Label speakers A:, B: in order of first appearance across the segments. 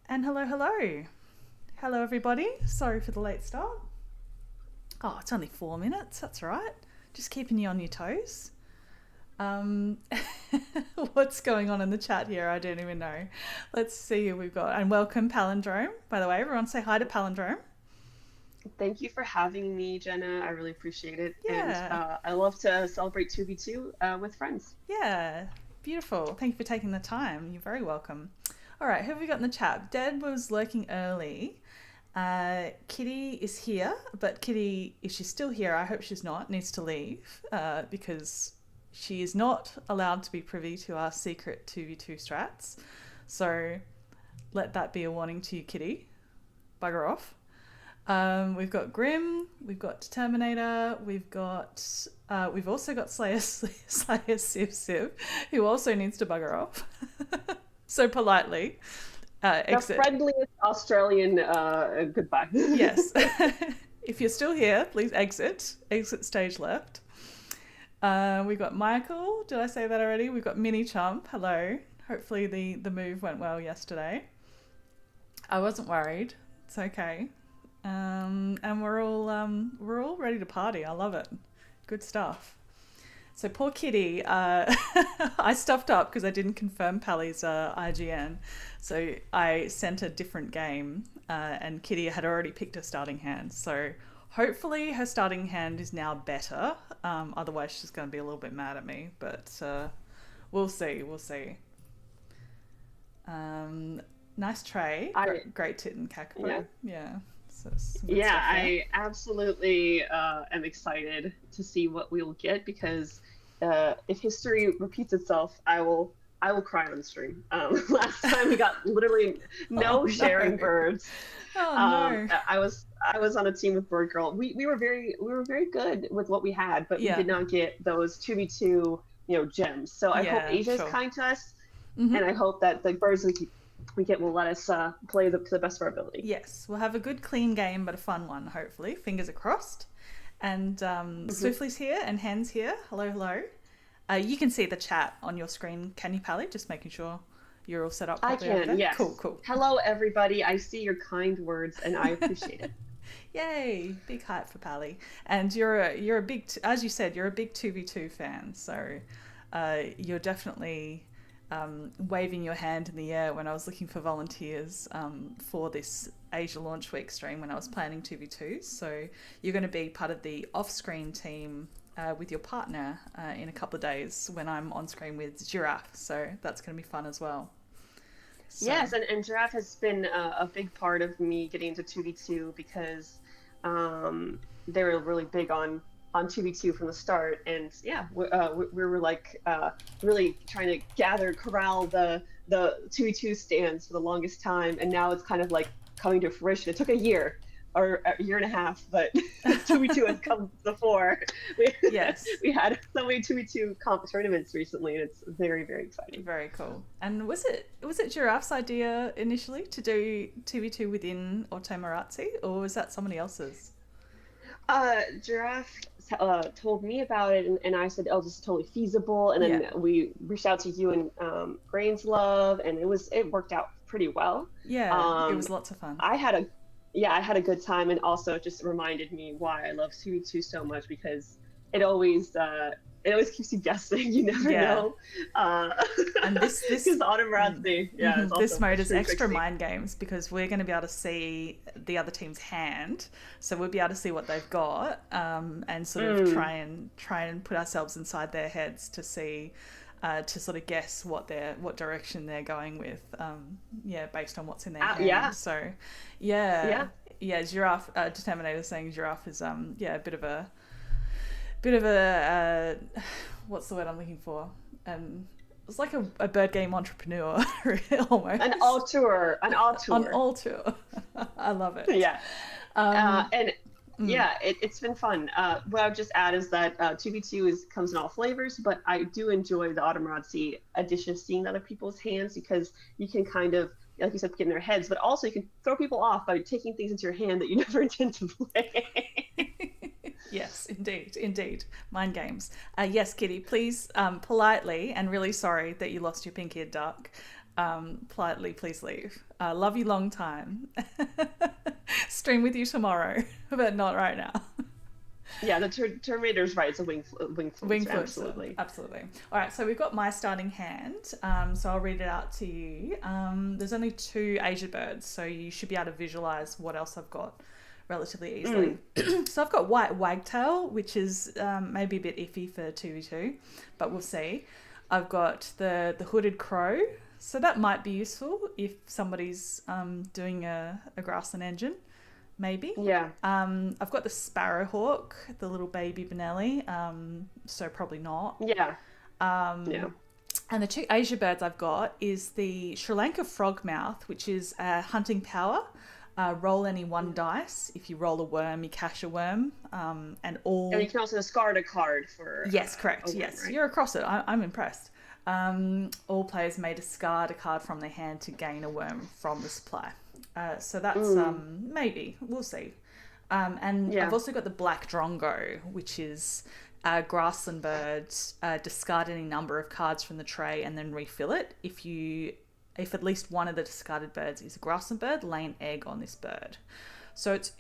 A: And hello, hello. Hello, everybody. Sorry for the late start. Oh, it's only 4 minutes. That's all right. Just keeping you on your toes. Um, what's going on in the chat here? I don't even know. Let's see who we've got. And welcome, Palindrome. By the way, everyone say hi to Palindrome.
B: Thank you for having me, Jenna. I really appreciate it. And
A: Yeah,
B: I love to celebrate 2v2 with friends.
A: yeah. Beautiful. Thank you for taking the time. You're very welcome. All right, who have we got in the chat? Dad was lurking early. Kitty is here, but Kitty, if she's still here, I hope she's not, needs to leave because she is not allowed to be privy to our secret 2v2 strats. So let that be a warning to you, Kitty. Bugger off. We've got Grim, we've got Terminator, we've also got Slayer Civ Civ, who also needs to bugger off. So politely,
B: The
A: exit.
B: friendliest Australian goodbye.
A: Yes. If you're still here, please exit. Exit stage left. We've got Michael. Did I say that already? We've got Mini Chump. Hello. Hopefully the move went well yesterday. I wasn't worried. It's okay. And we're all ready to party. I love it. Good stuff. So poor Kitty, I stuffed up because I didn't confirm Pally's IGN. So I sent a different game, and Kitty had already picked her starting hand. So hopefully her starting hand is now better. Otherwise, she's going to be a little bit mad at me. But we'll see. We'll see. Nice tray.
B: I
A: Great tit and cackle.
B: yeah.
A: Yeah. So some good
B: Yeah,
A: stuff there.
B: I absolutely am excited to see what we'll get because if history repeats itself, I will cry on stream. Last time we got literally
A: Oh
B: no sharing
A: no.
B: birds.
A: Oh no.
B: I was on a team with Bird Girl. We were very good with what we had, but we
A: Yeah.
B: did not get those 2v2 gems. So I hope
A: Yeah,
B: Asia is
A: sure.
B: kind to us,
A: Mm-hmm.
B: and I hope that the birds we get will let us play to the best of our ability.
A: Yes, we'll have a good, clean game, but a fun one, hopefully. Fingers are crossed. And
B: Hmm.
A: Swiftly's here and Hen's here. Hello, hello. You can see the chat on your screen, can you, Pally? Just making sure you're all set up
B: I
A: properly over
B: can,
A: there. Cool,
B: yes.
A: cool.
B: Hello, everybody. I see your kind words, and I appreciate it.
A: Yay! Big hype for Pally. And you're a big, as you said, you're a big 2v2 fan. So you're definitely waving your hand in the air when I was looking for volunteers for this Asia Launch Week stream when I was planning 2v2s. So you're going to be part of the off-screen team with your partner in a couple of days when I'm on screen with Giraffe. So that's going to be fun as well. So,
B: Yes, and Giraffe has been a big part of me getting into 2v2 because they were really big on 2v2 from the start, and yeah, we were like really trying to corral the 2v2 stands for the longest time, and now it's kind of like coming to fruition. It took a year or a year and a half, but 2v2 has come to the fore. We
A: yes,
B: we had so many 2v2 comp tournaments recently, and it's very, very exciting.
A: very cool. And was it Giraffe's idea initially to do 2v2 within Automarazzi, or was that somebody else's?
B: Giraffe told me about it, and I said, "Oh, this is totally feasible." And
A: Yeah,
B: then we reached out to you and Brains Love, and it worked out pretty well.
A: yeah, it
B: Um,
A: was lots of fun.
B: I had a yeah, I had a good time, and also it just reminded me why I love Suitsu so much because it always uh, it always keeps you guessing. You never
A: Yeah,
B: know. Uh,
A: and this
B: because the Automarazzi, yeah, is
A: this
B: also
A: mode is
B: pretty
A: extra
B: tricksy.
A: mind games because we're going to be able to see the other team's hand, so we'll be able to see what they've got, and sort of
B: Mm.
A: try and put ourselves inside their heads to see. To sort of guess what direction they're going with, yeah, based on what's in their hand.
B: Yeah,
A: So, yeah,
B: yeah.
A: yeah, giraffe. Determinator saying giraffe is yeah, a bit of a what's the word I'm looking for? It's like a bird game entrepreneur
B: An
A: almost
B: auteur, an
A: on
B: auteur.
A: all tour. I love it.
B: Yeah.
A: Um,
B: And
A: mm,
B: yeah, it's been fun. What I would just add is that 2v2 comes in all flavors, but I do enjoy the Automarazzi edition of seeing other people's hands because you can kind of, like you said, get in their heads, but also you can throw people off by taking things into your hand that you never intend to play.
A: yes, indeed, indeed. Mind games. Yes, Kitty, please, politely and really sorry that you lost your pink-eared duck. politely, please leave. Love you long time. Stream with you tomorrow, but not right now.
B: Yeah, the Terminator's right. It's a wing fluencer,
A: Absolutely. All right, so we've got my starting hand. So I'll read it out to you. There's only 2 Asia birds, so you should be able to visualize what else I've got relatively easily. So I've got white wagtail, which is maybe a bit iffy for 2v2, but we'll see. I've got the hooded crow, so that might be useful if somebody's doing a grassland engine. Maybe.
B: Yeah.
A: I've got the sparrowhawk, the little baby Benelli, so probably not.
B: Yeah.
A: Yeah. And the 2 Asia birds I've got is the Sri Lanka frogmouth, which is a hunting power. Roll any 1 dice. If you roll a worm, you cash a worm. And
B: you can also discard a card for...
A: Yes, correct. Yes, right? You're across it. I'm impressed. All players may discard a card from their hand to gain a worm from the supply. So that's maybe. We'll see. And I've also got the black drongo, which is a grassland bird. Discard any number of cards from the tray and then refill it. If at least one of the discarded birds is a grassland bird, lay an egg on this bird. So it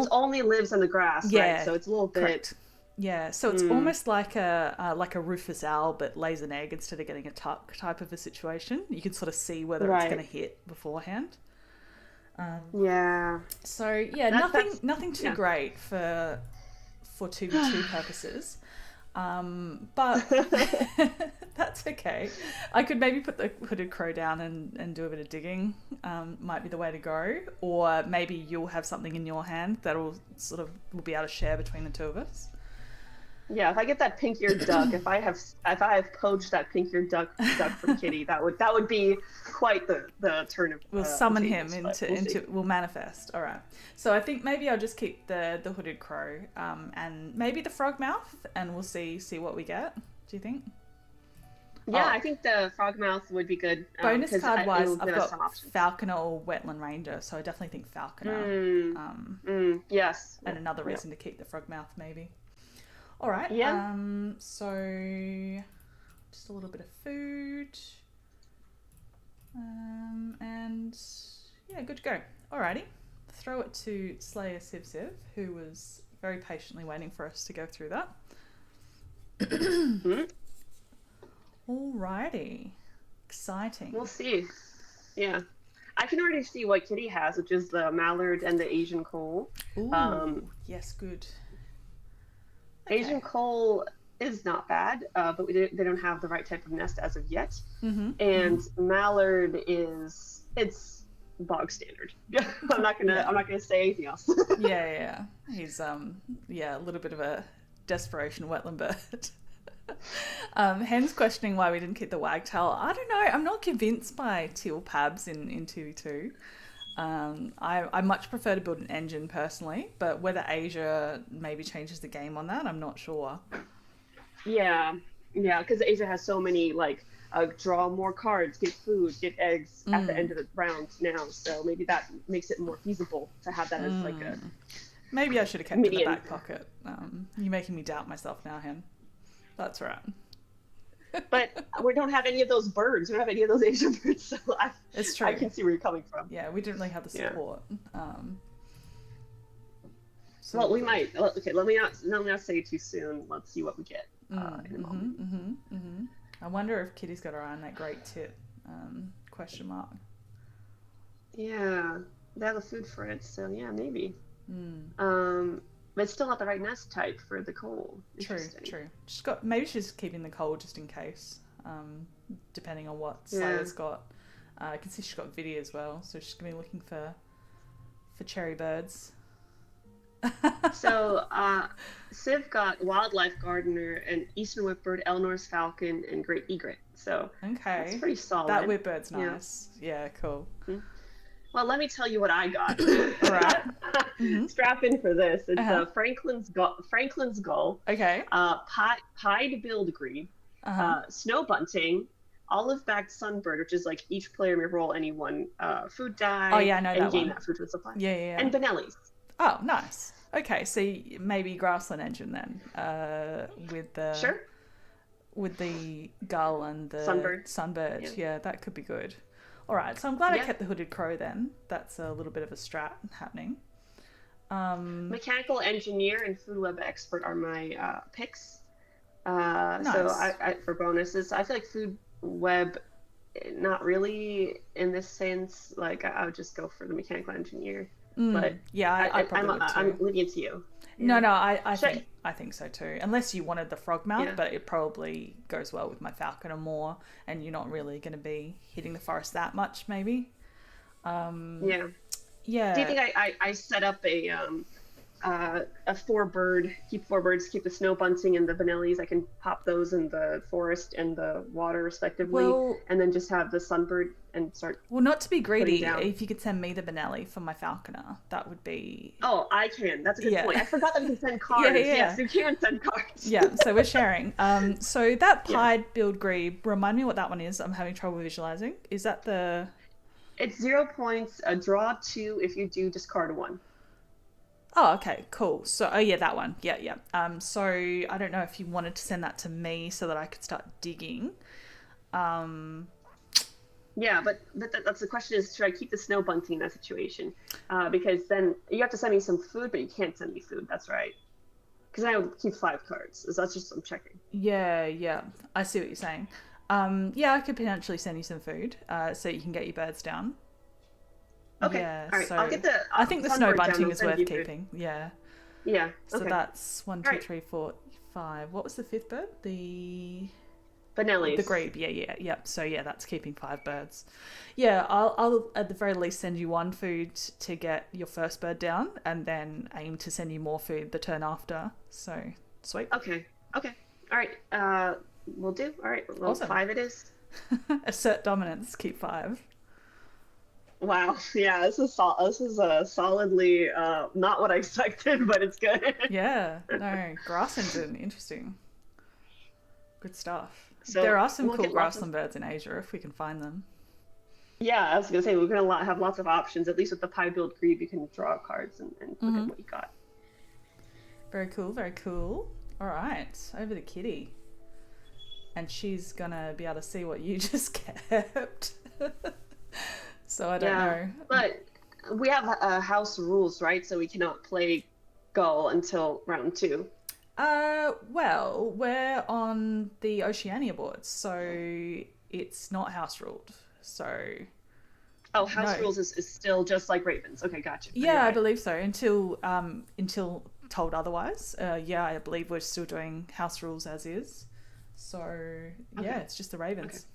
B: only lives in the grass, right? So it's a little bit...
A: Correct. Yeah, so it's almost like a Rufus owl, but lays an egg instead of getting a tuck type of a situation. You can sort of see whether it's going to hit beforehand. So yeah, nothing too great for 2v2 purposes, but that's okay. I could maybe put the hooded crow down and do a bit of digging. Might be the way to go, or maybe you'll have something in your hand that'll we'll be able to share between the 2 of us.
B: Yeah, if I get that pink-eared duck, if I have poached that pink-eared duck from Kitty, that would be quite the turn of.
A: We'll summon him into. We'll manifest. All right. So I think maybe I'll just keep the hooded crow, and maybe the frogmouth, and we'll see what we get. Do you think?
B: Yeah, I think the frogmouth would be good.
A: Bonus card wise, I've got falconer or wetland ranger, so I definitely think falconer.
B: Yes.
A: And another reason to keep the frogmouth maybe. All right.
B: Yeah.
A: So just a little bit of food. And yeah, good to go. Alrighty. Throw it to Slayer Civ, who was very patiently waiting for us to go through that. Alrighty. Exciting.
B: We'll see. Yeah. I can already see what Kitty has, which is the mallard and the Asian coal.
A: Ooh, yes, good. Okay.
B: Asian coal is not bad, but they don't have the right type of nest as of yet. And mallard it's bog standard. I'm not gonna say anything else.
A: yeah. He's a little bit of a desperation wetland bird. Hen's questioning why we didn't keep the wagtail. I don't know. I'm not convinced by teal pabs in 2v2. I much prefer to build an engine personally, but whether Asia maybe changes the game on that, I'm not sure.
B: Yeah, because Asia has so many draw more cards, get food, get eggs at the end of the round now, so maybe that makes it more feasible to have that as a.
A: Maybe I should have kept it in the back pocket. You're making me doubt myself now, Hen. That's right.
B: But we don't have any of those birds. We don't have any of those Asian birds, so
A: it's true.
B: I can see where you're coming from.
A: Yeah, we didn't really have the support.
B: Well, we might. Okay, let me not say too soon. Let's see what we get in a moment.
A: I wonder if Kitty's got her eye on that great tip? Question mark.
B: Yeah, they have the food for it, so yeah, maybe. But it's still not the right nest type for the coal.
A: True. Maybe she's keeping the coal just in case, depending on what Slayer's got. I can see she's got Viddy as well, so she's gonna be looking for cherry birds.
B: So Civ got wildlife gardener and eastern whipbird, Eleanor's falcon, and great egret. So that's pretty solid.
A: That whipbird's nice. Yeah, cool.
B: Well, let me tell you what I got.
A: All right.
B: Strap in for this. It's Franklin's gull.
A: Okay.
B: Pied-billed grebe, snow bunting, olive-backed sunbird, which is each player may roll any one food die.
A: Oh yeah, I know that one.
B: And gain that food from the supply.
A: Yeah.
B: And Benellis.
A: Oh, nice. Okay, so maybe grassland engine then, with the gull and the sunbird. Yeah, that could be good. All right, so I'm glad I
B: Yeah.
A: kept the hooded crow then. That's a little bit of a strat happening. Um,
B: Mechanical engineer and food web expert are my picks. So
A: nice.
B: for bonuses, I feel like food web, not really in this sense. Like I would just go for the mechanical engineer, but
A: Yeah, I probably would
B: I'm
A: too.
B: leaving it to you.
A: No,
B: Yeah.
A: no, I
B: Should
A: think I think so too. Unless you wanted the frog mouth,
B: yeah.
A: but it probably goes well with my falconer more, and you're not really going to be hitting the forest that much, maybe. Um,
B: Yeah. Do you
A: yeah.
B: think I set up a keep four birds, keep the snow bunting and the vanillies. I can pop those in the forest and the water respectively,
A: Well,
B: and then just have the sunbird and start
A: well, not to be
B: putting
A: greedy.
B: down.
A: If you could send me the Benelli for my falconer, that would be
B: Oh, I can. That's a good
A: yeah,
B: point. I forgot that we can send
A: yeah,
B: cards. Yes,
A: yeah.
B: you can send cards.
A: Yeah, so we're sharing. So that
B: Yeah.
A: pied build grebe, remind me what that one is. I'm having trouble visualizing. Is that the?
B: It's 0 points. Draw two if you do discard one.
A: Oh, okay, cool. So, oh yeah, that one. Yeah, yeah. So I don't know if you wanted to send that to me so that I could start digging. Um,
B: Yeah, but that's the question is, should I keep the snow bunting in that situation? Because then you have to send me some food, but you can't send me food. That's right. Because I would keep 5 cards. So that's just I'm checking.
A: yeah, yeah. I see what you're saying. Yeah, I could potentially send you some food, so you can get your birds down.
B: Okay.
A: Yeah,
B: All right. I'll
A: so
B: get the
A: I think the snow
B: sunbird down.
A: bunting
B: I'll
A: is
B: send
A: worth
B: you food.
A: keeping. Yeah.
B: Yeah.
A: So
B: Okay.
A: that's one,
B: All
A: two,
B: right.
A: three, four, five. What was the fifth bird? The
B: Vanillies.
A: grebe. Yeah, yeah, yeah. So yeah, that's keeping 5 birds. Yeah, I'll at the very least send you one food to get your first bird down, and then aim to send you more food the turn after. So sweet.
B: Okay. Okay. All right. We'll do. All right. Well,
A: Awesome.
B: 5 it is.
A: Assert dominance. Keep 5.
B: Wow. Yeah. This is solidly not what I expected, but it's good.
A: Yeah. No, grass engine. Interesting. Good stuff. There
B: So
A: are some
B: we'll
A: cool
B: get lots of.
A: grassland birds in Asia if we can find them.
B: Yeah, I was gonna say we're gonna have lots of options. At least with the pie build grebe, you can draw cards and look at what you got.
A: Very cool. Very cool. All right, over to Kitty, and she's gonna be able to see what you just kept. So I don't know.
B: But we have house rules, right? So we cannot play Gull until round 2.
A: Well, we're on the Oceania board, so it's not house ruled. So
B: Oh, house
A: no.
B: rules is still just like Ravens. Okay, gotcha. No, you're
A: Yeah, I
B: right.
A: believe so. Until told otherwise. Yeah, I believe we're still doing house rules as is. So yeah,
B: Okay.
A: it's just the Ravens.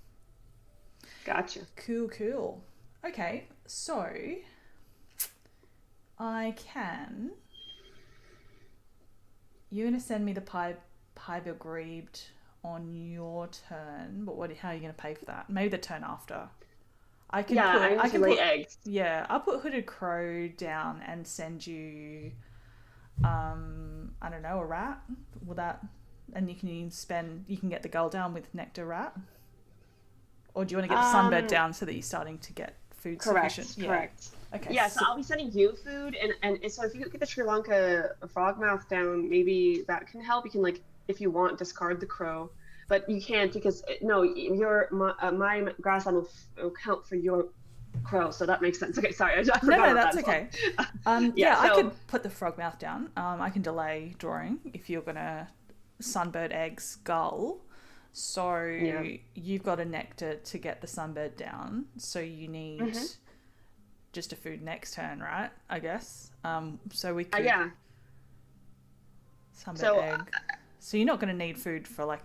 B: Gotcha.
A: Cool, cool. Okay, so I can. You're gonna send me the pie bill grebed on your turn, but how are you gonna pay for that? Maybe the turn after. I can
B: Yeah,
A: put.
B: I
A: I
B: need to
A: can
B: lay
A: put.
B: eggs.
A: Yeah, I'll put hooded crow down and send you. I don't know, a rat. Will that? And you can get the gull down with nectar rat. Or do you want to get the sunbird down so that you're starting to get food
B: Correct.
A: sufficient?
B: Correct.
A: Yeah. Okay.
B: Yeah, so I'll be sending you food, and so if you get the Sri Lanka frogmouth down, maybe that can help. You can like, if you want, discard the crow, but you can't because no, my grassland will count for your crow, so that makes sense. Okay, sorry, I
A: No,
B: forgot
A: no,
B: about
A: that's
B: that as well.
A: okay.
B: Yeah,
A: I
B: so
A: could put the frogmouth down. I can delay drawing if you're gonna sunbird eggs gull. So
B: yeah.
A: you've got a nectar to get the sunbird down. So you need just a food next turn, right? I guess. So we could
B: Yeah.
A: sunbird
B: So
A: egg. So you're not going to need food for like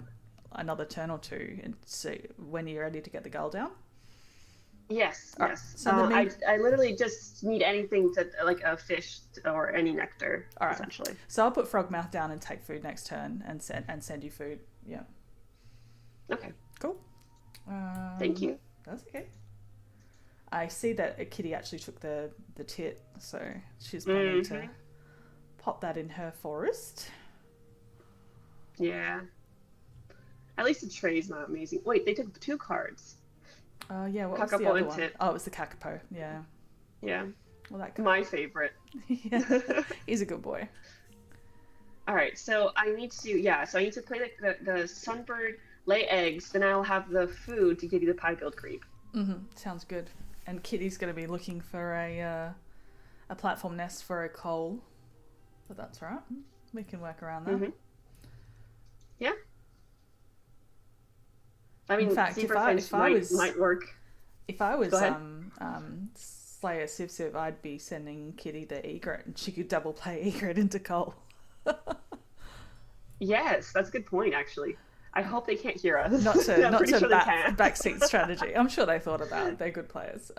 A: another turn or two, and so when you're ready to get the gull down.
B: yes,
A: All right.
B: yes.
A: So then
B: I literally just need anything to like a fish or any nectar,
A: all right.
B: essentially.
A: So I'll put frogmouth down and take food next turn and send you food. Yeah.
B: Okay.
A: Cool.
B: Thank you.
A: That's okay. I see that a kitty actually took the tit, so she's planning to pop that in her forest.
B: Yeah. At least the tray's not amazing. Wait, they took 2 cards.
A: Yeah, what was the
B: Kakapo
A: other
B: and
A: one?
B: tit.
A: Oh, it was the kakapo. Yeah.
B: Yeah.
A: Well, that
B: My favorite.
A: yeah, he's a good boy.
B: All right, so I need to play the sunbird, lay eggs, then I'll have the food to give you the pie build creep.
A: Sounds good. And Kitty's going to be looking for a platform nest for a coal, but that's right. We can work around that.
B: Yeah. I mean,
A: In fact,
B: zebrafinch might work.
A: If I was Slayer Civ, I'd be sending Kitty the egret, and she could double play egret into coal.
B: Yes, that's a good point, actually. I hope they can't hear us.
A: Not to
B: sure
A: backseat strategy. I'm sure they thought of that. They're good players.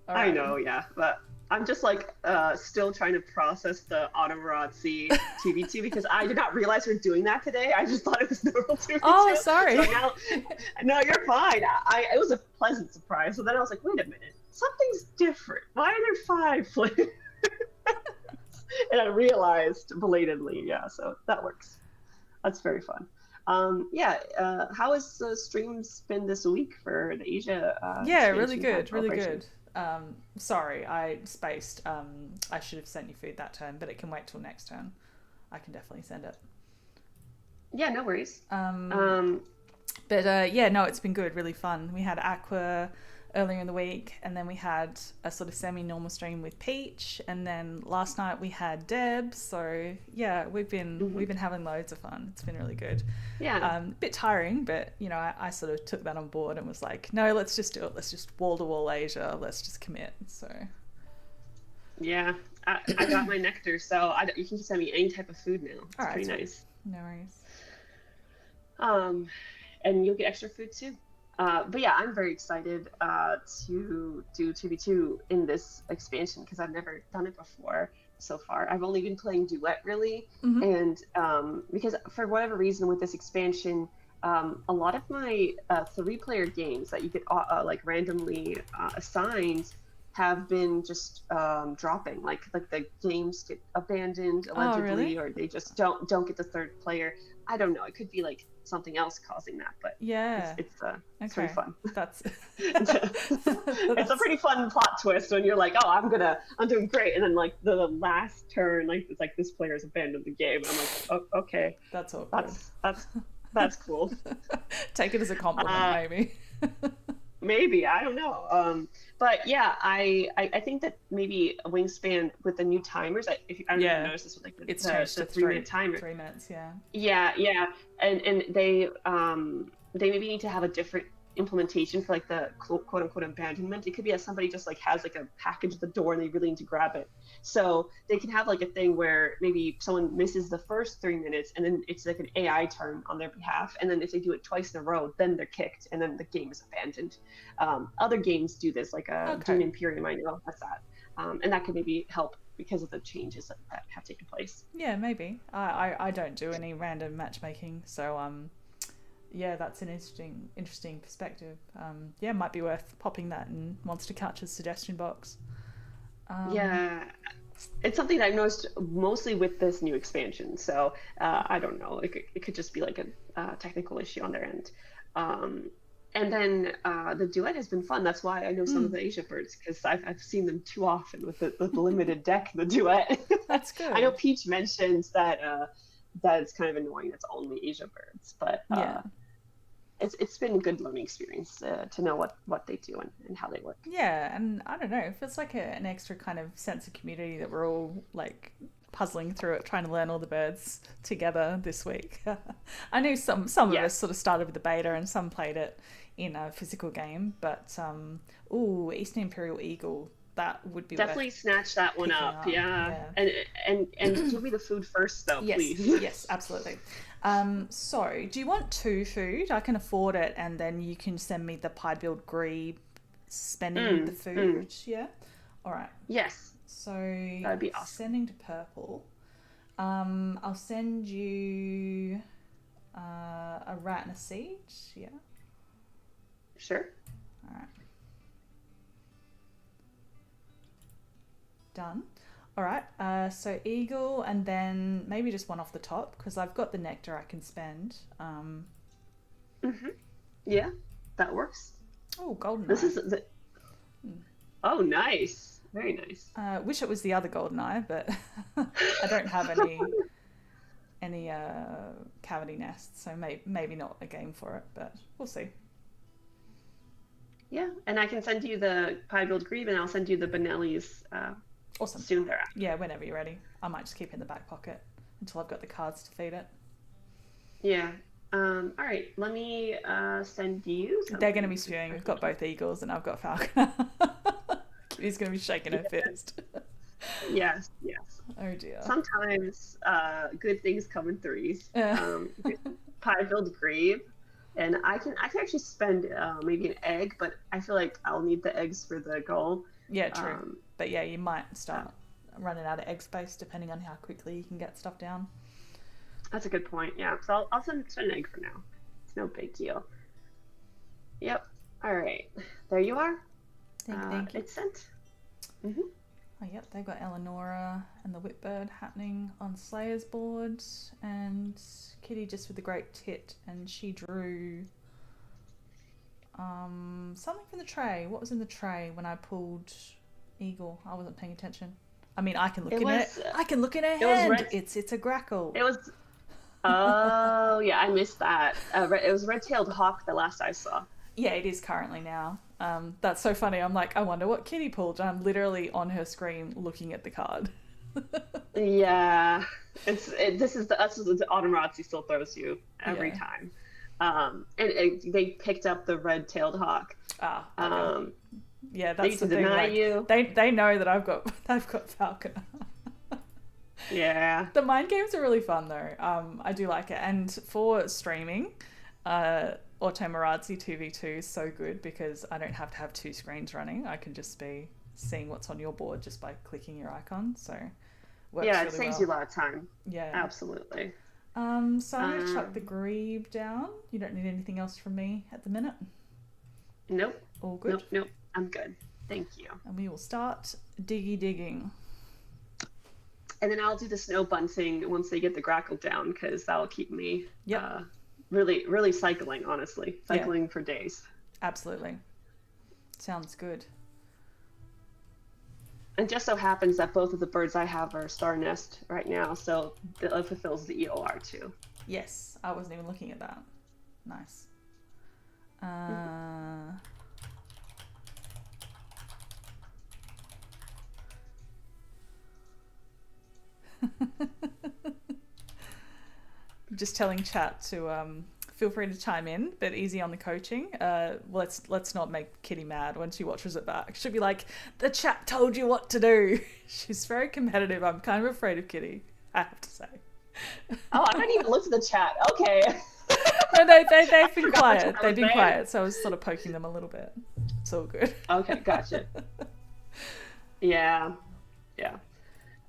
B: I know, yeah, but I'm just like still trying to process the Automarazzi 2v2 because I did not realize we're doing that today. I just thought it was normal 2v2.
A: Oh, sorry.
B: So now, no, you're fine. It was a pleasant surprise. So then I was like, wait a minute, something's different. Why are there 5 players? And I realized belatedly, yeah, so that works. That's very fun. How has the streams been this week for the Asia?
A: Yeah, really good, really good. Sorry, I spaced. I should have sent you food that turn, but it can wait till next turn. I can definitely send it.
B: Yeah, no worries.
A: No, it's been good, really fun. We had Aqua earlier in the week, and then we had a sort of semi-normal stream with Peach, and then last night we had Deb. So yeah, we've been having loads of fun. It's been really good.
B: Yeah.
A: A bit tiring, but I sort of took that on board and was like, no, let's just do it. Let's just wall to wall Asia. Let's just commit. So.
B: Yeah, I got my nectar, so you can send me any type of food now. It's pretty nice.
A: No worries.
B: And you'll get extra food too. But yeah, I'm very excited to do 2v2 in this expansion because I've never done it before so far. I've only been playing Duet really, and because for whatever reason with this expansion, a lot of my 3-player games that you get like randomly assigned have been just dropping. Like the games get abandoned allegedly, or they just don't get the 3rd player. I don't know. It could be like something else causing that, but
A: yeah,
B: it's pretty fun.
A: That's
B: it's a pretty fun plot twist when you're like, oh, I'm doing great, and then like the last turn, like it's like this player's abandoned the game. And I'm like, oh, okay,
A: that's all.
B: That's cool.
A: Take it as a compliment, maybe.
B: Maybe, I don't know. But yeah, I think that maybe a Wingspan with the new timers. If I don't know if you noticed this with like
A: it's changed to
B: 3-minute timer.
A: 3 minutes, yeah.
B: Yeah, and they maybe need to have a different implementation for like the quote unquote abandonment. It could be that somebody just like has like a package at the door and they really need to grab it. So they can have like a thing where maybe someone misses the first 3 minutes and then it's like an AI turn on their behalf. And then if they do it twice in a row, then they're kicked and then the game is abandoned. Other games do this, like Dune Imperium, I know that's that. And that could maybe help because of the changes that have taken place.
A: Yeah, maybe. I don't do any random matchmaking, so yeah, that's an interesting perspective. Yeah, might be worth popping that in Monster Couch's suggestion box.
B: Yeah, it's something that I've noticed mostly with this new expansion. So I don't know. It could just be like a technical issue on their end. And then the Duet has been fun. That's why I know some of the Asia birds, because I've seen them too often with the limited deck, the Duet.
A: That's good.
B: I know Peach mentions that it's kind of annoying. It's only Asia birds, but
A: yeah.
B: It's been a good learning experience to know what they do and how they work.
A: Yeah, and I don't know, it feels like an extra kind of sense of community that we're all like puzzling through it, trying to learn all the birds together this week. I know some of us sort of started with the beta and some played it in a physical game, but Eastern Imperial Eagle, that would be
B: definitely snatch that one up. Yeah. And give me the food first though, please.
A: Yes, absolutely. So do you want 2 food? I can afford it, and then you can send me the pie build gree spending the food. Yeah, all right.
B: Yes,
A: so
B: that'd be awesome.
A: Sending to purple. I'll send you a rat and a siege. Yeah,
B: sure.
A: All right, done. All right, so eagle, and then maybe just one off the top, because I've got the nectar I can spend.
B: Yeah, that works.
A: Oh, golden.
B: This is Oh, nice. Very nice.
A: Wish it was the other golden eye, but I don't have any cavity nests, so maybe not a game for it, but we'll see.
B: Yeah, and I can send you the pie-built grebe, and I'll send you the Benelli's
A: Awesome.
B: soon thereafter.
A: Yeah, whenever you're ready. I might just keep it in the back pocket until I've got the cards to feed it.
B: Yeah. All right. Let me send you
A: They're going to
B: something.
A: be
B: If
A: spewing.
B: I
A: We've
B: can
A: got
B: keep.
A: both eagles and I've got falcon. Kitty's going to be shaking her fist.
B: Yes, yes.
A: Oh dear.
B: Sometimes good things come in threes.
A: Uh,
B: Here's pie-filled grave, and I can actually spend maybe an egg, but I feel like I'll need the eggs for the goal.
A: yeah, true.
B: Um,
A: But yeah, you might
B: uh,
A: start running out of egg space depending on how quickly you can get stuff down.
B: that's a good point. Yeah, so I'll send an egg for now. It's no big deal. Yep. All right. There you are.
A: Thank you, thank you.
B: It's sent. Hmm.
A: Oh, yep, they've got Eleonora and the Whitbird happening on Slayer's board, and Kitty just with the great tit, and she drew something from the tray. What was in the tray when I pulled Eagle? I wasn't paying attention. I mean, I can look
B: It
A: in it.
B: was
A: I can look in her
B: it was
A: hand.
B: red.
A: It's a grackle.
B: It was. Oh yeah, I missed that. It was red-tailed hawk the last I saw.
A: Yeah, it is currently now. That's so funny. I'm like, I wonder what Kitty pulled. And I'm literally on her screen looking at the card.
B: Yeah, this is that's what the Automarazzi still throws you every
A: Yeah.
B: time. And they picked up the red-tailed hawk.
A: Ah, bugger.
B: Um,
A: Yeah,
B: they
A: that's
B: used
A: the
B: to
A: thing.
B: deny
A: Like
B: you.
A: they know that I've got Falcon.
B: Yeah.
A: The mind games are really fun though. I do like it, and for streaming, Auto Marazzi 2v2 is so good because I don't have to have two screens running. I can just be seeing what's on your board just by clicking your icon. So works
B: Yeah, it
A: really
B: saves you a
A: well.
B: lot of time.
A: Yeah.
B: Absolutely.
A: So I'm gonna chuck the
B: Um,
A: grebe down. You don't need anything else from me at the minute.
B: nope,
A: All good.
B: nope. I'm good. Thank you.
A: And we will start digging.
B: And then I'll do the snow bunting once they get the grackle down because that'll keep me
A: Yep.
B: really, really cycling, honestly.
A: Yeah.
B: Cycling for days.
A: Absolutely. Sounds good.
B: And just so happens that both of the birds I have are star nest right now, so it fulfills the EOR too.
A: Yes, I wasn't even looking at that. Nice.
B: Mhm.
A: Just telling chat to feel free to chime in, but easy on the coaching. Let's not make Kitty mad when she watches it back. She'll be like, "The chat told you what to do." She's very competitive. I'm kind of afraid of Kitty, I have to say.
B: Oh, I haven't even looked at the chat. Okay.
A: No, they've been
B: Forgot what
A: quiet.
B: chat I
A: They've
B: was
A: been
B: there.
A: quiet, so I was sort of poking them a little bit. It's all good.
B: Okay, gotcha. Yeah, yeah.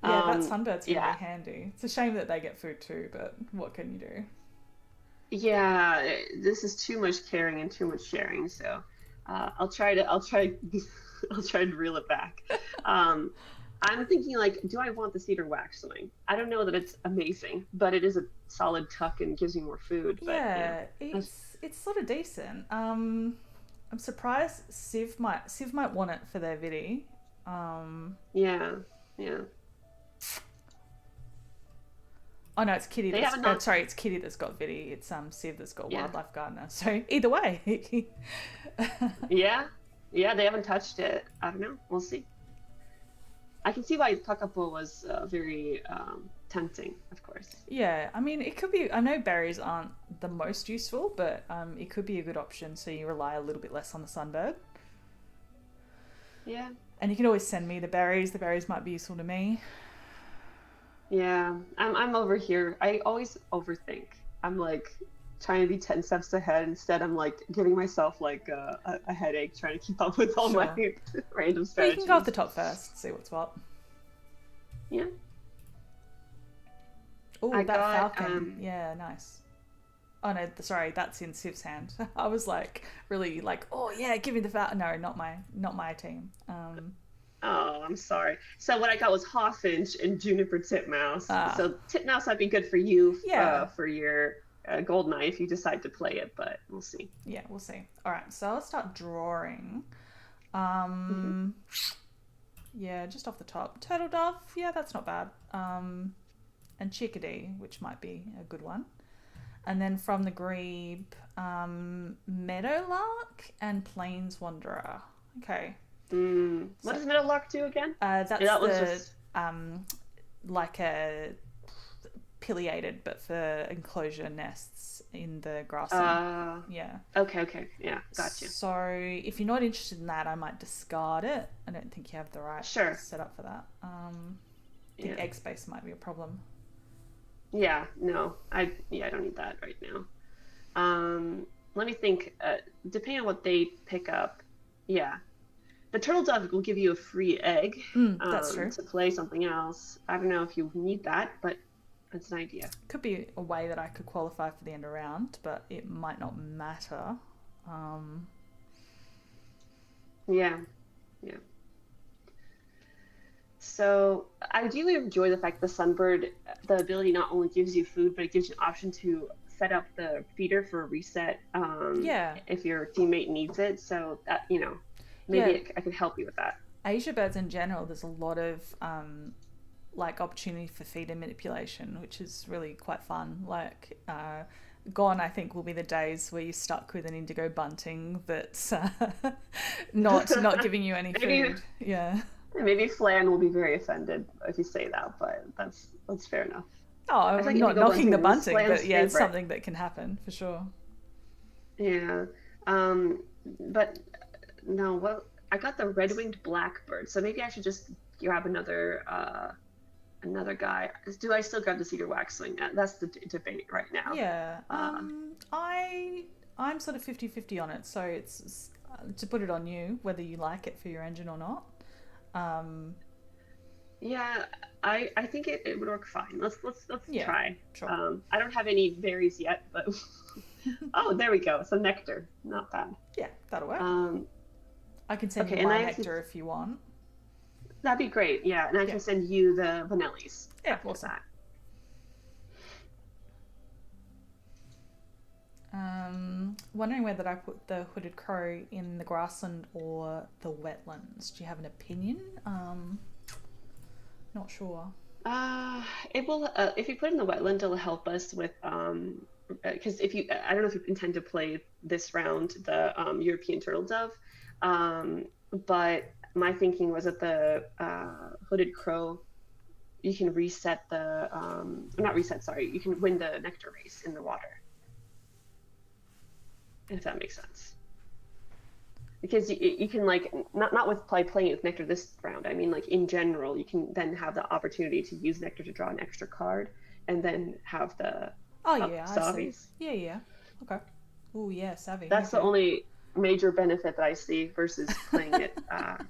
A: Yeah, that sunbird's going to
B: Yeah,
A: be handy. It's a shame that they get food too, but what can you do?
B: yeah. This is too much caring and too much sharing. So, I'll try, I'll try to reel it back. Um, I'm thinking like, do I want the cedar wax swing? I don't know that it's amazing, but it is a solid tuck and gives me more food. But
A: Yeah,
B: that's-
A: it's sort of decent. I'm surprised Civ might want it for their vidi.
B: yeah, yeah.
A: Oh no, it's Kitty
B: They
A: that's
B: haven't not.
A: sorry, it's Kitty that's got vidi. It's Civ that's got
B: Yeah,
A: wildlife gardener. So either way.
B: yeah, yeah. They haven't touched it. I don't know. We'll see. I can see why Kakapo was very tempting, of course.
A: Yeah, I mean, it could be. I know berries aren't the most useful, but it could be a good option. So you rely a little bit less on the sunbird,
B: Yeah,
A: and you can always send me the berries. The berries might be useful to me.
B: yeah. I'm over here. I always overthink. I'm like trying to be 10 steps ahead. Instead, I'm like giving myself like a headache trying to keep up with all my
A: Sure.
B: random
A: Well, you can go off the
B: strategies.
A: top first. See what's what.
B: Yeah,
A: Oh,
B: I
A: that
B: got
A: falcon. Yeah, nice. Oh no, sorry, that's in Civ's hand. I was like really like, oh yeah, give me the falcon. No, not my team.
B: oh, I'm sorry. So what I got was Hawfinch and Juniper Titmouse.
A: Ah,
B: So Titmouse might be good for you
A: yeah,
B: for your Golden Eye if you decide to play it, but we'll see.
A: yeah, we'll see. All right, so let's start drawing.
B: Hmm.
A: Um, yeah, just off the top, turtle dove. Yeah, that's not bad. And chickadee, which might be a good one. And then from the grebe, meadowlark and plains wanderer. Okay.
B: What does Meadowlark do again?
A: That's
B: That was
A: the
B: just
A: like a pileated, but for enclosure nests in the grassland. Yeah.
B: okay. Yeah, gotcha.
A: So if you're not interested in that, I might discard it. I don't think you have the right
B: Sure.
A: setup for that. I think egg space might be a problem.
B: Yeah, no. I don't need that right now. Let me think. Depending on what they pick up, yeah. The turtle dove will give you a free egg
A: That's true.
B: to play something else. I don't know if you need that, but it's an idea.
A: Could be a way that I could qualify for the end of round, but it might not matter.
B: Yeah. So I do enjoy the fact the sunbird, the ability not only gives you food, but it gives you an option to set up the feeder for a reset if your teammate needs it. So that, maybe I could help you with that.
A: Asia birds in general, there's a lot of like opportunity for feeder manipulation, which is really quite fun. Like gone, I think, will be the days where you're stuck with an indigo bunting that's not giving you any food. Yeah.
B: Maybe Flan will be very offended if you say that, but that's fair enough.
A: Oh, I'm not knocking the bunting, but yeah, it's something that can happen for sure.
B: Yeah. But no, well, I got the red-winged blackbird, so maybe I should just grab another guy. Do I still grab the cedar waxwing? That's the debate right now.
A: Yeah. I'm sort of 50-50 on it, so it's to put it on you whether you like it for your engine or not.
B: Yeah, I think it would work fine. Let's try.
A: Sure.
B: I don't have any berries yet, but oh, there we go. Some nectar, not bad.
A: Yeah, that'll work. I can send you my nectar if you want.
B: That'd be great. Yeah, and I can send you the vanillis.
A: Yeah, awesome. Wondering whether I put the hooded crow in the grassland or the wetlands. Do you have an opinion? Not sure.
B: It will. If you put it in the wetland, it'll help us with because I don't know if you intend to play this round the European turtle dove, but my thinking was that the hooded crow, you can reset the not reset. Sorry, you can win the nectar race in the water. If that makes sense. Because you can like not with playing with nectar this round. I mean, like in general, you can then have the opportunity to use nectar to draw an extra card, and then have the savvies.
A: Yeah. Okay. Oh yeah, savvy.
B: That's the only major benefit that I see versus playing it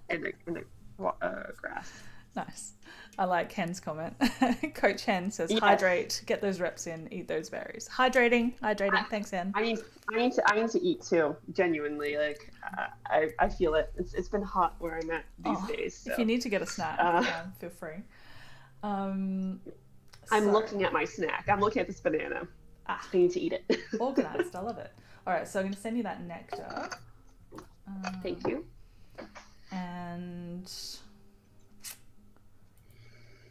B: in the grass.
A: Nice. I like Hen's comment. Coach Hen says, "Hydrate, get those reps in, eat those berries." Hydrating. Thanks, Hen.
B: I need to eat too. Genuinely, like I feel it. It's been hot where I'm at these days. So.
A: If you need to get a snack, feel free.
B: I'm looking at my snack. I'm looking at this banana. I need to eat it.
A: Organized. I love it. All right, so I'm going to send you that nectar.
B: Thank you.
A: And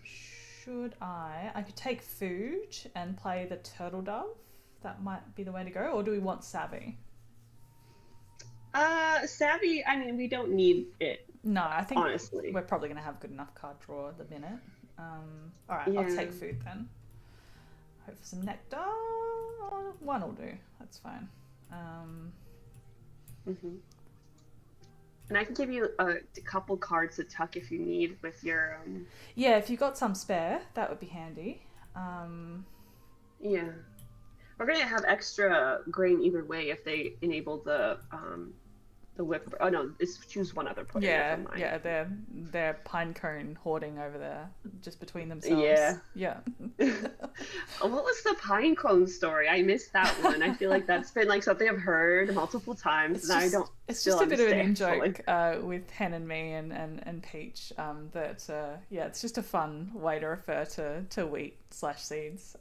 A: should I could take food and play the turtle dove. That might be the way to go. Or do we want savvy?
B: Savvy, I mean, we don't need it.
A: No, I think
B: honestly
A: we're probably going to have good enough card draw at the minute. All right, I'll take food then. Hope for some nectar. One will do. That's fine.
B: And I can give you a couple cards to tuck if you need with your...
A: Yeah, if you've got some spare, that would be handy.
B: Yeah. We're going to have extra grain either way if they enable the whip. Oh, no, it's choose one other player.
A: Yeah, they're pine cone hoarding over there, just between themselves. Yeah.
B: What was the pine cone story? I missed that one. I feel like that's been like something I've heard multiple times, It's just a bit of an in-joke
A: with Hen and me and Peach. It's just a fun way to refer to wheat/seeds.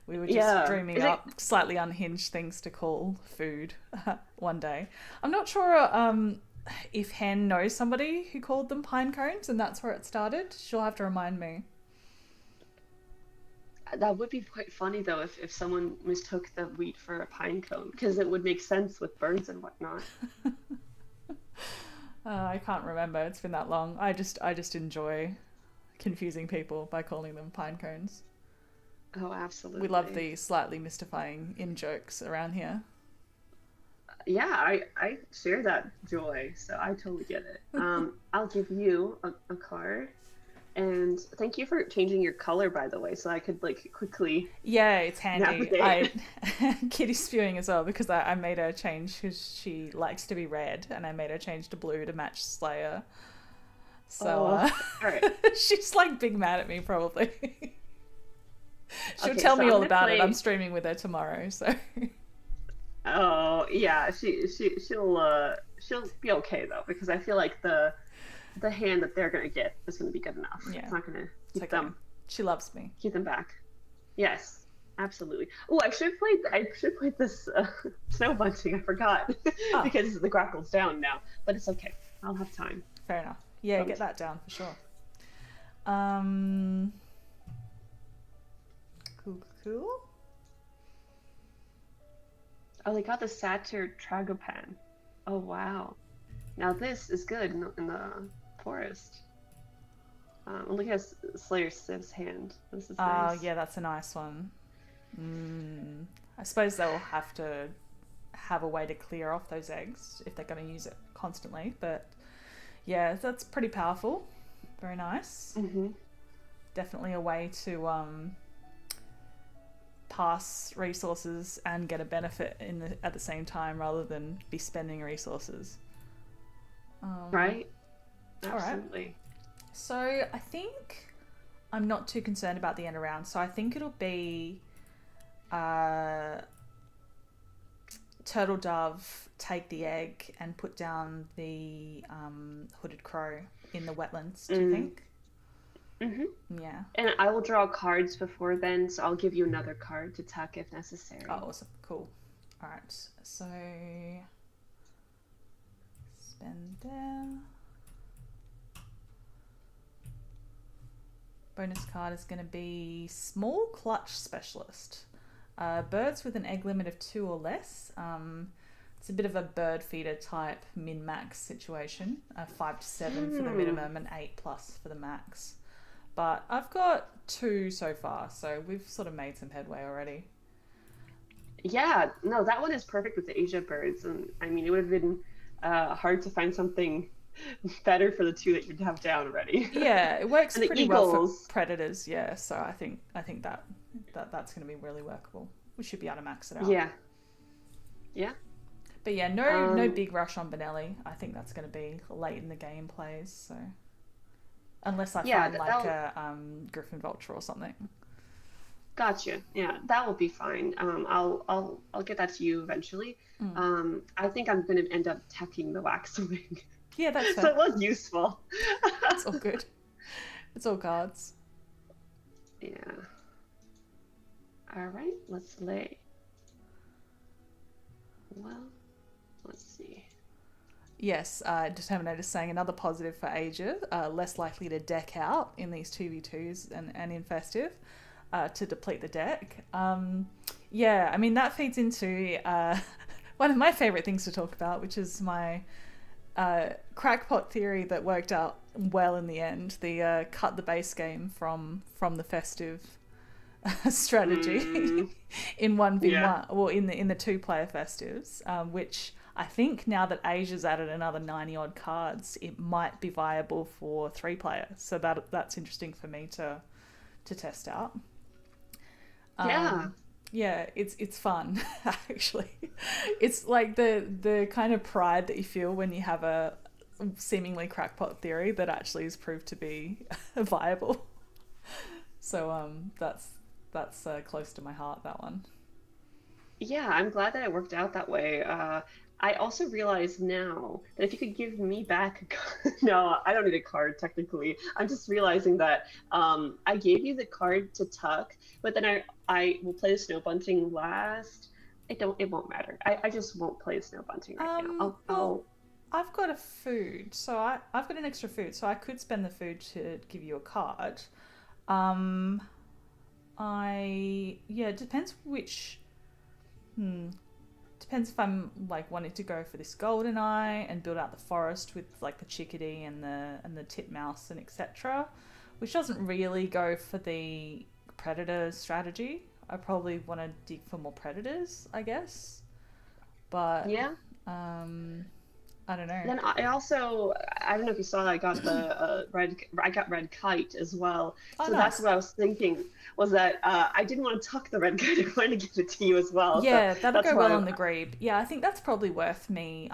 A: We were just dreaming up slightly unhinged things to call food one day. I'm not sure if Hen knows somebody who called them pine cones and that's where it started. She'll have to remind me.
B: That would be quite funny though if someone mistook the wheat for a pine cone, because it would make sense with birds and whatnot.
A: I can't remember. It's been that long. I just enjoy confusing people by calling them pine cones.
B: Oh,
A: We love
B: absolutely.
A: the slightly mystifying in jokes around here.
B: Yeah, I share that joy, so I totally get it. I'll give you a card, and thank you for changing your color, by the way, so I could like quickly
A: Yeah, it's handy.
B: navigate.
A: I Kitty's spewing as well because I made her change because she likes to be red, and I made her change to blue to match Slayer. So
B: Oh, all right.
A: she's like big mad at me probably. She'll
B: Okay,
A: tell
B: so
A: me
B: I'm
A: all
B: gonna
A: about it. I'm
B: play.
A: streaming with her tomorrow, so
B: Oh, yeah, she'll be okay though, because I feel like the hand that they're gonna get is gonna be good enough. It's
A: yeah,
B: not gonna
A: it's okay. She loves me.
B: keep them back. Yes, absolutely. Oh, I should play this snow bunting. I forgot
A: Oh,
B: because the grapple's down now, but it's okay. I'll have time.
A: fair enough. Yeah,
B: Um,
A: get that down for sure. Um, cool.
B: oh, they got the Satyr Tragopan. Oh wow. Now this is good in the forest. Look at Slayer Siv's hand. This is
A: Oh,
B: nice.
A: yeah, that's a nice one. Mm, I suppose they'll have to have a way to clear off those eggs if they're going to use it constantly. But yeah, that's pretty powerful. Very nice.
B: Hmm.
A: Definitely a way to pass resources and get a benefit at the same time rather than be spending resources. Um,
B: Right?
A: all right.
B: Absolutely.
A: So I think I'm not too concerned about the end of round. So I think it'll be uh, Turtle Dove take the egg and put down the hooded crow in the wetlands. Do you
B: Mm.
A: think?
B: Hmm.
A: Yeah.
B: And I will draw cards before then, so I'll give you another card to tuck if
A: Oh,
B: necessary.
A: awesome. Cool. All right. So spend there. Bonus card is going to be Small Clutch Specialist. Birds with an egg limit of 2 or less. It's a bit of a bird feeder type min max situation. 5 to 7 for the
B: Hmm.
A: minimum and 8 plus for the max. But I've got 2 so far, so we've sort of made some headway already.
B: Yeah, no, that one is perfect with the Asia birds, and I mean, it would have been hard to find something better for the two that you'd have down already.
A: Yeah, it works
B: And the
A: pretty well for
B: eagles,
A: predators. Yeah, so I think that's going to be really workable. We should be able to max it out.
B: yeah, yeah.
A: But yeah, no
B: Um,
A: big rush on Benelli. I think that's going to be late in the game plays. So unless I
B: yeah,
A: find like
B: that'll
A: a Griffin Vulture or something.
B: gotcha. Yeah, that will be fine. I'll get that to you eventually.
A: Mm.
B: I think I'm gonna end up tucking the waxwing,
A: Yeah, that's
B: so
A: fair.
B: it was useful.
A: It's all good. It's all cards.
B: Yeah. All right, let's lay. Well, let's see.
A: Yes, Determinator saying another positive for Asia, less likely to deck out in these 2v2s and in festive to deplete the deck. Yeah, I mean, that feeds into one of my favourite things to talk about, which is my crackpot theory that worked out well in the end. The cut the base game from the festive strategy
B: Mm,
A: in one v
B: yeah.
A: one, well in the 2 player festives, which I think now that Asia's added another 90 odd cards, it might be viable for 3 player. So that's interesting for me to test out.
B: Yeah.
A: Um, yeah, it's fun actually. It's like the kind of pride that you feel when you have a seemingly crackpot theory that actually is proved to be viable. So that's close to my heart, that one.
B: Yeah, I'm glad that it worked out that way. I also realize now that if you could give me back a card, no, I don't need a card technically. I'm just realizing that I gave you the card to tuck, but then I will play the snow bunting last. It won't matter. I just won't play the snow bunting right now.
A: Well, I've got a food, so I've got an extra food, so I could spend the food to give you a card. Um, it depends which. Depends if I'm like wanting to go for this golden eye and build out the forest with like the chickadee and the titmouse and etc., which doesn't really go for the predator strategy. I probably want to dig for more predators, I guess. But
B: Yeah.
A: I don't know.
B: Then I don't know if you saw that I got red kite as well.
A: Oh,
B: So that's
A: nice.
B: what I was thinking was that I didn't want to tuck the red kite. I wanted to give it to you as well. So
A: Yeah, that'll
B: that's
A: go well
B: why.
A: on the grebe. Yeah, I think that's probably worth me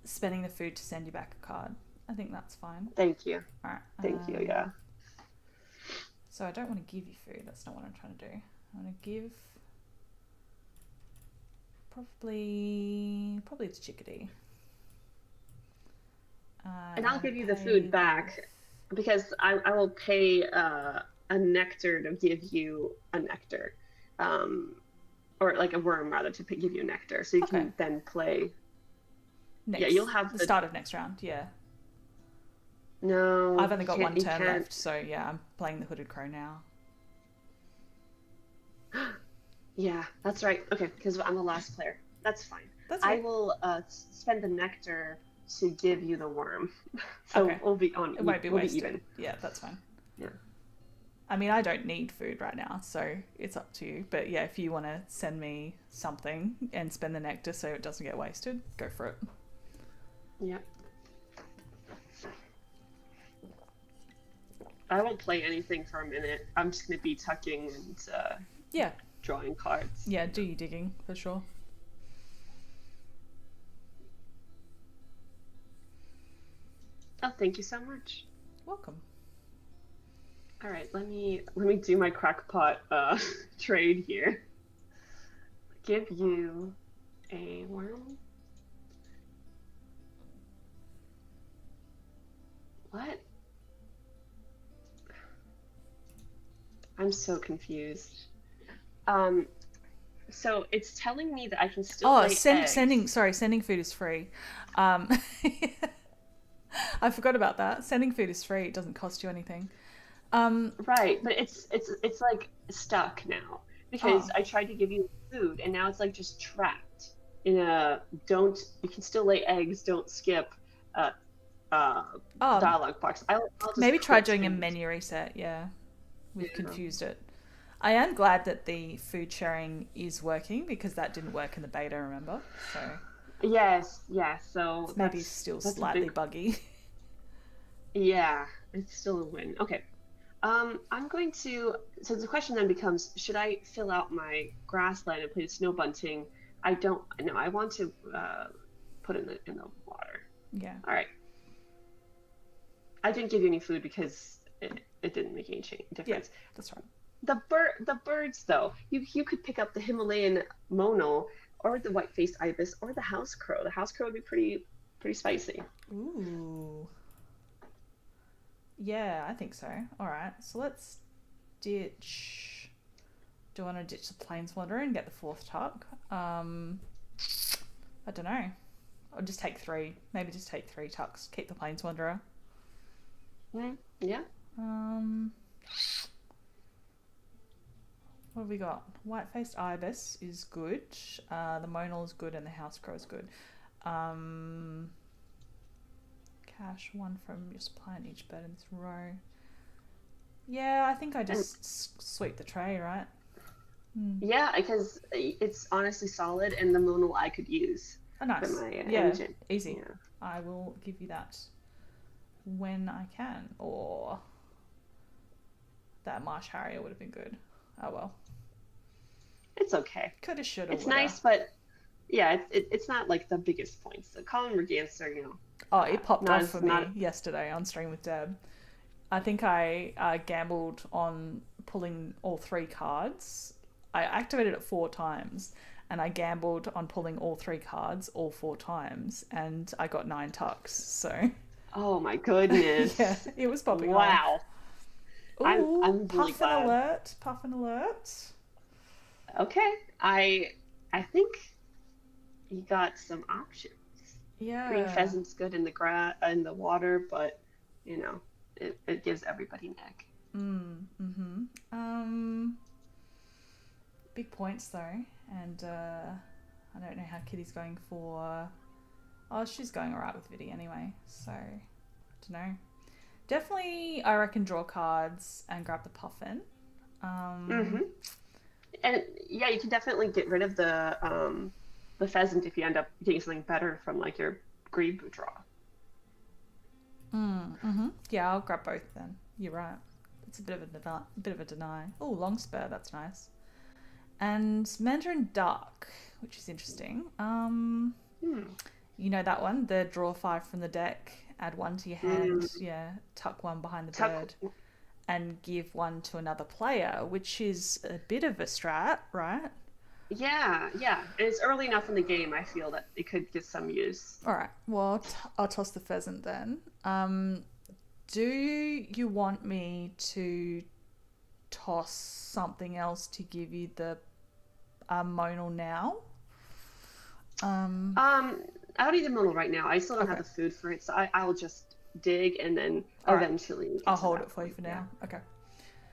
A: spending the food to send you back a card. I think that's fine.
B: Thank you.
A: All right.
B: Thank you. Yeah.
A: So I don't want to give you food. That's not what I'm trying to do. I want to give probably it's chickadee.
B: And I'll give you the food back because I will pay a nectar to give you a nectar, or like a worm rather to give you a nectar, so you
A: Okay.
B: can then play.
A: Next,
B: Yeah, you'll have
A: the start of next round. Yeah,
B: No,
A: I've only got one
B: you
A: turn
B: can't.
A: left, so yeah, I'm playing the hooded crow now.
B: Yeah, that's right. Okay, because I'm the last player. That's fine.
A: That's
B: I
A: okay.
B: will spend the nectar to give you the worm. So
A: Okay.
B: we'll be on.
A: It won't be
B: We'll be
A: wasted.
B: even.
A: Yeah, that's fine.
B: Yeah.
A: I mean, I don't need food right now, so it's up to you. But yeah, if you want to send me something and spend the nectar so it doesn't get wasted, go for it.
B: Yeah. I won't play anything for a minute. I'm just gonna be tucking and
A: Yeah,
B: drawing cards.
A: yeah, do you digging for sure.
B: Oh, thank you so much.
A: Welcome.
B: All right, let me do my crackpot trade here. Give you a worm. What? I'm so confused. So it's telling me that I can still
A: Oh,
B: lay eggs.
A: sending food is free. Um, I forgot about that. Sending food is free. It doesn't cost you anything.
B: Right, but it's like stuck now because
A: Oh,
B: I tried to give you food and now it's like just trapped in a don't you can still lay eggs, don't skip uh uh
A: oh,
B: dialogue box. I'll just
A: maybe try
B: quit
A: doing a
B: and
A: menu reset. Yeah, we've
B: yeah.
A: confused it. I am glad that the food sharing is working because that didn't work in the beta, remember? So
B: Yes, yes. So
A: it's maybe still
B: that's a
A: slightly
B: big
A: buggy.
B: yeah, it's still a win. Okay. I'm going to so the question then becomes should I fill out my grassland and play the snow bunting? I don't no, I want to put it in the water.
A: Yeah,
B: All right. I didn't give you any food because it didn't make any
A: yeah,
B: difference.
A: that's right.
B: The birds though, you could pick up the Himalayan mono or the white-faced ibis or the house crow. The house crow would be pretty spicy.
A: Ooh. Yeah, I think so. All right, so let's ditch. Do I want to ditch the planeswalker and get the fourth tuck? I don't know. I'll just take three. Maybe just take three tucks. Keep the planeswanderer.
B: Yeah.
A: Um, what have we got? White-faced ibis is good. The monal is good, and the house crow is good. Cash one from your supply on each bird in this row. Yeah, I think I just sweep the tray, right?
B: Yeah, because it's honestly solid, and the monal I could use
A: Oh,
B: for
A: nice.
B: my
A: Yeah,
B: engine.
A: easy.
B: Yeah.
A: I will give you that when I can. Or that Marsh Harrier would have been good. Oh well.
B: It's okay.
A: Coulda, shoulda,
B: It's
A: woulda.
B: nice, but yeah, it's not like the biggest points. The Colin Merganser,
A: Oh, it popped
B: not
A: off
B: as
A: for
B: not
A: me yesterday on stream with Deb. I think I gambled on pulling all three cards. I activated it 4 times, and I gambled on pulling all 3 cards all 4 times, and I got 9 tucks. So
B: Oh my goodness.
A: yeah, it was popping off.
B: Wow.
A: Ooh,
B: I'm really
A: puffin
B: glad.
A: alert! Puffin alert!
B: Okay. I think you got some options. Green
A: Yeah,
B: pheasant's good in the water, but it gives everybody neck.
A: Big points though, and I don't know how Kitty's going for. Oh, she's going alright with Viddy anyway, so I don't know. Definitely, I reckon draw cards and grab the puffin.
B: Mm-hmm. And yeah, you can definitely get rid of the pheasant if you end up getting something better from like your grebe draw.
A: Yeah, I'll grab both then. You're right. It's a bit of a deny. Oh, long spur, that's nice. And Mandarin Duck, which is interesting.
B: Hmm.
A: You know that one, the draw 5 from the deck, add 1 to your hand,
B: Mm.
A: yeah, tuck 1 behind the
B: Tuck.
A: bird, and give 1 to another player, which is a bit of a strat, right?
B: Yeah, yeah. And it's early enough in the game, I feel that it could get some use.
A: All right, well, I'll toss the pheasant then. Do you want me to toss something else to give you the monal now?
B: Um, I don't need the modal right now. I still don't have
A: Okay.
B: the food for it, so I will just dig and then
A: All right.
B: eventually get
A: I'll
B: to
A: hold
B: that
A: it for you
B: point.
A: for
B: Yeah.
A: now. Okay.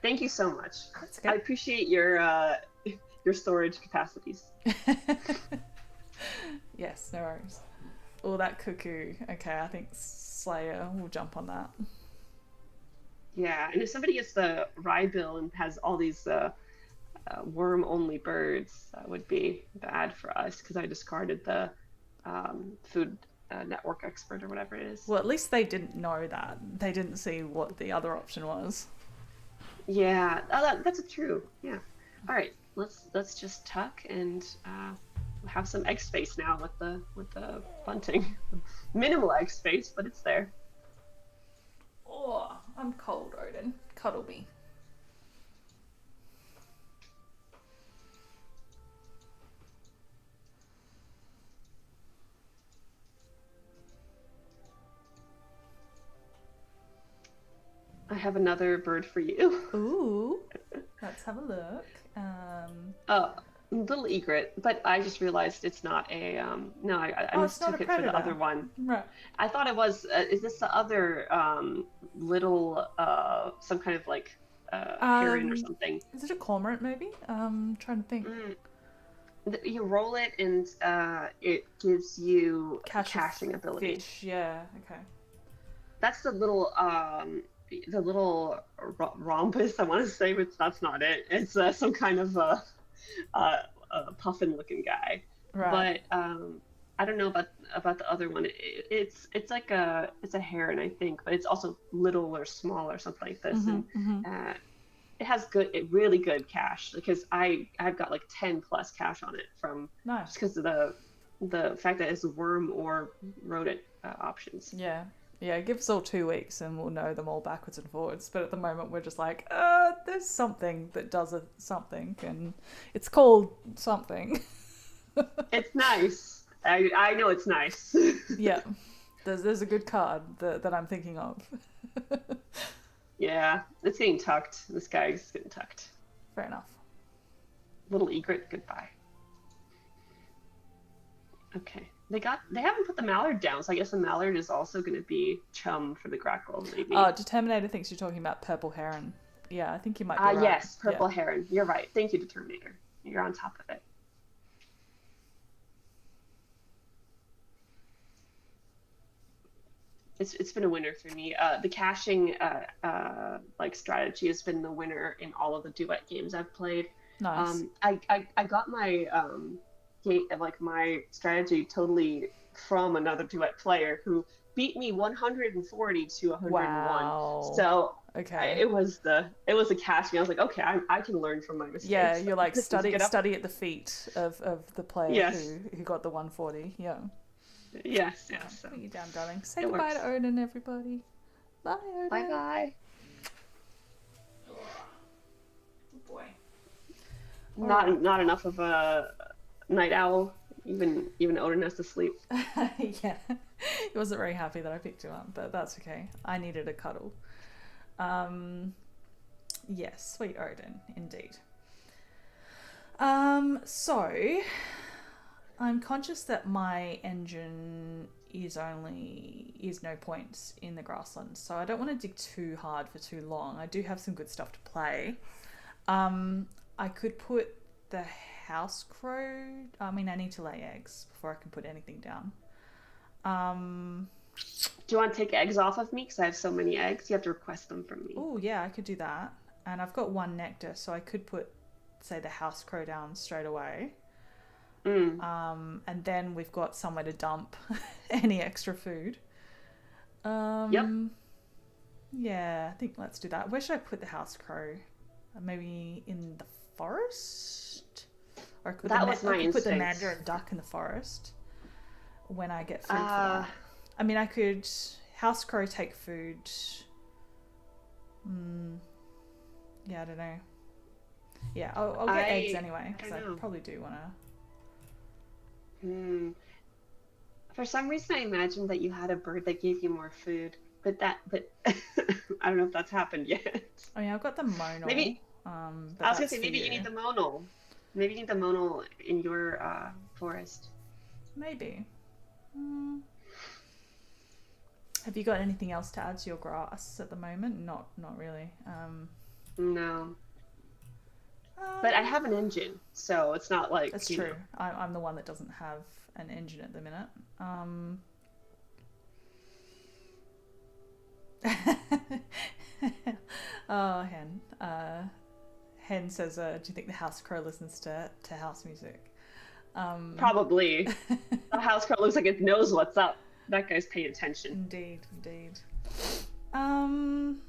B: Thank you so much.
A: That's
B: I
A: okay.
B: appreciate your storage capacities.
A: Yes, no worries. Oh, that cuckoo. Okay, I think Slayer will jump on that.
B: Yeah, and if somebody gets the rye bill and has all these worm-only birds, that would be bad for us because I discarded the food network expert or whatever it is.
A: Well, at least they didn't know that. They didn't see what the other option was.
B: Yeah, that's true. Yeah. All right, let's just tuck and have some egg space now with the bunting. Minimal egg space, but it's there.
A: Oh, I'm cold, Odin. Cuddle me.
B: I have another bird for you.
A: Ooh, let's have a look.
B: Uh, little egret, but I just realized it's not a no, I
A: Oh, it's not a
B: mistook it for the other
A: predator.
B: one.
A: Right.
B: I thought it was is this the other little some kind of like heron or
A: Um,
B: something?
A: is it a cormorant maybe? Trying to think.
B: Mm. You roll it and it gives you
A: Cache of
B: caching ability.
A: fish. Yeah. Okay.
B: That's the little rhombus I want to say, but that's not it. It's some kind of puffin looking guy.
A: Right.
B: But I don't know about the other one. It's like it's a heron, I think, but it's also little or small or something like this, and uh, it has really good cash because I've got like 10 plus cash on it from just
A: Nice.
B: because of the fact that it's worm or rodent options.
A: Yeah. Yeah, give us all 2 weeks and we'll know them all backwards and forwards. But at the moment, we're just like, there's something that does something, and it's called something.
B: It's nice. I know it's nice.
A: Yeah, there's a good card that I'm thinking of.
B: Yeah, it's getting tucked. This guy's getting tucked.
A: Fair enough.
B: Little egret, goodbye. Okay. They haven't put the mallard down, so I guess the mallard is also gonna be chum for the grackle, maybe.
A: Oh, Determinator thinks you're talking about Purple Heron. Yeah, I think you might be right.
B: Yes,
A: Yeah.
B: purple heron. You're right. Thank you, Determinator. You're on top of it. It's been a winner for me. The caching like strategy has been the winner in all of the duet games I've played.
A: Nice.
B: I got my game like my strategy totally from another duet player who beat me 140 to 101.
A: Wow.
B: So
A: Okay.
B: it was the caching. I was like, okay, I can learn from my mistakes.
A: Yeah, you're like
B: Just
A: study
B: get up.
A: study at the feet of the player
B: Yes.
A: who got the 140. Yeah.
B: Yes,
A: Okay,
B: yes. So
A: put you down, darling. Say
B: it
A: goodbye
B: works.
A: to Odin, everybody. Bye, Odin.
B: Bye bye.
A: Good boy.
B: Not enough of a night owl. Even Odin has to sleep.
A: Yeah, he wasn't very happy that I picked him up, but that's okay. I needed a cuddle. Yes, sweet Odin, indeed. So I'm conscious that my engine is no points in the grasslands, so I don't want to dig too hard for too long. I do have some good stuff to play. I could put the house crow. I mean, I need to lay eggs before I can put anything down. Um,
B: Do you want to take eggs off of me? Because I have so many eggs. You have to request them from me.
A: oh yeah, I could do that. And I've got one nectar, so I could put, say, the house crow down straight away.
B: Mm.
A: And then we've got somewhere to dump any extra food.
B: Yep.
A: Yeah, I think let's do that. Where should I put the house crow? Maybe in the forest? Or
B: That was my
A: I could put the
B: instinct.
A: mandarin duck in the forest when I get food for that. I mean, I could house crow take food. Yeah, I don't know. Yeah, I'll get eggs anyway,
B: I
A: because
B: don't
A: I
B: know.
A: probably do want to.
B: Hmm. For some reason, I imagined that you had a bird that gave you more food, but I don't know if that's happened yet.
A: Oh yeah, I've got the monal.
B: Maybe
A: But
B: I was gonna
A: that's
B: say
A: for
B: maybe you
A: you.
B: need the monal. Maybe you need the monal in your forest.
A: Maybe. Mm. Have you got anything else to add to your grass at the moment? Not really.
B: No, but I have an engine, so it's not like
A: That's
B: you
A: true.
B: know.
A: I'm the one that doesn't have an engine at the minute. Oh, Hen. Hen says, "Do you think the house crow listens to house music?"
B: Probably. The house crow looks like it knows what's up. That guy's paying attention.
A: Indeed, indeed. Um,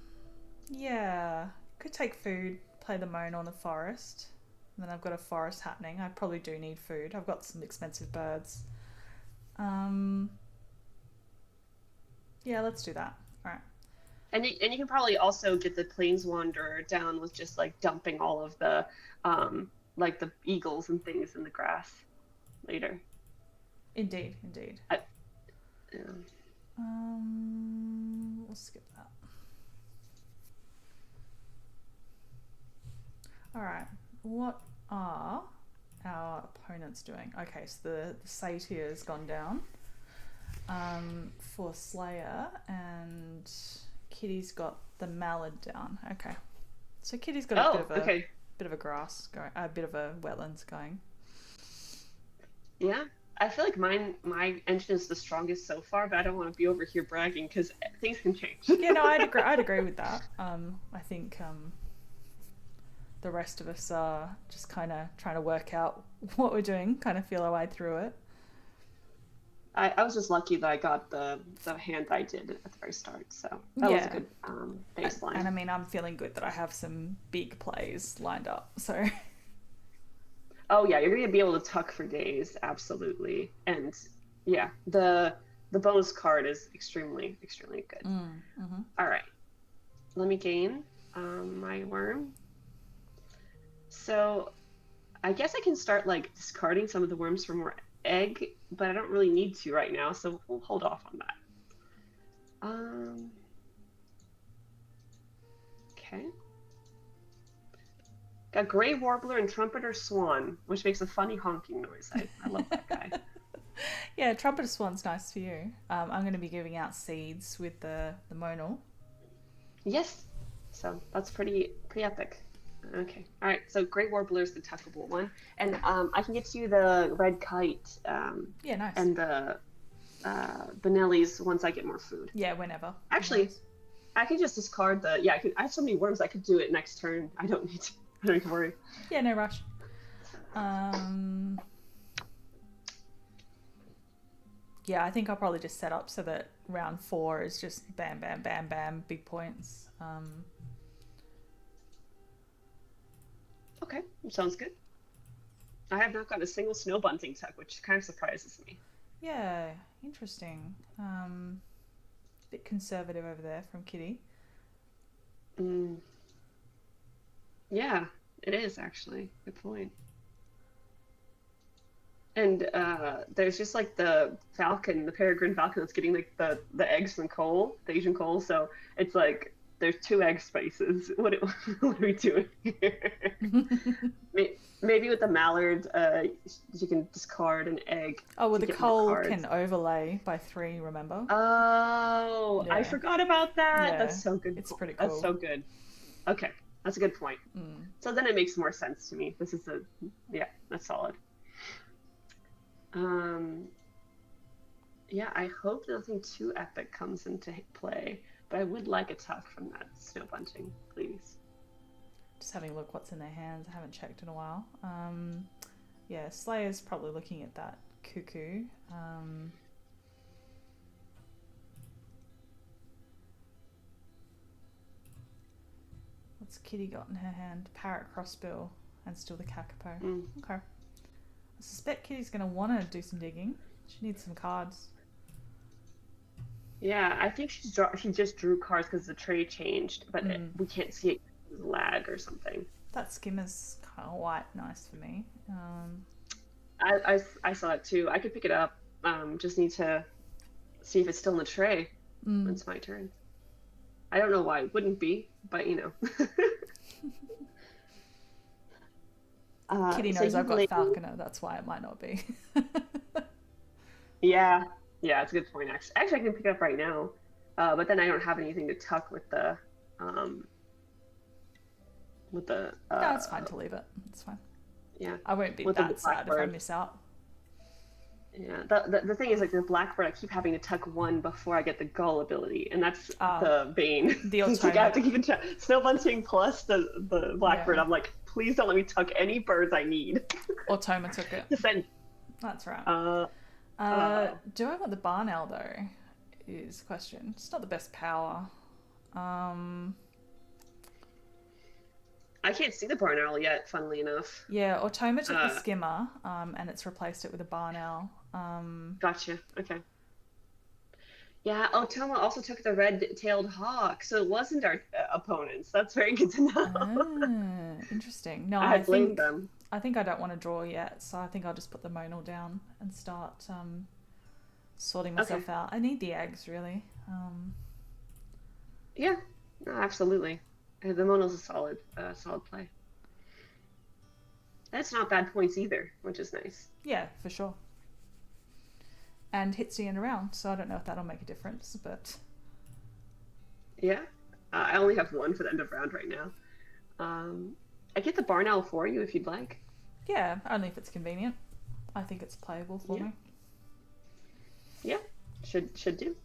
A: yeah. Could take food, play the moan on the forest. And then I've got a forest happening. I probably do need food. I've got some expensive birds. Um, yeah, let's do that. All right.
B: And you can probably also get the plains wanderer down with just like dumping all of the like the eagles and things in the grass later.
A: Indeed, indeed.
B: Yeah.
A: We'll skip that. All right. What are our opponents doing? Okay, so the satyr has gone down for Slayer, and Kitty's got the mallard down. Okay, so Kitty's got a
B: Oh, okay.
A: bit of a grass going, a bit of a wetlands going.
B: Yeah. I feel like my engine is the strongest so far, but I don't want to be over here bragging because things can change.
A: Yeah, no, I'd agree with that. I think the rest of us are just kind of trying to work out what we're doing, kind of feel our way through it.
B: I was just lucky that I got the hand I did at the very start, so that was a good baseline.
A: And I mean, I'm feeling good that I have some big plays lined up, so.
B: Oh yeah, you're gonna be able to tuck for days, absolutely. And yeah, the bonus card is extremely, extremely good.
A: Mm-hmm.
B: All right, let me gain my worm. So I guess I can start like discarding some of the worms for more egg, but I don't really need to right now, so we'll hold off on that. Okay. Got gray warbler and trumpeter swan, which makes a funny honking noise. I love that guy.
A: Yeah, trumpeter swan's nice for you. I'm going to be giving out seeds with the monal.
B: Yes. So that's pretty epic. Okay. All right. So gray warbler is the tuckable one, and I can get you the red kite.
A: Yeah, nice.
B: And the Benelli's once I get more food.
A: Yeah, whenever.
B: Actually,
A: Nice.
B: I could just discard the. Yeah, I have so many worms. I could do it next turn. I don't need to. I don't need to worry.
A: Yeah, no rush. Yeah, I think I'll probably just set up so that round 4 is just bam, bam, bam, bam, big points.
B: Okay, sounds good. I have not got a single snow bunting tuck, which kind of surprises me.
A: Yeah, interesting. Bit conservative over there from Kitty.
B: Mm. Yeah, it is actually. Good point. And there's just like the falcon, the peregrine falcon that's getting like the eggs from Cole, the Asian Cole. So it's like there's two egg spaces. What are we doing here? Maybe with the mallard, you can discard an egg
A: Oh, well,
B: to
A: the
B: get more
A: coal
B: cards.
A: can overlay by 3, remember?
B: Oh, I
A: Yeah.
B: forgot about that.
A: Yeah.
B: That's so good.
A: It's pretty
B: That's
A: cool.
B: so good. Okay, that's a good point.
A: Mm.
B: So then it makes more sense to me. Yeah, that's solid. Um, yeah, I hope nothing too epic comes into play, but I would like a tuck from that snow bunting, please.
A: Just having a look what's in their hands. I haven't checked in a while. Yeah, Slayer's probably looking at that cuckoo. What's Kitty got in her hand? Parrot, crossbill, and still the kakapo.
B: Mm.
A: Okay. I suspect Kitty's going to want to do some digging. She needs some cards.
B: Yeah, I think she just drew cards because the tray changed, but we can't see it because of lag or something.
A: That skimmer's kind of white, nice for me.
B: I saw it too. I could pick it up. Just need to see if it's still in the tray. It's my turn. I don't know why it wouldn't be, but you know.
A: Kitty knows I've got Falconer, that's why it might not be.
B: Yeah, it's a good point. Actually, I can pick it up right now, but then I don't have anything to tuck with the. No,
A: it's fine to leave it. It's fine.
B: Yeah.
A: I won't be that sad if I miss out.
B: Yeah. The thing is, like the blackbird, I keep having to tuck one before I get the gull ability, and that's the bane.
A: The
B: Like I have to keep in check. Snow bunting plus the blackbird. Yeah. I'm like, please don't let me tuck any birds I need.
A: Automa took it. That's right. Do I want the barn owl though? Is the question. It's not the best power.
B: I can't see the barn owl yet, funnily enough.
A: Yeah, Automa took the skimmer, and it's replaced it with a barn owl.
B: Gotcha. Okay. Yeah, Automa also took the red-tailed hawk, so it wasn't our opponents. That's very good to know.
A: Interesting. No,
B: I blame them.
A: I think I don't want to draw yet, so I think I'll just put the monal down and start sorting myself out. I need the eggs, really.
B: Yeah, no, absolutely. The monal's a solid play. That's not bad points either, which is nice.
A: Yeah, for sure. And hits the end around, so I don't know if that'll make a difference, but...
B: Yeah, I only have one for the end of round right now. I get the barn owl for you if you'd like.
A: Yeah, only if it's convenient. I think it's playable for me.
B: Yeah, should do.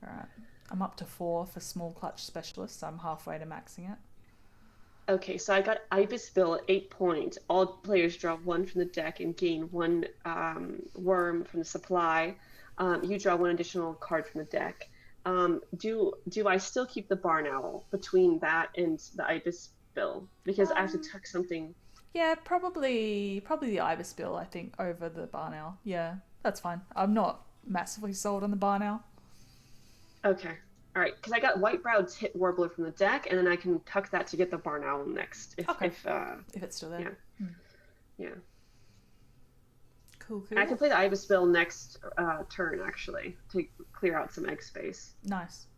A: Alright, I'm up to 4 for small clutch specialist, so I'm halfway to maxing it.
B: Okay, so I got Ibis Bill at 8 points. All players draw 1 from the deck and gain 1 worm from the supply. You draw 1 additional card from the deck. Do I still keep the barn owl between that and the Ibis Bill? Because I have to tuck something.
A: Yeah, probably the Ibis Bill, I think, over the barn owl. Yeah, that's fine. I'm not massively sold on the barn owl.
B: Okay. All right, because I got White-browed Tit Warbler from the deck, and then I can tuck that to get the barn owl next. If
A: it's still there.
B: Yeah.
A: Cool.
B: I can play the Ibis Bill next turn, actually, to clear out some egg space.
A: Nice.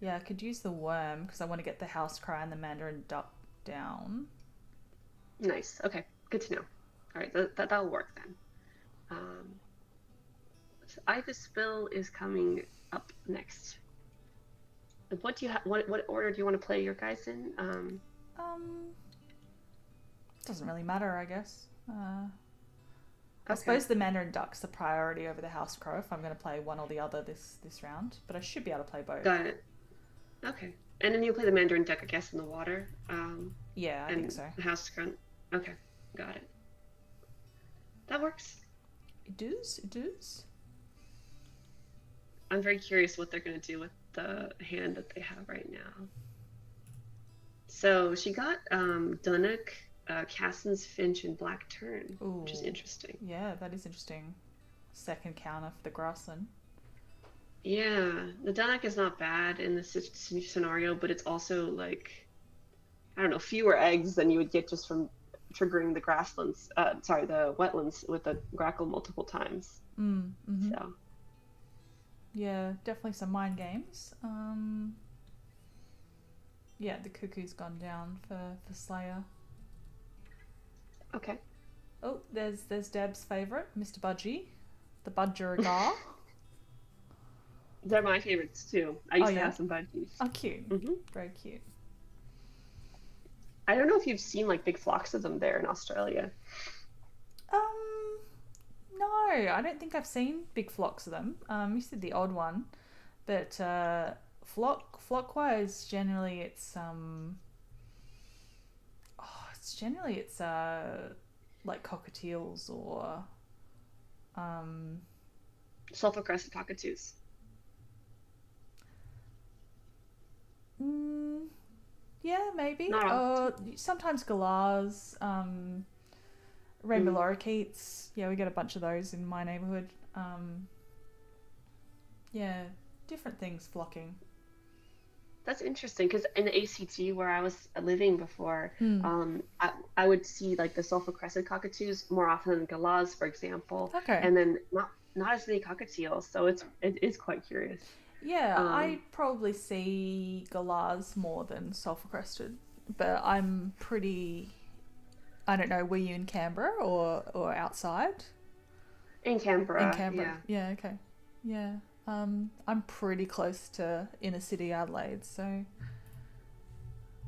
A: Yeah, I could use the worm, because I want to get the House Cry and the Mandarin Duck down.
B: Nice. Okay, good to know. All right, that'll work then. So Ibis Bill is coming up next. What do you what order do you want to play your guys in?
A: Doesn't really matter, I guess. I suppose the Mandarin Duck's the priority over the House Crow if I'm going to play one or the other this round, but I should be able to play both.
B: Got it. Okay, and then you play the Mandarin Duck, I guess, in the water.
A: Yeah, I think so.
B: The House Crow. Okay, got it. That works.
A: It does.
B: I'm very curious what they're going to do with the hand that they have right now. So she got Dunnock, Cassin's Finch, and Black Tern, which is interesting.
A: Yeah, that is interesting. Second counter for the Grassland.
B: Yeah, the Dunnock is not bad in this scenario, but it's also like, I don't know, fewer eggs than you would get just from triggering the grasslands. The wetlands with the Grackle multiple times.
A: Mm-hmm.
B: So.
A: Yeah, definitely some mind games. Yeah, the cuckoo's gone down for Slayer.
B: Okay.
A: Oh, there's Deb's favourite, Mr. Budgie, the Budgerigar.
B: They're my favorites too. I
A: Oh
B: used to
A: yeah.
B: have some budgies.
A: Oh, cute.
B: Hmm.
A: Very cute.
B: I don't know if you've seen like big flocks of them there in Australia.
A: Um, no, I don't think I've seen big flocks of them. You said the odd one, but flock wise, generally it's like cockatiels or um
B: Sulfur crested cockatoos.
A: mm, yeah, maybe.
B: Not all.
A: Sometimes galahs, rainbow
B: Mm,
A: lorikeets. Yeah, we get a bunch of those in my neighborhood. Yeah, different things flocking.
B: that's interesting because in the ACT where I was living before,
A: Hmm.
B: I would see like the sulfur crested cockatoos more often than galahs, for example,
A: Okay.
B: and then not as many cockatiels. So it is quite curious.
A: Yeah,
B: Um,
A: I probably see galahs more than sulfur crested, but I'm pretty. I don't know. Were you in Canberra or outside?
B: in
A: In
B: Canberra,
A: Canberra.
B: yeah,
A: Yeah. Okay. Yeah. I'm pretty close to inner city Adelaide, so.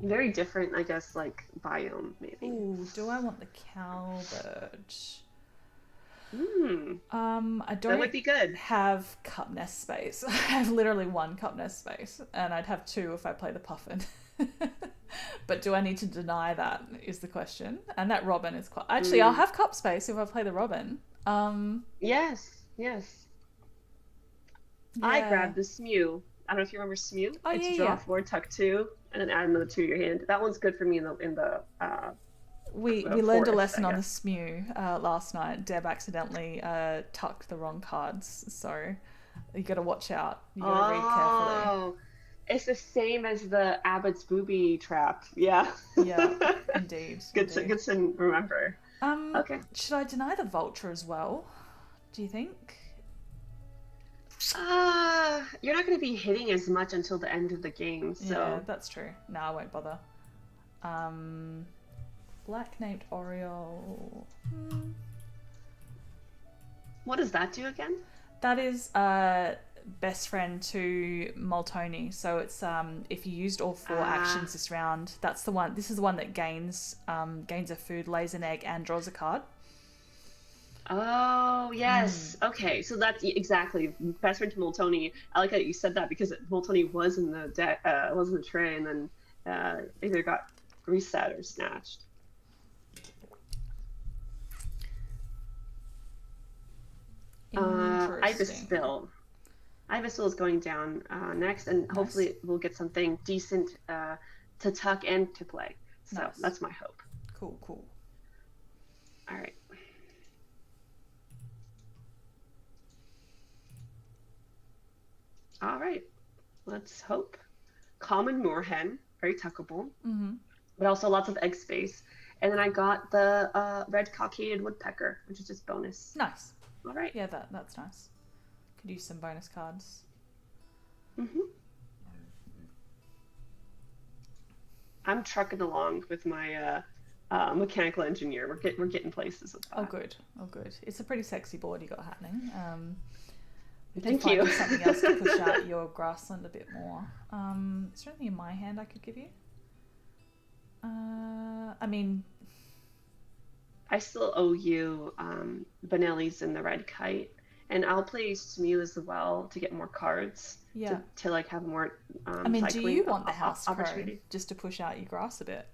B: very different, I guess, like biome maybe.
A: Ooh, do I want the cowbird?
B: Hmm,
A: I
B: that
A: don't
B: might be good.
A: have cup nest space. I have literally one cup nest space, and I'd have two if I play the puffin. But do I need to deny that is the question. And that robin is quite. Actually, I'll
B: Mm,
A: have cup space if I play the robin.
B: yes, yes. I
A: Yeah.
B: grabbed the Smew. I don't know if you remember Smew.
A: Oh
B: It's
A: yeah,
B: draw
A: yeah.
B: four, tuck two, and then add another two to your hand. That one's good for me in the
A: We learned a
B: forest, I
A: lesson on the
B: guess.
A: Smew last night. Deb accidentally tucked the wrong cards, so you got to watch out. You got to read carefully.
B: Oh, it's the same as the Abbott's booby trap. Yeah.
A: Yeah, indeed, indeed.
B: Good to remember.
A: Um,
B: Okay.
A: should I deny the vulture as well? Do you think?
B: You're not going to be hitting as much until the end of the game,
A: Yeah,
B: so
A: that's true. No, I won't bother. Um, Black named Oriole.
B: what does that do again?
A: That is best friend to Moltoni. So it's if you used all four
B: Ah,
A: actions this round, that's the one. This is the one that gains a food, lays an egg, and draws a card.
B: oh,
A: Mm.
B: yes. Okay, so that's exactly best friend to Moltoni. I like that you said that because Moltoni was in the deck, was in the tray, and then either got reset or snatched.
A: Interesting.
B: Ibispill. Ibispill is going down next, and
A: Nice.
B: hopefully we'll get something decent to tuck and to play. So
A: Nice.
B: that's my hope.
A: Cool. Cool.
B: All right. All right. Let's hope. Common moorhen, very tuckable,
A: Mm-hmm.
B: but also lots of egg space. And then I got the red cockaded woodpecker, which is just bonus.
A: Nice.
B: All right.
A: Yeah, that's nice. Could use some bonus cards.
B: Mm-hmm. I'm trucking along with my mechanical engineer. We're getting places with
A: Oh,
B: that.
A: good. Oh, good. It's a pretty sexy board you got happening. We have to
B: Thank
A: find
B: you.
A: you something else to push out your grassland a bit more. Is there anything in my hand I could give you? I mean,
B: I still owe you Benelli's and the red kite, and I'll play Smew as well to get more cards
A: yeah.
B: to like have more
A: I mean, do
B: cycling
A: you want the house crow
B: opportunity.
A: just to push out your grass a bit?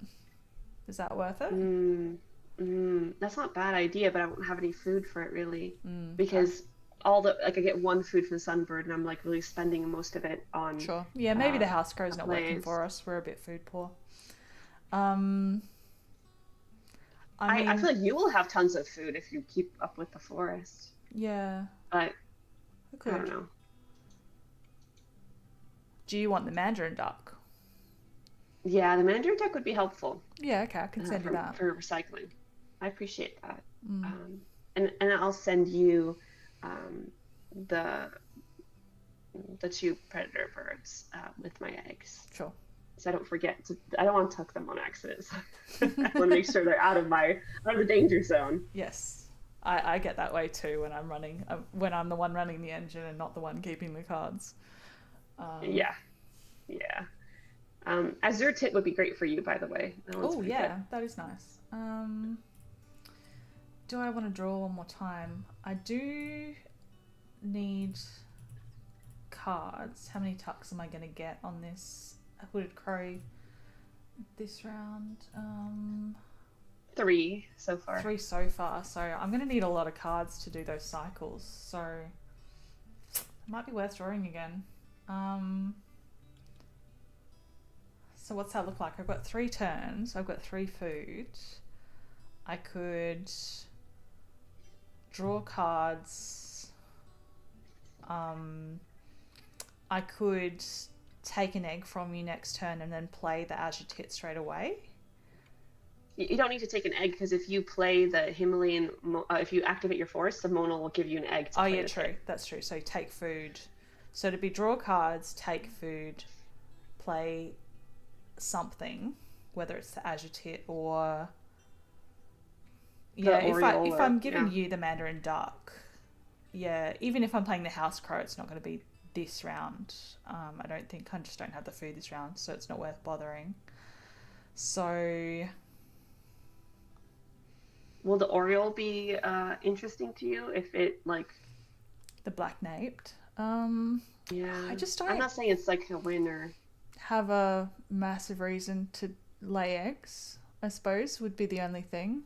A: Is that worth it?
B: Mm, that's not a bad idea, but I won't have any food for it really,
A: Okay.
B: because all the like I get one food for the sunbird, and I'm like really spending most of it on
A: Sure. Yeah, maybe the house crow's not working
B: plays.
A: for us. We're a bit food poor. Um, I
B: I
A: mean,
B: feel like you will have tons of food if you keep up with the forest,
A: yeah,
B: but
A: I
B: I don't
A: could.
B: know.
A: Do you want the mandarin duck?
B: Yeah, the manager deck would be helpful
A: Yeah, okay, I can send you that.
B: for recycling. I appreciate that.
A: Mm.
B: And I'll send you um, the the two predator birds with my eggs.
A: Sure.
B: So I don't forget to, I don't want to tuck them on accident. So I want to make sure they're out of the danger zone.
A: Yes. I get that way too when I'm running, when I'm the one running the engine and not the one keeping the cards.
B: Yeah, yeah. Azure Tit would be great for you, by the way. That one's
A: Oh
B: pretty
A: yeah,
B: good.
A: that is nice. Do I want to draw one more time? I do need cards. How many tucks am I going to get on this Hooded Crow this round?
B: 3 so far.
A: 3 so far, so I'm going to need a lot of cards to do those cycles, so it might be worth drawing again. So what's that look like? I've got 3 turns, I've got 3 food. I could draw cards. I could take an egg from you next turn and then play the Azure Tit straight away.
B: You don't need to take an egg because if you play the Himalayan, if you activate your forest, the Mona will give you an egg to
A: Oh
B: play
A: yeah,
B: the
A: true.
B: Tit.
A: That's true. So take food. So to be draw cards, take food, play something, whether it's the Azure Tit or yeah. If I'm giving you the Mandarin Duck, yeah. Even if I'm playing the House Crow, it's not going to be this round. I don't think I just don't have the food this round, so it's not worth bothering. So.
B: Will the Oriole be interesting to you if it
A: The Black Naped?
B: Yeah.
A: I just don't.
B: I'm not saying it's like a winner.
A: Have a massive reason to lay eggs, I suppose, would be the only thing.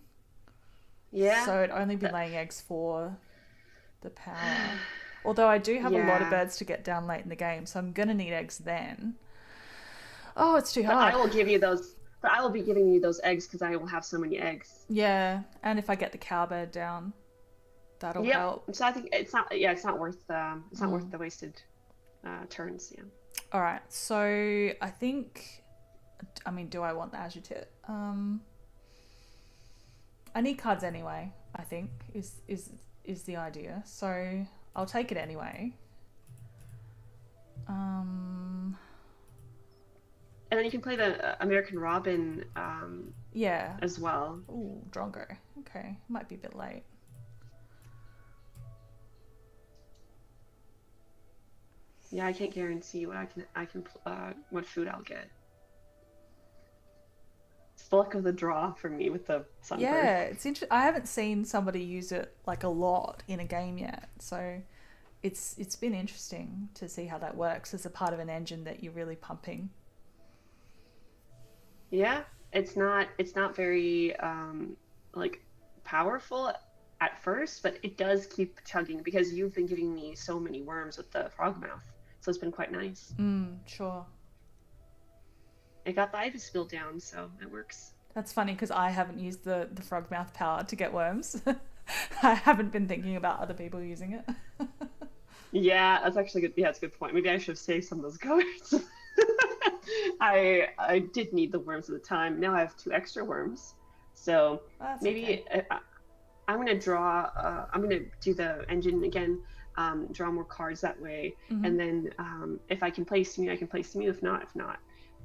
B: Yeah.
A: So it'd only be laying eggs for the power. Although I do have a lot of birds to get down late in the game, so I'm gonna need eggs then. Oh, it's too hard.
B: But I will give you those. But I will be giving you those eggs because I will have so many eggs.
A: Yeah, and if I get the cowbird down, that'll help.
B: So I think it's not. Yeah, it's not worth. It's not worth the wasted turns. Yeah.
A: All right. So I think. I mean, do I want the Azure Tit? I need cards anyway. I think is the idea. So I'll take it anyway.
B: And then you can play the American Robin.
A: Yeah.
B: As well.
A: Ooh, Drongo. Okay, might be a bit late.
B: Yeah, I can't guarantee what what food I'll get. It's the luck of the draw for me with the sunbird.
A: Yeah, it's interesting. I haven't seen somebody use it like a lot in a game yet, so it's been interesting to see how that works as a part of an engine that you're really pumping.
B: Yeah, it's not very powerful at first, but it does keep chugging because you've been giving me so many worms with the frogmouth, so it's been quite nice.
A: Sure.
B: It got the Ibis spill down, so it works.
A: That's funny because I haven't used the frogmouth power to get worms. I haven't been thinking about other people using it.
B: Yeah, that's actually good. Yeah, it's a good point. Maybe I should have saved some of those cards. I did need the worms at the time. Now I have 2 extra worms, so maybe okay. I'm gonna draw. I'm gonna do the engine again. Draw more cards that way, and then if I can place me, I can place me. If not,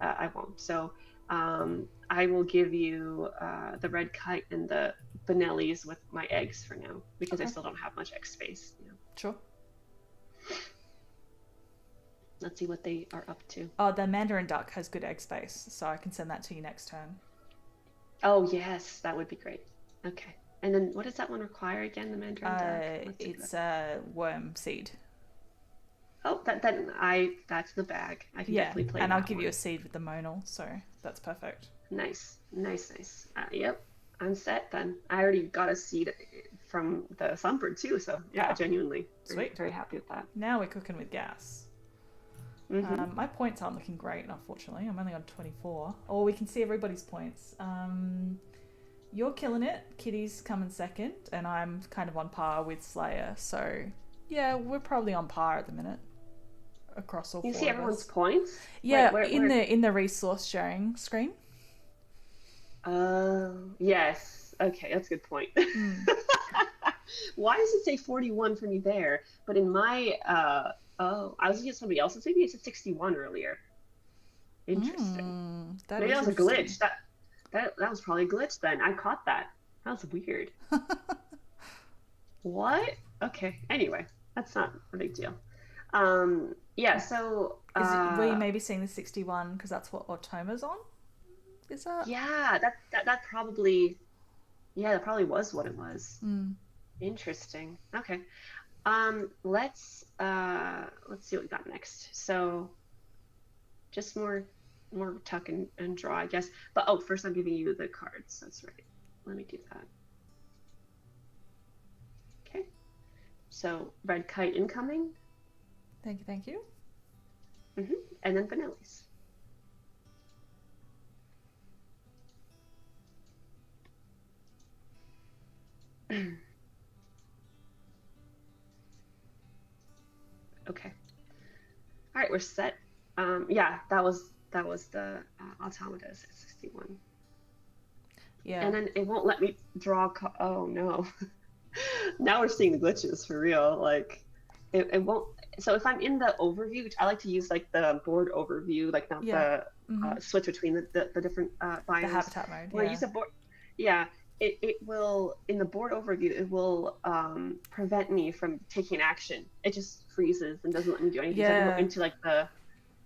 B: I won't. So I will give you the red kite and the Benellis with my eggs for now because I still don't have much egg space. You know.
A: Sure.
B: Let's see what they are up to.
A: Oh, the Mandarin Duck has good egg space, so I can send that to you next turn.
B: Oh, yes, that would be great. Okay. And then what does that one require again, the Mandarin Duck?
A: It's a worm seed.
B: Oh, that's the bag. I can definitely play
A: and
B: that
A: I'll give
B: one.
A: you a seed with the monal, so that's perfect.
B: Nice. Yep, I'm set then. I already got a seed from the Sunbird too, so yeah, genuinely.
A: Sweet.
B: Very happy with that.
A: Now we're cooking with gas. My points aren't looking great, unfortunately. I'm only on 24. Oh, we can see everybody's points. You're killing it. Kitty's coming second, and I'm kind of on par with Slayer. So, yeah, we're probably on par at the minute across all 4 of us.
B: You see everyone's points?
A: Yeah, in the resource sharing screen.
B: Yes. Okay, that's a good point. Why does it say 41 for me there, but in my Oh, I was thinking of somebody else's. Maybe it's a 61 earlier. Interesting.
A: That
B: Maybe
A: is
B: that was a
A: interesting.
B: glitch. That was probably a glitch then. I caught that. That was weird. What? Okay. Anyway, that's not a big deal. Yeah, so
A: Were you maybe seeing the 61 because that's what Automa's on? Is that?
B: yeah, that probably yeah, that probably was what it was.
A: Mm.
B: Interesting. Okay. Let's see what we got next. So just more tuck and draw, I guess. But oh, first I'm giving you the cards. That's right. Let me do that. Okay. So red kite incoming.
A: Thank you, thank you.
B: And then Vanelli's. Okay. All right, we're set. Yeah, that was the automatas at 61.
A: Yeah.
B: And then it won't let me draw. Oh no. Now we're seeing the glitches for real. Like it won't. So if I'm in the overview, which I like to use like the board overview, like not
A: Yeah.
B: the switch between the different
A: The
B: biomes.
A: habitat mode,
B: When I
A: yeah.
B: use a board, yeah, it will in the board overview it will prevent me from taking action. It just freezes and doesn't let me do anything. So I have to go
A: Yeah.
B: into like the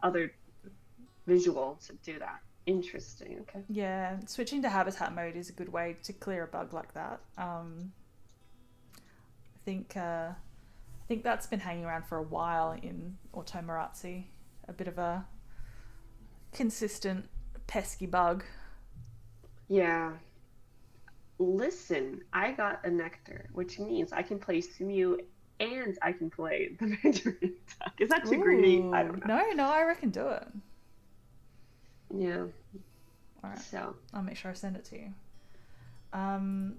B: other visual to do that. Interesting. Okay.
A: Yeah. Switching to habitat mode is a good way to clear a bug like that. I think that's been hanging around for a while in Automarazzi. A bit of a consistent pesky bug.
B: Yeah. Listen, I got a nectar, which means I can play Sumu and I can play the Mandarin Duck. Is that too greedy? I
A: Ooh.
B: don't know.
A: No, I reckon do it.
B: Yeah.
A: All right.
B: So,
A: I'll make sure I send it to you. Um,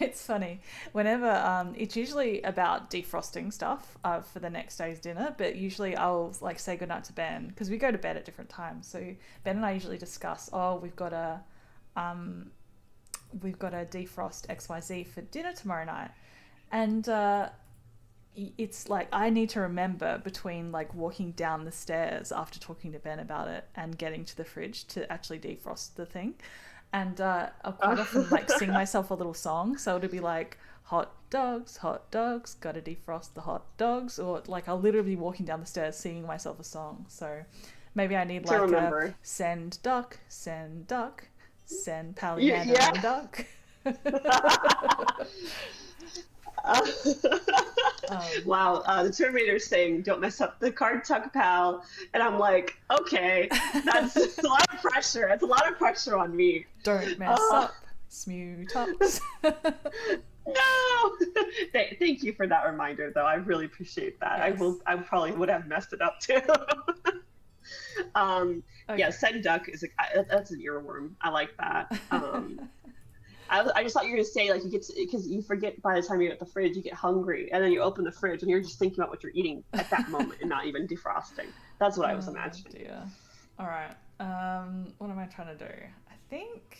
A: it's funny. Whenever it's usually about defrosting stuff for the next day's dinner, but usually I'll like say goodnight to Ben because we go to bed at different times. So Ben and I usually discuss, oh, um, we've got a defrost XYZ for dinner tomorrow night, and it's like I need to remember between like walking down the stairs after talking to Ben about it and getting to the fridge to actually defrost the thing. And I'll quite often like sing myself a little song. So it'll be like hot dogs, gotta defrost the hot dogs, or like I'll literally be walking down the stairs singing myself a song. So maybe I need
B: to
A: like a
B: remember.
A: send duck, send
B: Yeah.
A: Palindrome duck.
B: Wow, the Terminator's saying, "Don't mess up the card tuck, pal," and I'm like, "Okay, that's a lot of pressure. That's a lot of pressure on me."
A: Don't mess
B: Oh
A: up, smew tucks.
B: no! Thank you for that reminder, though. I really appreciate that. I
A: Yes.
B: will. I probably would have messed it up too. Yeah,
A: Okay.
B: send duck is that's an earworm. I like that. I just thought you were gonna say like you get because you forget by the time you're at the fridge you get hungry and then you open the fridge and you're just thinking about what you're eating at that moment and not even defrosting. That's what I was
A: Oh
B: imagining.
A: dear. All right. What am I trying to do? I think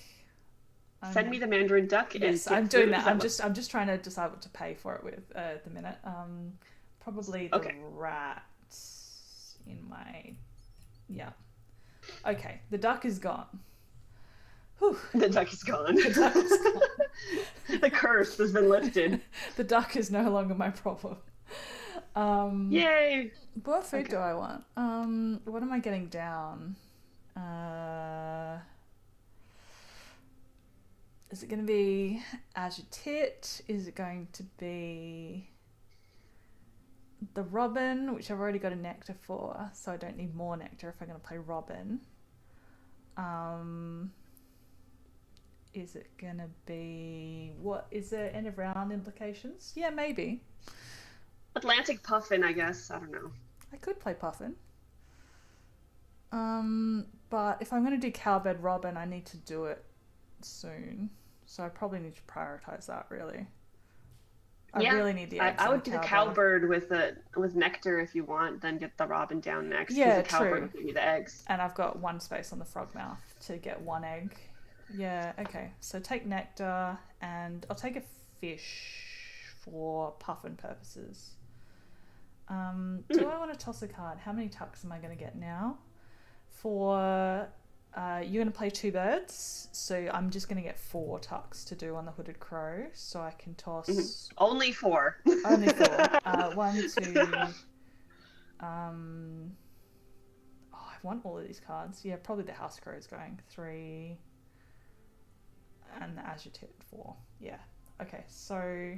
B: Send
A: I'm.
B: me the Mandarin duck and
A: Yes, I'm
B: get
A: doing
B: food. Is
A: that.
B: that what?
A: I'm just trying to decide what to pay for it with at the minute. Probably the
B: Okay,
A: rat in my. Yeah. Okay. The duck is gone. Whew.
B: the duck is gone.
A: The duck is gone.
B: The curse has been lifted.
A: The duck is no longer my problem. Um,
B: Yay!
A: what food
B: Okay.
A: do I want? What am I getting down? Uh, is it going to be Agitate? Is it going to be the Robin, which I've already got a nectar for, so I don't need more nectar if I'm going to play Robin. Is it going to be... What? Is there end of round implications? Yeah, maybe.
B: Atlantic puffin, I guess. I don't know.
A: I could play Puffin. But if I'm going to do Cowbed Robin, I need to do it soon. So I probably need to prioritize that, really. I
B: Yeah,
A: really need the
B: I,
A: eggs
B: I
A: on the
B: would do the
A: cowbed.
B: cowbird with nectar if you want, then get the robin down next because
A: Yeah,
B: the cowbird
A: true.
B: will give you the eggs.
A: And I've got one space on the frog mouth to get one egg. Yeah, okay. So take nectar, and I'll take a fish for puffin purposes. Do I want to toss a card? How many tucks am I going to get now? For you're going to play 2 birds, so I'm just going to get 4 tucks to do on the hooded crow, so I can toss
B: Only 4.
A: only 4. 1, 2. I want all of these cards. Yeah, probably the house crow is going 3, and the azure tit 4. Yeah. Okay, so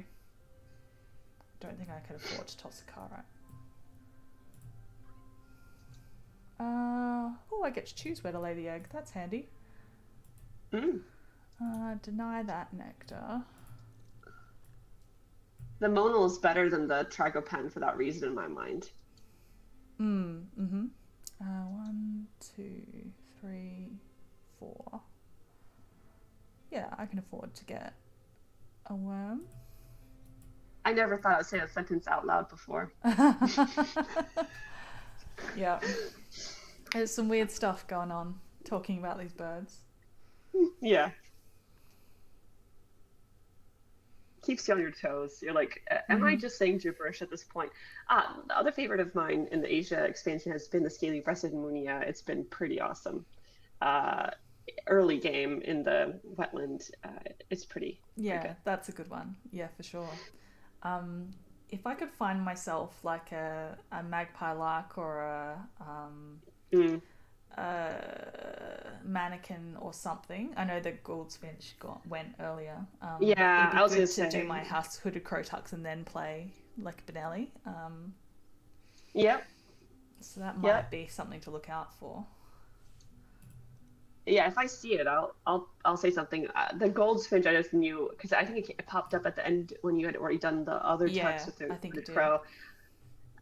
A: don't think I could afford to toss a card, right? Oh, I get to choose where to lay the egg. That's handy. Deny that nectar.
B: The Monal is better than the Tragopan for that reason in my mind.
A: 1, 2, 3, 4. Yeah, I can afford to get a worm.
B: I never thought I would say a sentence out loud before.
A: Yeah. There's some weird stuff going on talking about these birds.
B: Yeah. Keeps you on your toes. You're like, am I just saying gibberish at this point? The other favorite of mine in the Asia expansion has been the Scaly-breasted Munia. It's been pretty awesome. Early game in the wetland. It's pretty good.
A: That's a good one. Yeah, for sure. If I could find myself like a magpie lark or a mannequin or something. I know the Gould's Finch went earlier.
B: Yeah,
A: it'd be
B: I was
A: good
B: going
A: to
B: to say.
A: do my house hooded crow tucks and then play like Benelli.
B: Yep.
A: So that might be something to look out for.
B: Yeah, if I see it, I'll say something. The Gold's Finch, I just knew because I think it popped up at the end when you had already done the other tucks with the crow.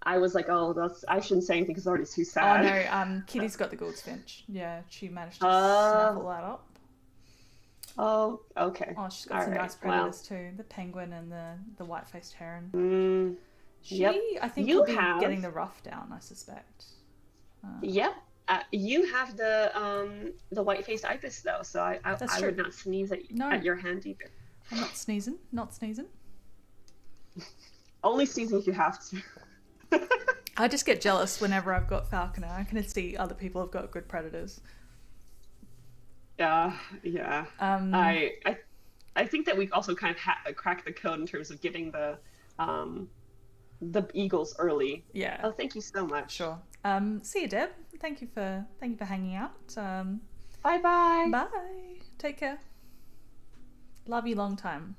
B: I was like, oh, I shouldn't say anything because it's already too sad.
A: Oh no, Kitty's got the Gould's Finch. Yeah, she managed to snaffle that up.
B: Oh, okay.
A: Oh, she's got some nice predators too. The penguin and the white-faced heron. I think will be getting the ruff down, I suspect.
B: Yep. You have the white-faced ibis though, so I would not sneeze at your hand either.
A: I'm not sneezing. Not sneezing.
B: Only sneezing if you have to.
A: I just get jealous whenever I've got falconer. I can see other people have got good predators.
B: Yeah. I think that we also kind of cracked the code in terms of getting the eagles early.
A: Yeah.
B: Oh, thank you so much.
A: Sure. See you, Deb. Thank you for hanging out.
B: Bye.
A: Bye. Take care. Love you long time.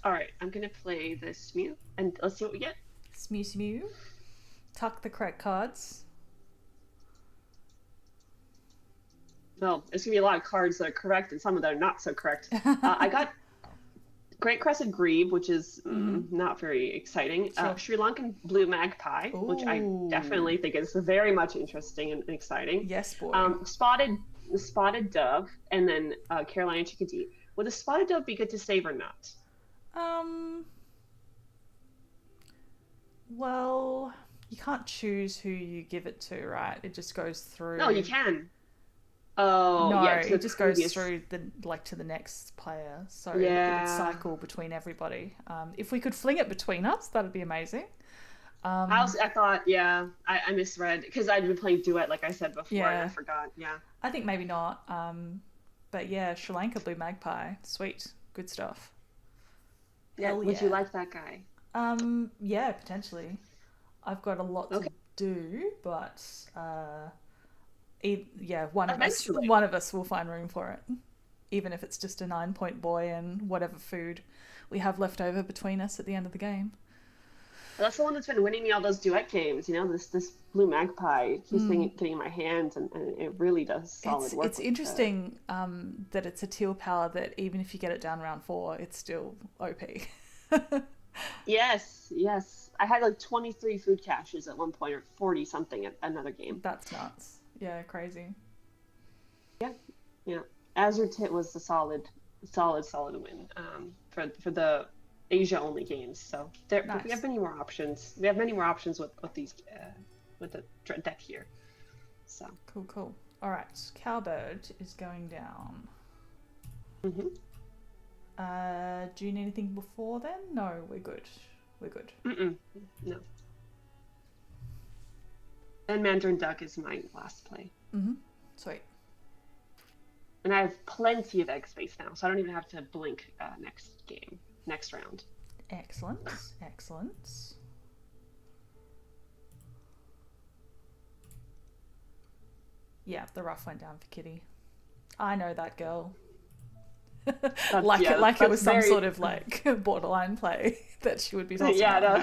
B: All right, I'm gonna play this Smew, and let's see what we get.
A: Smew. Tuck the correct cards.
B: Well, there's gonna be a lot of cards that are correct and some that are not so correct. I got Great Crested Grebe, which is not very exciting.
A: Sure.
B: Sri Lankan Blue Magpie, which I definitely think is very much interesting and exciting.
A: Yes, boy.
B: Spotted Dove, and then Carolina Chickadee. Would a Spotted Dove be good to save or not?
A: Well, you can't choose who you give it to, right? It just goes through.
B: No, you can. Oh,
A: no,
B: yeah,
A: it just goes through to the next player. So it would cycle between everybody. If we could fling it between us, that'd be amazing.
B: I thought, I misread because I'd been playing Duet, like I said before, and I forgot. Yeah,
A: I think maybe not. But yeah, Sri Lanka Blue Magpie, sweet, good stuff.
B: Yeah, would you like that guy?
A: Yeah, potentially. I've got a lot to do, but one of us will find room for it, even if it's just a 9-point boy and whatever food we have left over between us at the end of the game.
B: That's the one that's been winning me all those duet games. You know, this Blue Magpie keeps getting in my hands, and it really does solid work.
A: It's interesting that it's a teal power that even if you get it down round 4, it's still OP.
B: Yes. I had like 23 food caches at one point, or 40 something at another game.
A: That's nuts. Yeah, crazy.
B: Yeah. Azure Tit was a solid win for the Asia only games. So
A: nice.
B: We have many more options. We have many more options with these with the deck here. So
A: cool. All right, Cowbird is going down. Do you need anything before then? No, we're good. We're good.
B: No. And Mandarin Duck is my last play.
A: Sweet.
B: And I have plenty of egg space now, so I don't even have to blink next round.
A: Excellent. Excellent. Yeah, the rough went down for Kitty. I know that girl. It was some sort of like borderline play that she would be tossing out.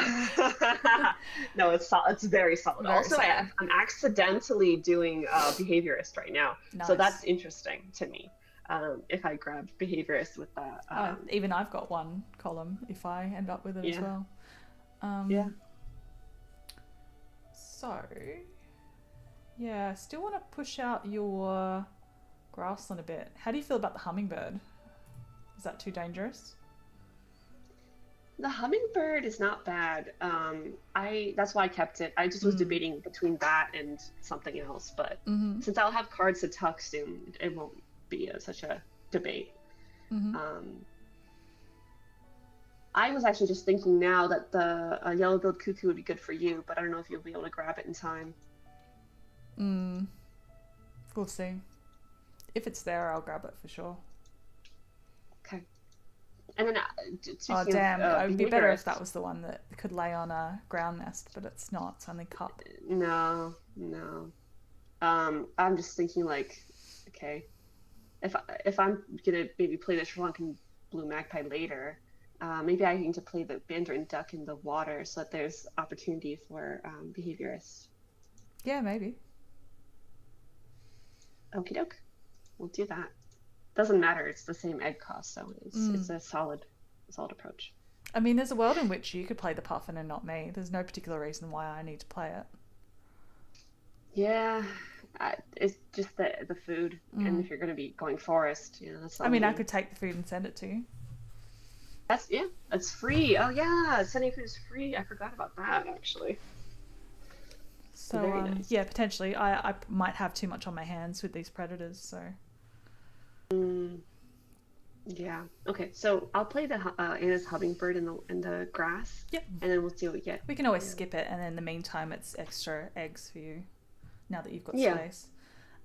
B: No, it's very solid.
A: Very
B: also,
A: solid.
B: I'm accidentally doing behaviorist right now, so that's interesting to me. If I grab behaviorist with that,
A: even I've got one column if I end up with it as well. So, yeah, I still want to push out your grassland a bit. How do you feel about the hummingbird? Is that too dangerous?
B: The hummingbird is not bad. That's why I kept it. I just was debating between that and something else, but since I'll have cards to tuck soon, it won't be such a debate. I was actually just thinking now that the yellow-billed cuckoo would be good for you, but I don't know if you'll be able to grab it in time.
A: We'll see. If it's there, I'll grab it for sure.
B: Okay. And then,
A: oh damn! It would be better if that was the one that could lay on a ground nest, but it's not. It's only cup.
B: No. I'm just thinking like, okay, if I'm gonna maybe play the Sri Lankan blue magpie later, maybe I need to play the Mandarin duck in the water so that there's opportunity for behaviorists.
A: Yeah, maybe.
B: Okie doke. We'll do that. Doesn't matter. It's the same egg cost, so it's a solid approach.
A: I mean, there's a world in which you could play the puffin and not me. There's no particular reason why I need to play it.
B: Yeah, it's just the food, and if you're going to be going forest, that's.
A: I mean, I could take the food and send it to you.
B: It's free. Oh yeah, sending food is free. I forgot about that actually.
A: So
B: nice.
A: Yeah, potentially I might have too much on my hands with these predators, so.
B: Yeah. Okay. So I'll play the Anna's hummingbird in the grass.
A: Yep.
B: And then we'll see what we get.
A: We can always skip it, and in the meantime, it's extra eggs for you. Now that you've got space.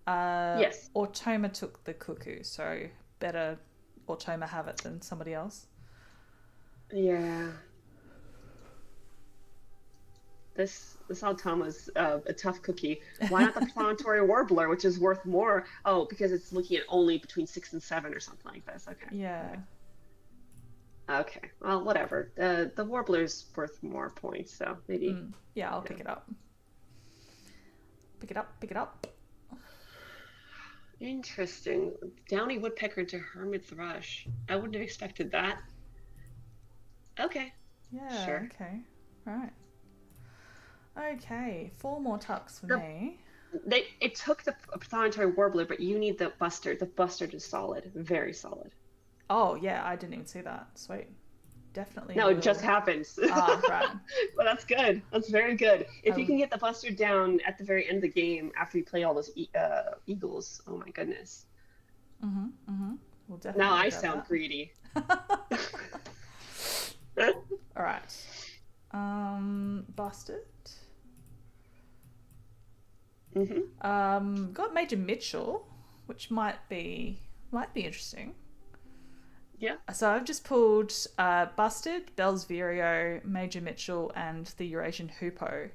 B: Yes.
A: Automa took the cuckoo, so better Automa have it than somebody else.
B: Yeah. This Automa's a tough cookie. Why not the planetary warbler, which is worth more? Oh, because it's looking at only between 6 and 7 or something like this. Okay.
A: Yeah.
B: Okay. Well, whatever. The warbler's worth more points, so maybe.
A: Yeah, I'll pick it up. Pick it up.
B: Interesting. Downy woodpecker to hermit thrush. I wouldn't have expected that. Okay.
A: Yeah.
B: Sure.
A: Okay. Right. Okay. 4 more tucks for me.
B: It took the planetary warbler, but you need the bustard. The bustard is solid. Very solid.
A: Oh, yeah. I didn't even see that. Sweet. Definitely.
B: No, it just happens.
A: Right.
B: Well, that's good. That's very good. If you can get the bustard down at the very end of the game after you play all those eagles, oh my goodness.
A: We'll definitely
B: now I sound greedy.
A: All right. Bustard. Got Major Mitchell, which might be interesting.
B: Yeah.
A: So I've just pulled Bustard, Bell's Vireo, Major Mitchell, and the Eurasian Hoopoe.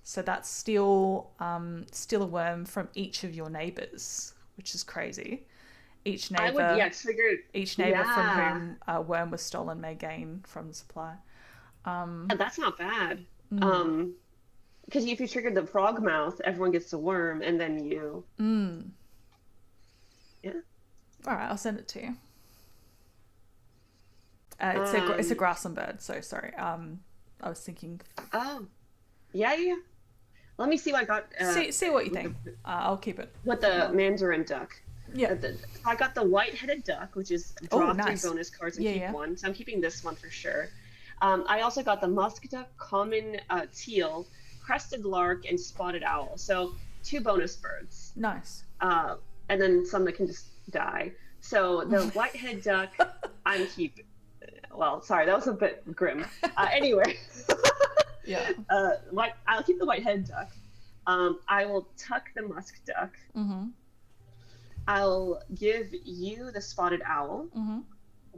A: So that's still a worm from each of your neighbours, which is crazy. Each neighbour, from whom a worm was stolen may gain from the supply.
B: That's not bad. Because if you triggered the frog mouth, everyone gets a worm, and then you. Yeah.
A: All right, I'll send it to you. It's a grassland bird, so sorry. I was thinking.
B: Oh, yeah. Let me see what I got.
A: See what you think. I'll keep it.
B: With the Mandarin duck.
A: Yeah.
B: I got the white-headed duck, which is draw 3 bonus cards and keep 1. So I'm keeping this one for sure. I also got the musk duck, common teal, crested lark, and spotted owl. So 2 bonus birds.
A: Nice.
B: And then some that can just die. So the white-head duck, I'm keeping. Well, sorry, that was a bit grim. Anyway,
A: Yeah.
B: I'll keep the white-head duck. I will tuck the musk duck.
A: Mm-hmm.
B: I'll give you the spotted owl,
A: Mm-hmm.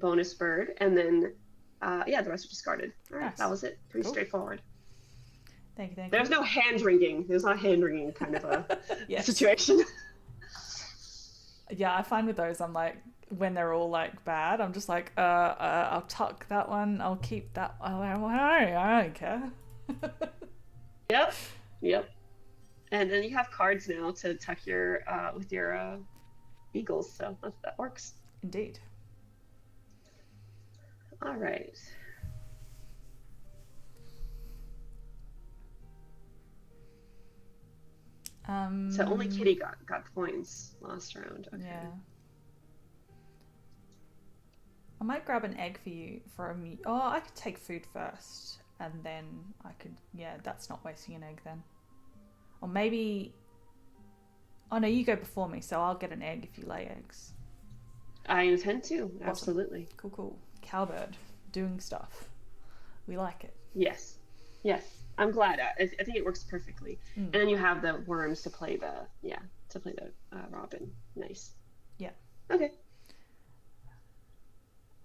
B: bonus bird, and then yeah, the rest are discarded. All right,
A: Nice.
B: that was it. Pretty
A: Cool.
B: straightforward.
A: Thank you.
B: There's no hand wringing. There's not hand wringing kind of a
A: Yes.
B: situation.
A: Yeah, I find with those, I'm like, when they're all like bad, I'm just like, I'll tuck that one, I'll keep that. I don't care.
B: Yep. Yep. And then you have cards now to tuck your with your eagles, so that works.
A: Indeed.
B: All right. So only Kitty got points last round. Okay.
A: Yeah. I might grab an egg for you for a meat. Oh, I could take food first, and then I could. Yeah, that's not wasting an egg then. Or maybe. Oh no, you go before me, so I'll get an egg if you lay eggs.
B: I intend to.
A: Awesome.
B: Absolutely.
A: Cool. Cowbird, doing stuff. We like it.
B: Yes. Yes. I'm glad. I think it works perfectly. And then you have the worms to play the robin. Nice.
A: Yeah.
B: Okay.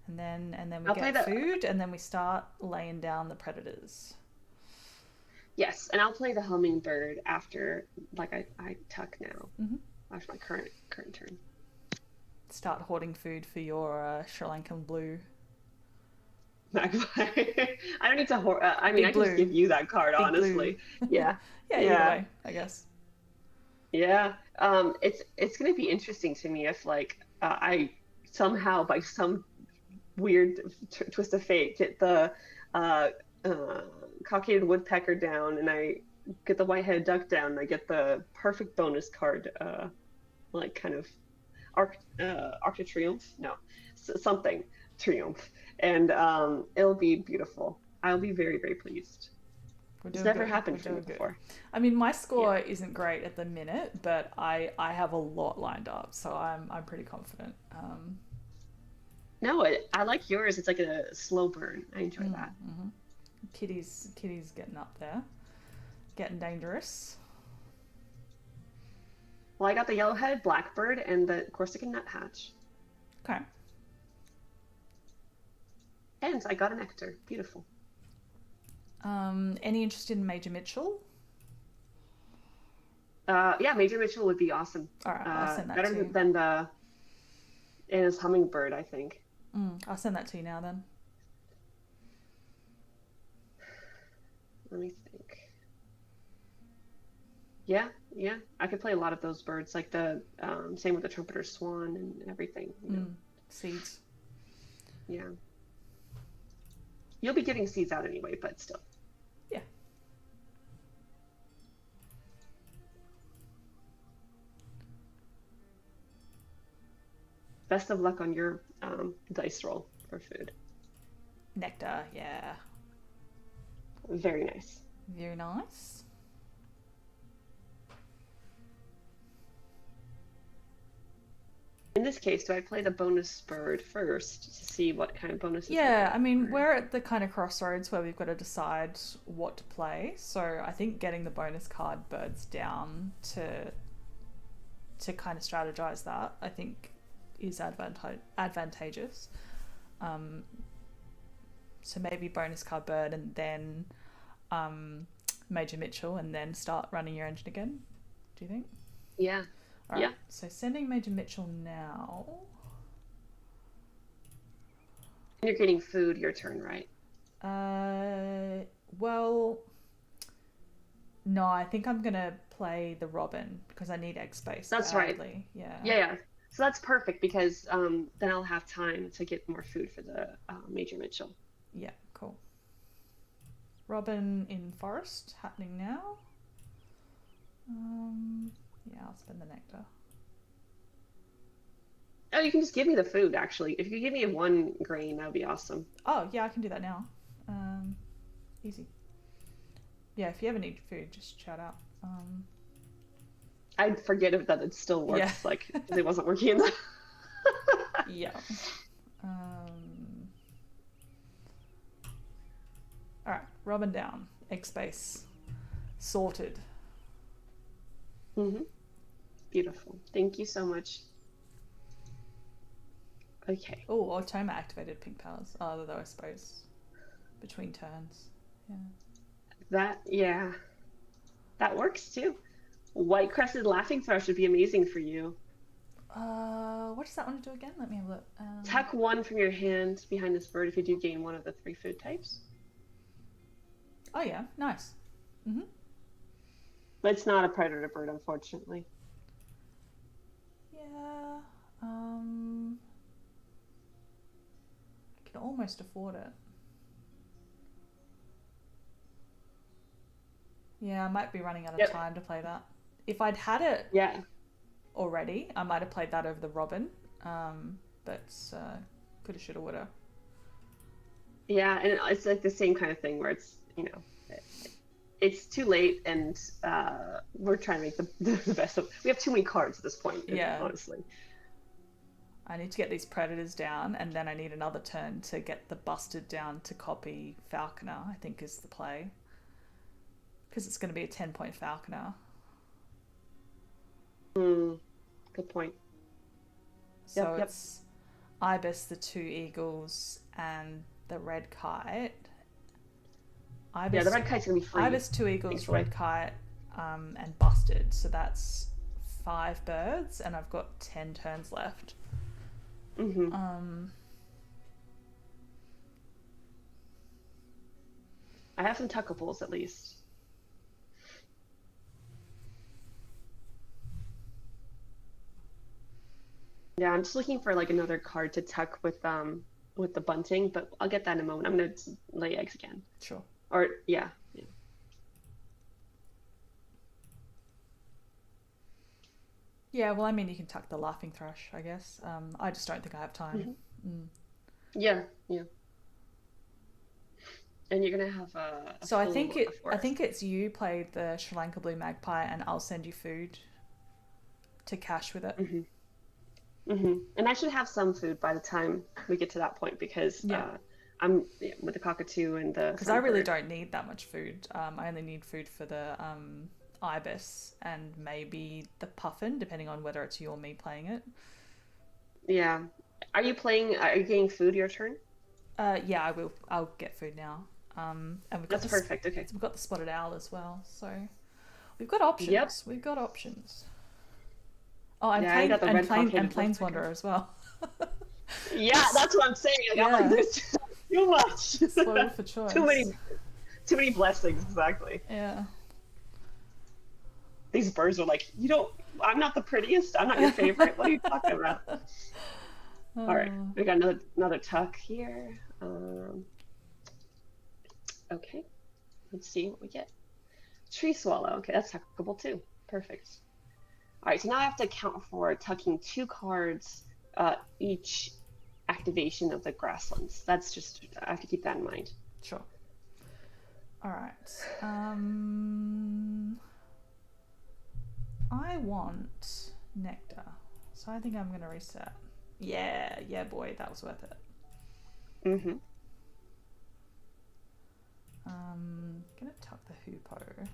A: And then we get food, and then we start laying down the predators.
B: Yes, and I'll play the hummingbird after, like I tuck now. After my current turn.
A: Start hoarding food for your Sri Lankan blue.
B: Magpie. I don't need to hoard. I mean, I can just give you that card,
A: Big
B: honestly. Yeah.
A: Either way, I guess.
B: Yeah. It's gonna be interesting to me if like I somehow by some weird twist of fate get the cockaded woodpecker down, and I get the white-headed duck down, and I get the perfect bonus card, like kind of Arc de Triomphe. No, something Triumph. And it'll be beautiful. I'll be very, very pleased. It's never happened for me before.
A: I mean, my score isn't great at the minute, but I have a lot lined up, so I'm pretty confident.
B: No, I like yours. It's like a slow burn. I enjoy that.
A: Mm-hmm. Kitty's getting up there, getting dangerous.
B: Well, I got the yellow-headed blackbird and the Corsican nuthatch.
A: Okay.
B: And I got an nectar. Beautiful.
A: Any interest in Major Mitchell?
B: Yeah, Major Mitchell would be awesome.
A: All right, I'll send that
B: better
A: to you.
B: Than the Anna's hummingbird, I think.
A: I'll send that to you now then.
B: Let me think. Yeah, I could play a lot of those birds, like the same with the trumpeter swan and everything. You know?
A: Seeds.
B: Yeah. You'll be giving seeds out anyway, but still.
A: Yeah.
B: Best of luck on your dice roll for food.
A: Nectar, yeah.
B: Very nice.
A: Very nice.
B: In this case, do I play the bonus bird first to see what kind of bonuses?
A: Yeah, I mean, we're at the kind of crossroads where we've got to decide what to play. So I think getting the bonus card birds down to kind of strategize that, I think, is advantageous. So maybe bonus card bird and then Major Mitchell, and then start running your engine again. Do you think?
B: Yeah.
A: All right, so sending Major Mitchell now.
B: You're getting food your turn, right?
A: Well, no, I think I'm going to play the Robin because I need egg space.
B: That's
A: badly.
B: right.
A: Yeah.
B: Yeah. So that's perfect because then I'll have time to get more food for the Major Mitchell.
A: Yeah, cool. Robin in forest happening now. Yeah, I'll spend the nectar.
B: Oh, you can just give me the food, actually. If you could give me 1 grain, that would be awesome.
A: Oh, yeah, I can do that now. Easy. Yeah, if you ever need food, just shout out.
B: I'd forget that it still works,
A: Yeah.
B: like, because it wasn't working in the...
A: Yeah. Um, all right, Robin down. Egg space. Sorted.
B: Mm-hmm. Beautiful. Thank you so much. Okay.
A: Oh, Automa activated pink powers. Oh, though I suppose between turns. Yeah.
B: Yeah, that works too. White crested laughing thrush would be amazing for you.
A: What does that want to do again? Let me have a look.
B: Tuck one from your hand behind this bird if you do gain one of the 3 food types.
A: Oh yeah, nice. Mhm.
B: But it's not a predator bird, unfortunately.
A: Yeah. I can almost afford it. Yeah, I might be running out of
B: Yep.
A: time to play that. If I'd had it
B: Yeah.
A: already, I might have played that over the Robin. But coulda, shoulda, woulda.
B: Yeah, and it's like the same kind of thing where it's, it's too late and we're trying to make the best of. We have too many cards at this point,
A: Yeah.
B: honestly.
A: I need to get these predators down, and then I need another turn to get the busted down to copy Falconer, I think is the play. Because it's going to be a 10-point Falconer.
B: Good point.
A: So it's Ibis, the 2 eagles, and the red kite. Ibis,
B: Yeah, the red kite's gonna be free.
A: Ibis, 2 eagles, red kite, and busted. So that's 5 birds, and I've got 10 turns left.
B: Mm-hmm. I have some tuckables at least. Yeah, I'm just looking for like another card to tuck with the bunting, but I'll get that in a moment. I'm gonna lay eggs again.
A: Sure.
B: Or yeah.
A: Yeah, well, I mean, you can tuck the laughing thrush, I guess. I just don't think I have time.
B: Mm-hmm. Yeah. And you're gonna have a
A: so I think it's you played the Sri Lanka Blue Magpie, and I'll send you food to cash with it.
B: And I should have some food by the time we get to that point because I'm with the cockatoo and the.
A: Because I really don't need that much food. I only need food for the ibis and maybe the puffin, depending on whether it's you or me playing it.
B: Yeah. Are you getting food your turn?
A: Yeah, I will. I'll get food now. And
B: That's perfect. Okay.
A: We've got the spotted owl as well, so we've got options.
B: Yep.
A: We've got options. Oh, and Plains Wanderer as well.
B: Yeah, that's what I'm saying. I'm like, there's too much.
A: Spoiled for choice.
B: Too many blessings, exactly.
A: Yeah.
B: These birds are like, I'm not the prettiest. I'm not your favorite. What are you talking about? All right, we got another tuck here. Okay, let's see what we get. Tree swallow. Okay, that's tuckable too. Perfect. All right, so now I have to account for tucking 2 cards each activation of the grasslands. That's just, I have to keep that in mind.
A: Sure. All right. I want nectar, so I think I'm going to reset. Yeah, boy, that was worth it. Gonna tuck the hoopoe.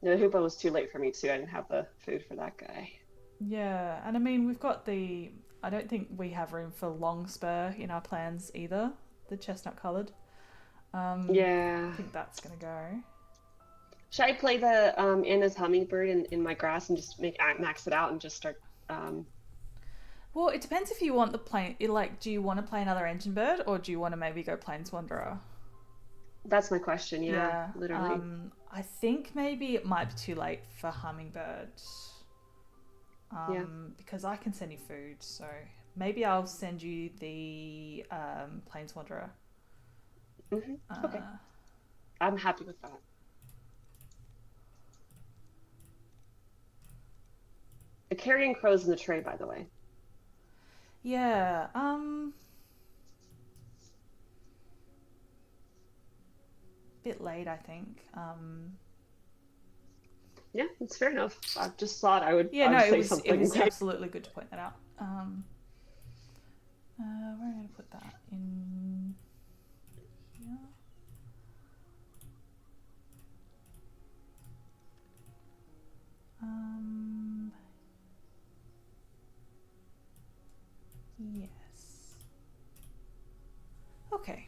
B: The hoopoe was too late for me too. I didn't have the food for that guy.
A: Yeah, and I mean we've got I don't think we have room for Longspur in our plans either. The chestnut coloured.
B: Yeah.
A: I think that's gonna go.
B: Should I play the Anna's hummingbird in my grass and just max it out and just start?
A: Well, it depends if you want the plane. Do you want to play another engine bird, or do you want to maybe go Plains Wanderer?
B: That's my question. Yeah, literally.
A: I think maybe it might be too late for hummingbird. Because I can send you food, so maybe I'll send you the Plains Wanderer.
B: Okay. I'm happy with that. The carrion crow's in the tray, by the way.
A: Yeah. Bit late, I think.
B: Yeah, it's fair enough. I just thought I would
A: Yeah,
B: I
A: no,
B: would
A: it
B: say
A: was it
B: something.
A: was absolutely good to point that out. Where am I going to put that? In here? Yes. Okay.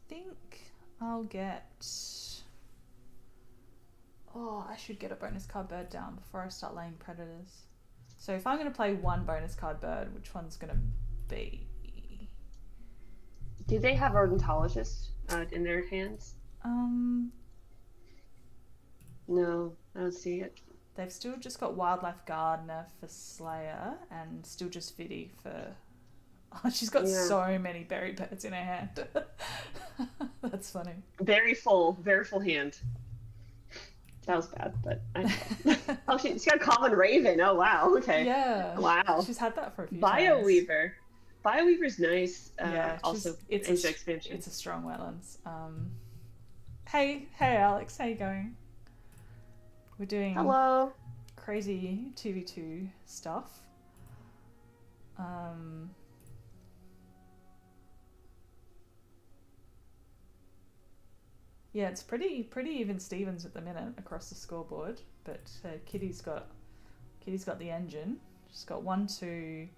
A: Think I'll get... Oh, I should get a bonus card bird down before I start laying predators. So if I'm going to play one bonus card bird, which one's going to be?
B: Do they have ornithologist in their hands?
A: Um,
B: No, I don't see it.
A: they've still just got wildlife gardener for Slayer and still just Viddy for... Oh, she's got
B: Yeah,
A: so many berry birds in her hand. That's funny.
B: very full hand. That was bad, but I know. Oh, she's got a common raven. Oh wow, okay.
A: Yeah,
B: Wow.
A: she's had that for a few turns.
B: Bioweaver. Bioweaver's nice.
A: Yeah,
B: Also Asia expansion.
A: it's a strong wetlands. Hey Alex, how you going? We're doing
B: Hello.
A: crazy 2v2 stuff. Yeah, it's pretty even Stevens at the minute across the scoreboard, but Kitty's got the engine. She's got 1, 2.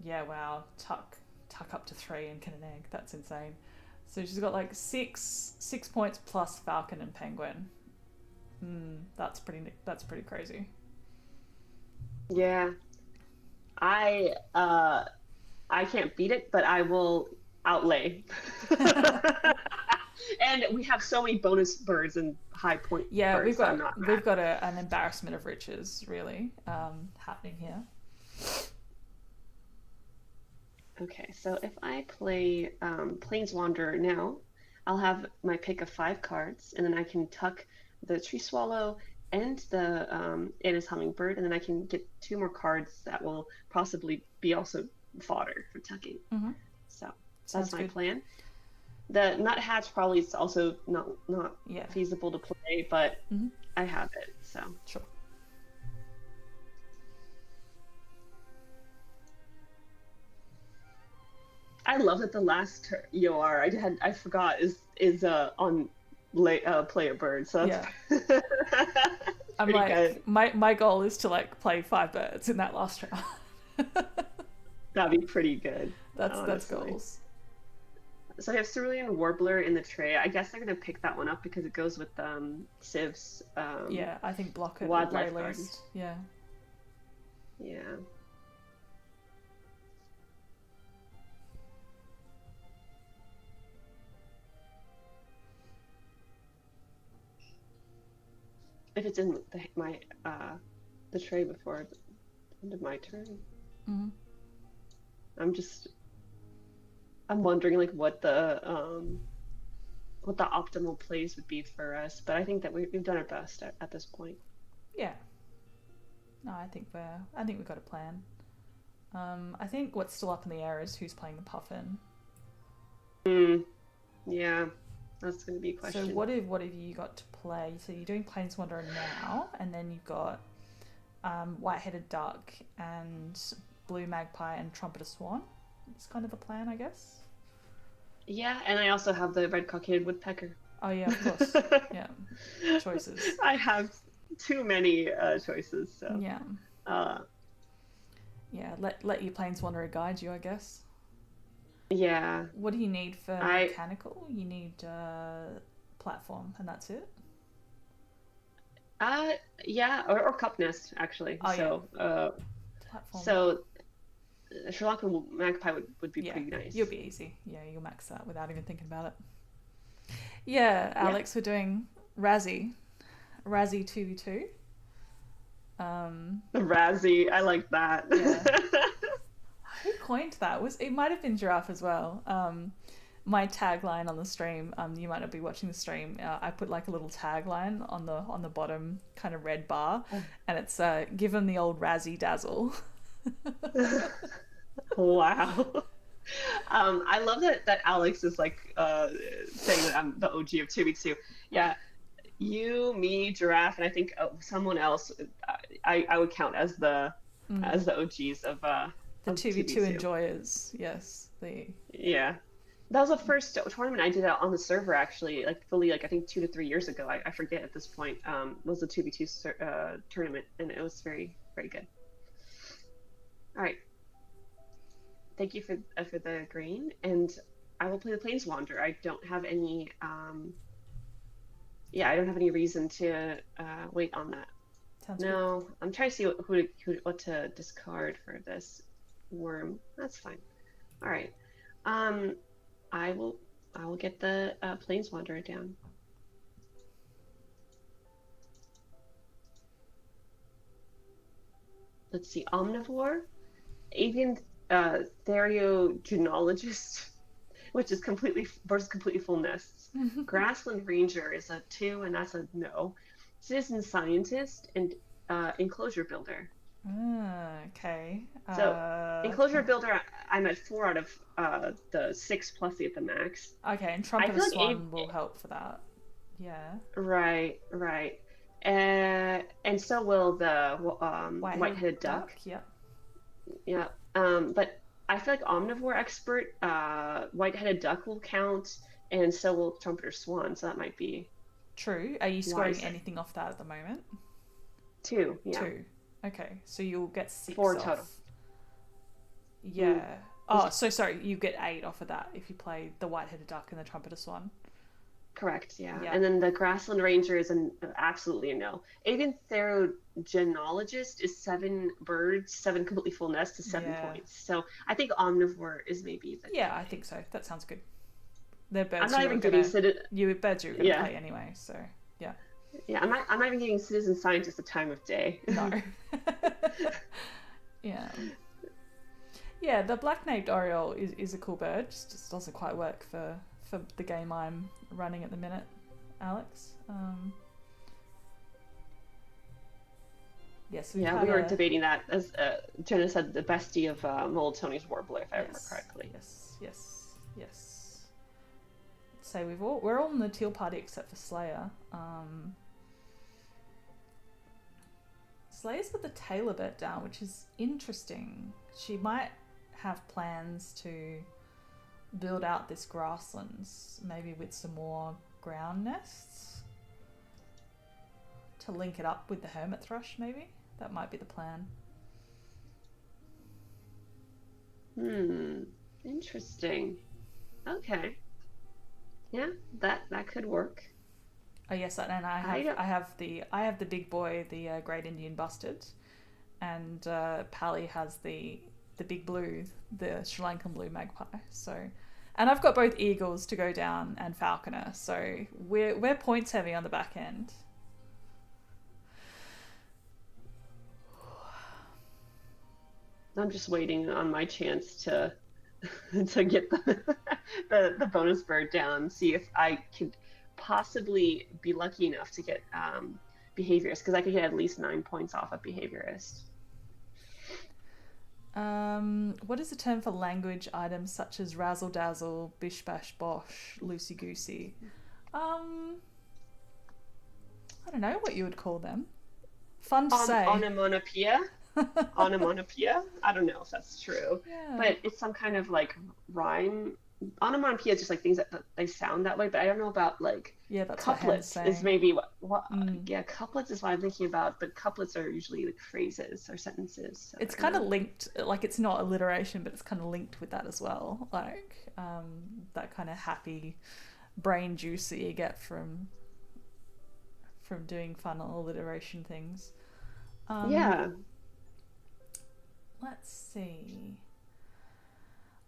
A: Yeah, wow, tuck up to 3 and get an egg. That's insane. So she's got like 6 points plus Falcon and Penguin. That's pretty crazy.
B: Yeah. I can't beat it, but I will outlay. And we have so many bonus birds and high point
A: Yeah,
B: birds.
A: we've got an embarrassment of riches really happening here.
B: Okay, so if I play Planeswanderer now, I'll have my pick of 5 cards, and then I can tuck the Tree Swallow and the Anna's Hummingbird, and then I can get 2 more cards that will possibly be also fodder for tucking.
A: Mm-hmm.
B: So
A: Sounds
B: that's my
A: good.
B: plan. The Nuthatch probably is also not
A: Yeah.
B: feasible to play, but I have it, so.
A: Sure.
B: I love that the last EOR I forgot is on play a bird, so that's
A: Yeah. I'm
B: pretty
A: like
B: good.
A: my goal is to like play 5 birds in that last round.
B: That'd be pretty good.
A: That's
B: honestly.
A: goals.
B: So I have Cerulean Warbler in the tray. I guess they're gonna pick that one up because it goes with Civ's
A: Yeah, I think block it at the
B: Wildlife
A: very
B: Garden.
A: least. Yeah.
B: Yeah. If it's in the tray before the end of my turn.
A: Mm-hmm.
B: I'm wondering like what the optimal plays would be for us, but I think that we've done our best at this point.
A: Yeah. No, I think we've got a plan. I think what's still up in the air is who's playing the Puffin.
B: Yeah, that's going to be a question.
A: So what have you got to play? So you're doing Planeswanderer now, and then you've got White-headed Duck and Blue Magpie and Trumpeter Swan. It's kind of the plan, I guess.
B: Yeah, and I also have the Red Cockaded Woodpecker.
A: Oh yeah, of course. Yeah, choices.
B: I have too many choices. So
A: Yeah. Yeah. Let your Planeswanderer guide you, I guess.
B: Yeah.
A: What do you need for mechanical? You need platform, and that's it.
B: Yeah, or Cup Nest actually.
A: Oh,
B: so
A: yeah. Platform.
B: So Sri Lankan Magpie would be
A: Yeah,
B: pretty nice.
A: You'll be easy. Yeah, you'll max that without even thinking about it. Yeah, Alex, we're doing Razzie 2v2.
B: The Razzie, I like that.
A: Yeah. Who coined that? It might have been Giraffe as well. My tagline on the stream, you might not be watching the stream. I put like a little tagline on the bottom kind of red bar, and it's give 'em the old Razzie Dazzle.
B: Wow. I love that Alex is like saying that I'm the OG of 2v2. Yeah, you, me, Giraffe, and I think someone else. I would count
A: Mm.
B: as the OGs
A: The
B: of
A: 2v2
B: 2v2.
A: enjoyers, yes. The
B: Yeah. That was the first tournament I did out on the server actually, like fully like I think 2 to 3 years ago. I forget at this point. Was the 2v2 tournament and it was very, very good. All right. Thank you for the green and I will play the Planeswander. I don't have any yeah, I don't have any reason to wait on that.
A: sounds good.
B: No, I'm trying to see what to discard for this worm. That's fine. All right. Um, I will I will get the Planeswanderer down. Let's see, Omnivore, Avian Theriogenologist, which is completely versus completely full nests. Grassland Ranger is a 2, and that's a no. Citizen Scientist and Enclosure Builder.
A: Okay.
B: So Enclosure Builder, I'm at 4 out of the 6 plus at the max.
A: okay, and
B: I
A: Trumpet of
B: feel like
A: Swan will help for that. Yeah.
B: right, right. And so will the
A: White-headed
B: white-headed
A: duck,
B: duck.
A: yep.
B: Yeah. But I feel like Omnivore Expert, white-headed duck will count, and so will Trumpeter Swan. So that might be
A: True. Are you scoring
B: wiser.
A: anything off that at the moment?
B: 2, yeah.
A: Two. Okay, so you'll get 6
B: 4 total.
A: off.
B: Mm.
A: Yeah. Oh, so sorry, you get 8 off of that if you play the White-headed duck and the Trumpeter Swan.
B: Correct, yeah.
A: Yeah.
B: And then the Grassland Ranger is absolutely a no. Avian Therogenologist is 7 birds, 7 completely full nests to 7
A: Yeah.
B: points. So I think Omnivore is maybe the
A: Yeah, I think so. That sounds good. They're
B: I'm
A: birds
B: not even getting
A: you birds you were gonna
B: yeah.
A: play anyway, so yeah.
B: Yeah, I'm not even giving Citizen Scientist the time of day.
A: No. Yeah. Yeah, the black naped oriole is a cool bird. Just doesn't quite work for the game I'm running at the minute, Alex. Yes, we've
B: Yeah,
A: had
B: we were
A: a
B: debating that as Jenna said, the bestie of Mold Tony's Warbler, if I remember
A: yes,
B: correctly.
A: yes. So we're all in the teal party except for Slayer. Slayer's got the tail a bit down, which is interesting. She might have plans to build out this grasslands, maybe with some more ground nests to link it up with the hermit thrush. Maybe that might be the plan.
B: Interesting. Okay. Yeah, that could work.
A: Oh yes, and I have the big boy, the Great Indian Bustard, and Pally has the big blue, the Sri Lankan blue magpie. So, and I've got both eagles to go down and falconer. So we're points heavy on the back end.
B: I'm just waiting on my chance to to get the bonus bird down, see if I could possibly be lucky enough to get behaviorist, because I could get at least 9 points off of behaviorist.
A: What is the term for language items such as razzle dazzle, bish bash bosh, loosey goosey? I don't know what you would call them. Fun to say.
B: Onomatopoeia. Onomatopoeia. I don't know if that's true,
A: Yeah.
B: but it's some kind of like rhyme. Onomatopoeia is just like things that they sound that way, but I don't know about like
A: Yeah, that's
B: couplets
A: what
B: is maybe what
A: Mm.
B: yeah, couplets is what I'm thinking about, but couplets are usually like phrases or sentences. So
A: It's
B: I don't
A: kind of
B: know.
A: linked, like it's not alliteration, but it's kind of linked with that as well. Like that kind of happy brain juice that you get from doing fun alliteration things.
B: Yeah.
A: Let's see.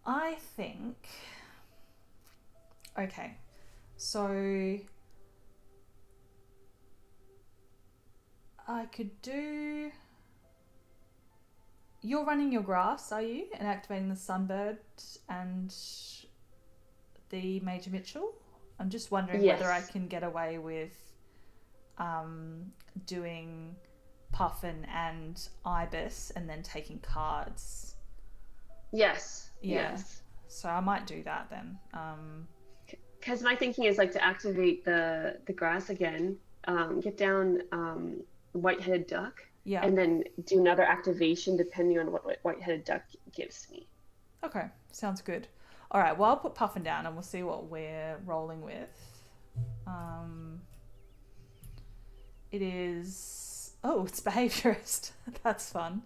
A: I think. Okay, so I could do. You're running your grass, are you? And activating the Sunbird and the Major Mitchell? I'm just wondering whether I
B: Yes.
A: can get away with doing Puffin and Ibis and then taking cards.
B: Yes,
A: Yeah.
B: yes.
A: So I might do that then.
B: Because my thinking is like to activate the grass again, get down white-headed duck,
A: Yeah.
B: and then do another activation depending on what white-headed duck gives me.
A: Okay. Sounds good. All right. Well, I'll put Puffin down and we'll see what we're rolling with. Um, it is. Oh, it's behaviorist. That's fun.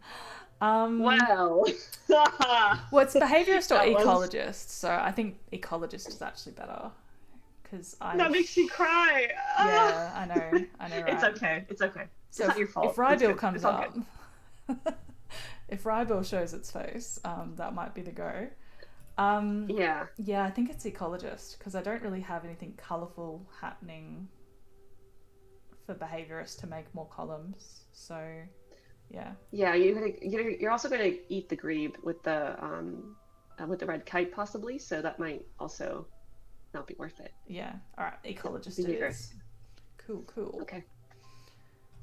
B: Wow.
A: Well, it's behaviorist or
B: That was
A: ecologist. So I think ecologist is actually better because I.
B: that makes me cry.
A: Yeah, I know. I know,
B: It's
A: right?
B: okay. It's okay. It's
A: So
B: not your
A: if
B: fault. It's
A: Rybill
B: good.
A: comes
B: It's all
A: up,
B: good.
A: if Rybill shows its face, that might be the go.
B: Yeah.
A: Yeah, I think it's ecologist because I don't really have anything colourful happening for behaviorist to make more columns. So, yeah,
B: Yeah, you're also gonna eat the grebe with the red kite possibly, so that might also not be worth it.
A: yeah. All right, ecologist it
B: Behavior.
A: is. Cool, cool.
B: Okay.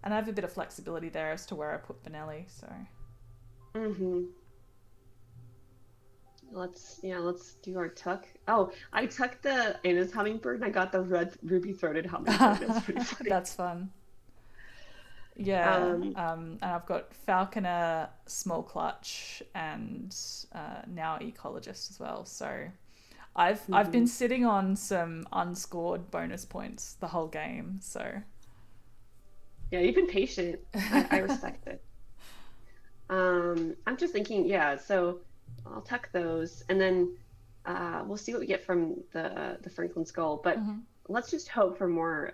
A: And I have a bit of flexibility there as to where I put Benelli. So,
B: Mm-hmm. Let's do our tuck. Oh, I tucked the Anna's hummingbird and I got the red ruby-throated hummingbird. That's pretty funny.
A: that's fun. Yeah,
B: Um,
A: and I've got Falconer, Small Clutch, and now Ecologist as well. So I've been
B: mhm.
A: sitting on some unscored bonus points the whole game. So
B: Yeah, you've been patient. I respect it. I'm just thinking, yeah, so I'll tuck those and then we'll see what we get from the Franklin Skull, but
A: mhm.
B: let's just hope for more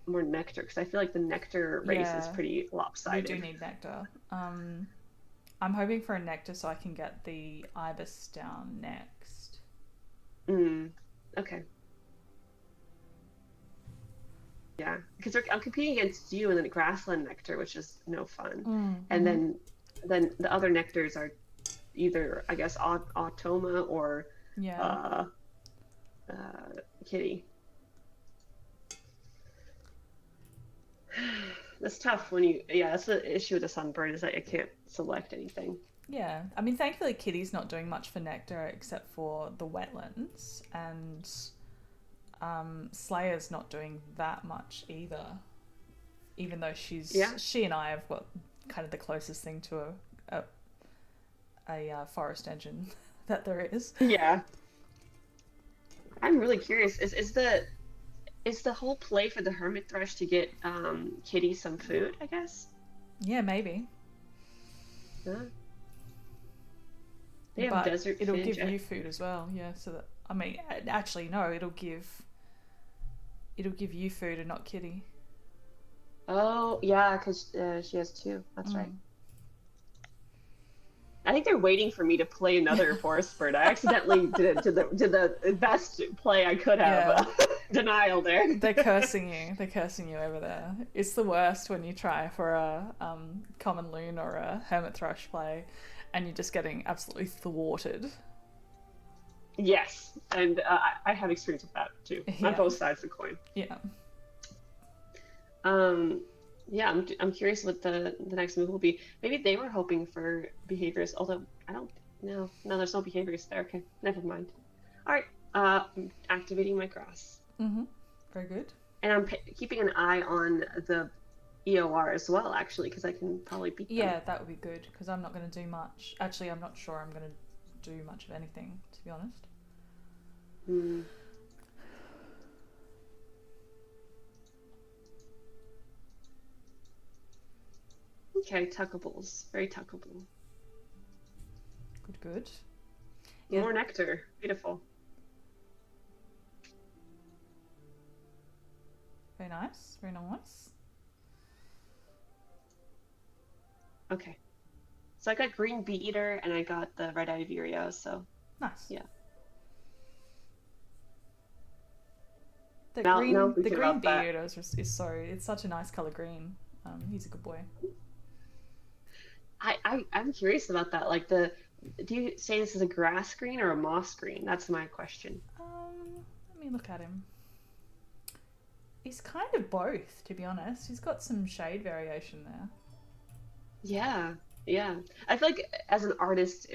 B: nectar because I feel like the nectar race is
A: Yeah,
B: pretty
A: we do
B: lopsided.
A: need nectar. I'm hoping for a nectar so I can get the ibis down next.
B: Mm, okay. Yeah, because I'm competing against you and then grassland nectar, which is no fun. And
A: Mm-hmm.
B: then the other nectars are either I guess Automa or
A: Yeah,
B: uh, Kitty. That's tough when yeah, that's the issue with the sunbird is that I can't select anything.
A: yeah. I mean, thankfully, Kitty's not doing much for nectar except for the wetlands, and Slayer's not doing that much either. Even though
B: Yeah,
A: she and I have got kind of the closest thing to a forest engine that there is.
B: yeah. I'm really curious. Is the whole play for the hermit thrush to get Kitty some food, I guess?
A: Yeah, maybe,
B: Huh? They have
A: but
B: desert
A: it'll
B: finch.
A: give you food as well. Yeah, so that I mean, actually, no, it'll give you food and not Kitty.
B: Oh, yeah, because she has two. That's right.
A: Mm.
B: I think they're waiting for me to play another forest bird. I accidentally did the best play I could have.
A: Yeah,
B: Denial there.
A: they're cursing you. They're cursing you over there. It's the worst when you try for a common loon or a hermit thrush play, and you're just getting absolutely thwarted.
B: Yes, and I have experience with that too, on
A: Yeah,
B: both sides of the coin.
A: yeah.
B: Um, yeah, I'm curious what the next move will be. Maybe they were hoping for behaviors, although I don't. No, there's no behaviors there. Okay, never mind. All right, I'm activating my cross,
A: Mhm. Very good.
B: and I'm keeping an eye on the EOR as well, actually, because I can probably beat them.
A: Yeah, that would be good because I'm not going to do much. Actually, I'm not sure I'm going to do much of anything, to be honest.
B: Hmm. Okay, tuckables, very tuckable.
A: Good, good. Yeah,
B: More nectar, beautiful.
A: very nice. Very nice.
B: Okay, so I got green bee eater and I got the red-eyed vireo. So
A: Nice.
B: yeah, now I'm
A: The
B: thinking
A: green
B: about that.
A: beard is so it's such a nice color green. He's a good boy.
B: I'm curious about that. Like do you say this is a grass green or a moss green? That's my question.
A: Let me look at him. He's kind of both, to be honest. He's got some shade variation there.
B: Yeah, yeah. I feel like as an artist,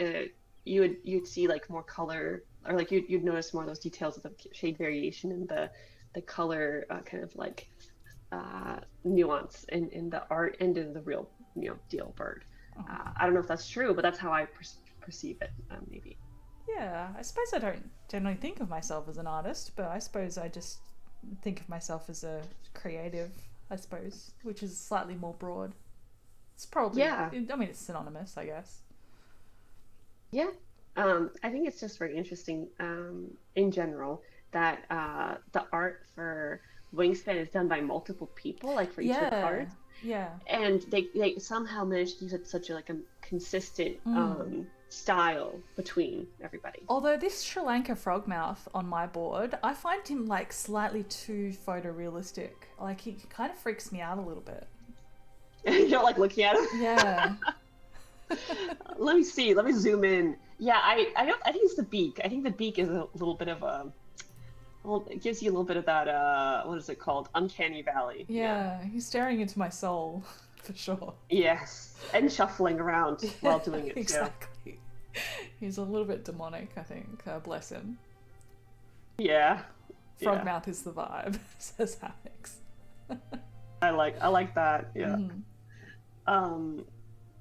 B: you'd see like more color, or like you'd notice more of those details of the shade variation and the color kind of like nuance in the art and in the real deal bird.
A: Oh.
B: I don't know if that's true, but that's how I perceive it, maybe.
A: Yeah, I suppose I don't generally think of myself as an artist, but I suppose I just think of myself as a creative, I suppose, which is slightly more broad. It's probably,
B: Yeah,
A: I mean, it's synonymous, I guess.
B: yeah. I think it's just very interesting in general that the art for Wingspan is done by multiple people, like for each of the
A: Yeah,
B: cards.
A: yeah.
B: And they somehow managed to use it such a like a consistent
A: Mm.
B: style between everybody.
A: Although this Sri Lanka frogmouth on my board, I find him like slightly too photorealistic. Like he kind of freaks me out a little bit.
B: You don't like looking at him?
A: Yeah.
B: Let me see. Let me zoom in. Yeah, I don't. I think it's the beak. I think the beak is a little bit of a. Well, it gives you a little bit of that. What is it called? Uncanny valley. Yeah.
A: Yeah, he's staring into my soul, for sure.
B: Yes, and shuffling around while doing it too.
A: Exactly. He's a little bit demonic, I think. Bless him.
B: Yeah. Yeah.
A: Frogmouth is the vibe, says Alex.
B: I like that. Yeah.
A: Mhm.
B: Um,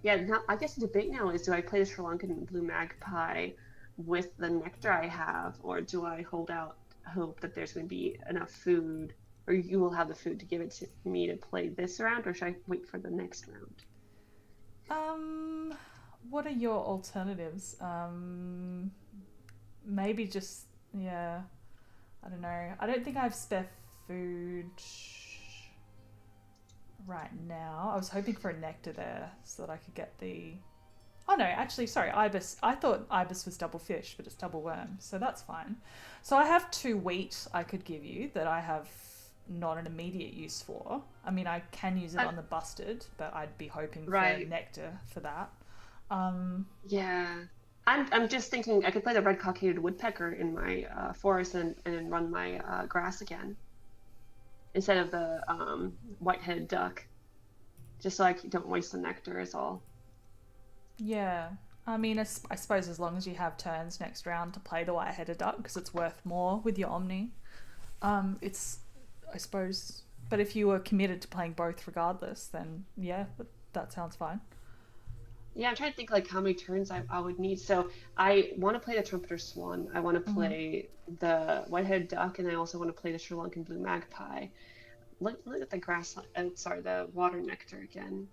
B: yeah. Now, I guess the debate now is: do I play the Sri Lankan blue magpie with the nectar I have, or do I hold out hope that there's going to be enough food, or you will have the food to give it to me to play this round, or should I wait for the next round?
A: Um, what are your alternatives? Maybe just, yeah, I don't know. I don't think I have spare food right now. I was hoping for a nectar there so that I could get the. Oh no, actually, sorry, ibis. I thought ibis was double fish, but it's double worm, so that's fine. So I have 2 wheat I could give you that I have not an immediate use for. I mean, I can use it
B: I,
A: on the busted, but I'd be hoping for
B: right.
A: nectar for that. Um,
B: Yeah. I'm just thinking I could play the red cockaded woodpecker in my forest and run my grass again instead of the white-headed duck, just so I don't waste the nectar is all.
A: yeah, I mean, I suppose as long as you have turns next round to play the white-headed duck, because it's worth more with your Omni. It's, I suppose, but if you were committed to playing both regardless, then yeah, that sounds fine.
B: Yeah, I'm trying to think like how many turns I would need. So I want to play the trumpeter swan. I want to
A: Hmm.
B: play the white-headed duck, and I also want to play the Sri Lankan blue magpie. Look at the grass. Sorry, the water nectar again.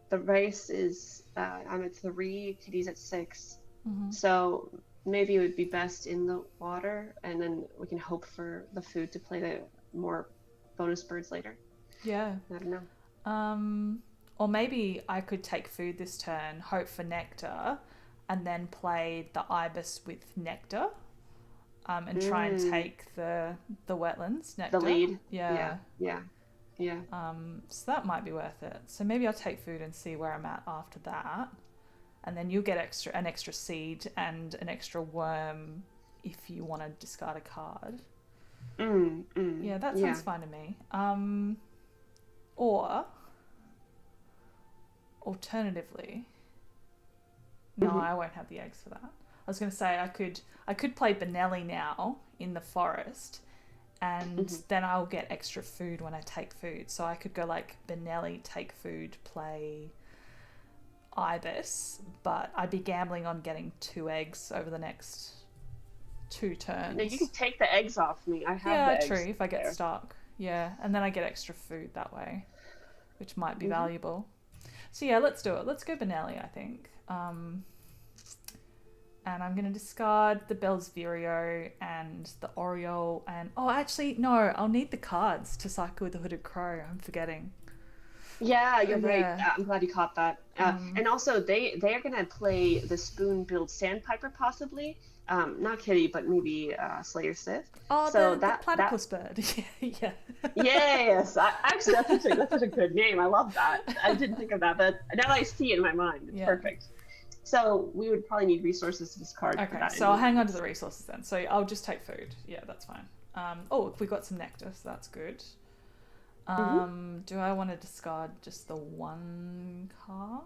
B: The race is I'm at 3, kitty's at 6.
A: Hmm.
B: So maybe it would be best in the water, and then we can hope for the food to play the more bonus birds later.
A: Yeah.
B: I don't know.
A: Um, or maybe I could take food this turn, hope for nectar, and then play the ibis with nectar, and try and
B: Mm,
A: take the wetlands
B: the
A: nectar.
B: lead. Yeah,
A: Yeah.
B: yeah, yeah.
A: So that might be worth it. So maybe I'll take food and see where I'm at after that, and then you'll get an extra seed and an extra worm if you want to discard a card. Yeah, that
B: Yeah.
A: sounds fine to me. Or alternatively, no,
B: Hmm.
A: I won't have the eggs for that. I was going to say I could play Benelli now in the forest, and
B: Hmm.
A: then I'll get extra food when I take food. So I could go like Benelli, take food, play ibis, but I'd be gambling on getting 2 eggs over the next 2
B: Now you can
A: turns.
B: take the eggs off me. I have
A: Yeah,
B: the
A: true.
B: eggs
A: If I get
B: there.
A: stuck, yeah, and then I get extra food that way, which might be
B: Hmm.
A: valuable. So yeah, let's do it. Let's go Benelli, I think. And I'm going to discard the Bellsvirio and the Oriole. And oh, actually, no, I'll need the cards to cycle with the Hooded Crow. I'm forgetting.
B: Yeah,
A: Oh
B: you're right.
A: yeah.
B: I'm glad you caught that.
A: Um,
B: And also, they are gonna play the spoon-billed sandpiper possibly. Not Kitty, but maybe Slayer Sith.
A: oh,
B: So
A: the
B: that
A: platypus bird. Yeah, yeah.
B: yes, actually that's such a good name. I love that. I didn't think of that, but now I see it in my mind. It's
A: Yeah.
B: perfect. So we would probably need resources to discard for
A: Okay,
B: that
A: so I'll hang on to
B: anyways.
A: the resources then. So I'll just take food. Yeah, that's fine. Oh, we got some nectar, so that's good.
B: Hmm.
A: Do I want to discard just the one card?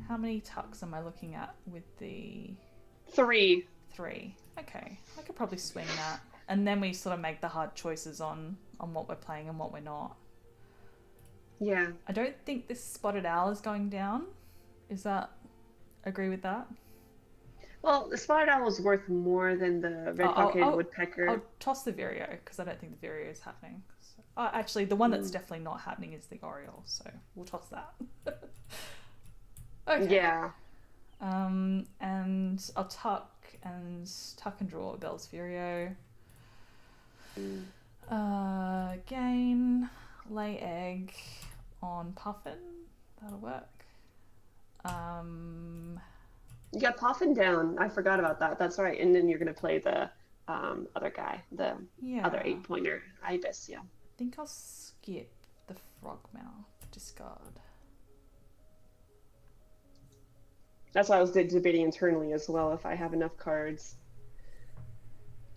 A: How many tucks am I looking at with the
B: 3.
A: three? Okay, I could probably swing that. And then we sort of make the hard choices on what we're playing and what we're not.
B: Yeah.
A: I don't think this spotted owl is going down. Is that agree with that?
B: Well, the spotted owl is worth more than the
A: Oh,
B: red-cockaded woodpecker.
A: I'll toss the Vireo because I don't think the Vireo is happening. So, actually, the one that's
B: Mm.
A: definitely not happening is the Oriole, so we'll toss that. Okay.
B: Yeah.
A: And I'll tuck and draw Bell's Vireo.
B: Mm.
A: Gain, lay egg on Puffin. That'll work. Um,
B: You got Poffin down. I forgot about that. That's right. And then you're gonna play the other guy, the
A: yeah.
B: other 8-pointer, Ibis. Yeah.
A: I think I'll skip the Frogmouth. Discard.
B: That's why I was debating internally as well if I have enough cards.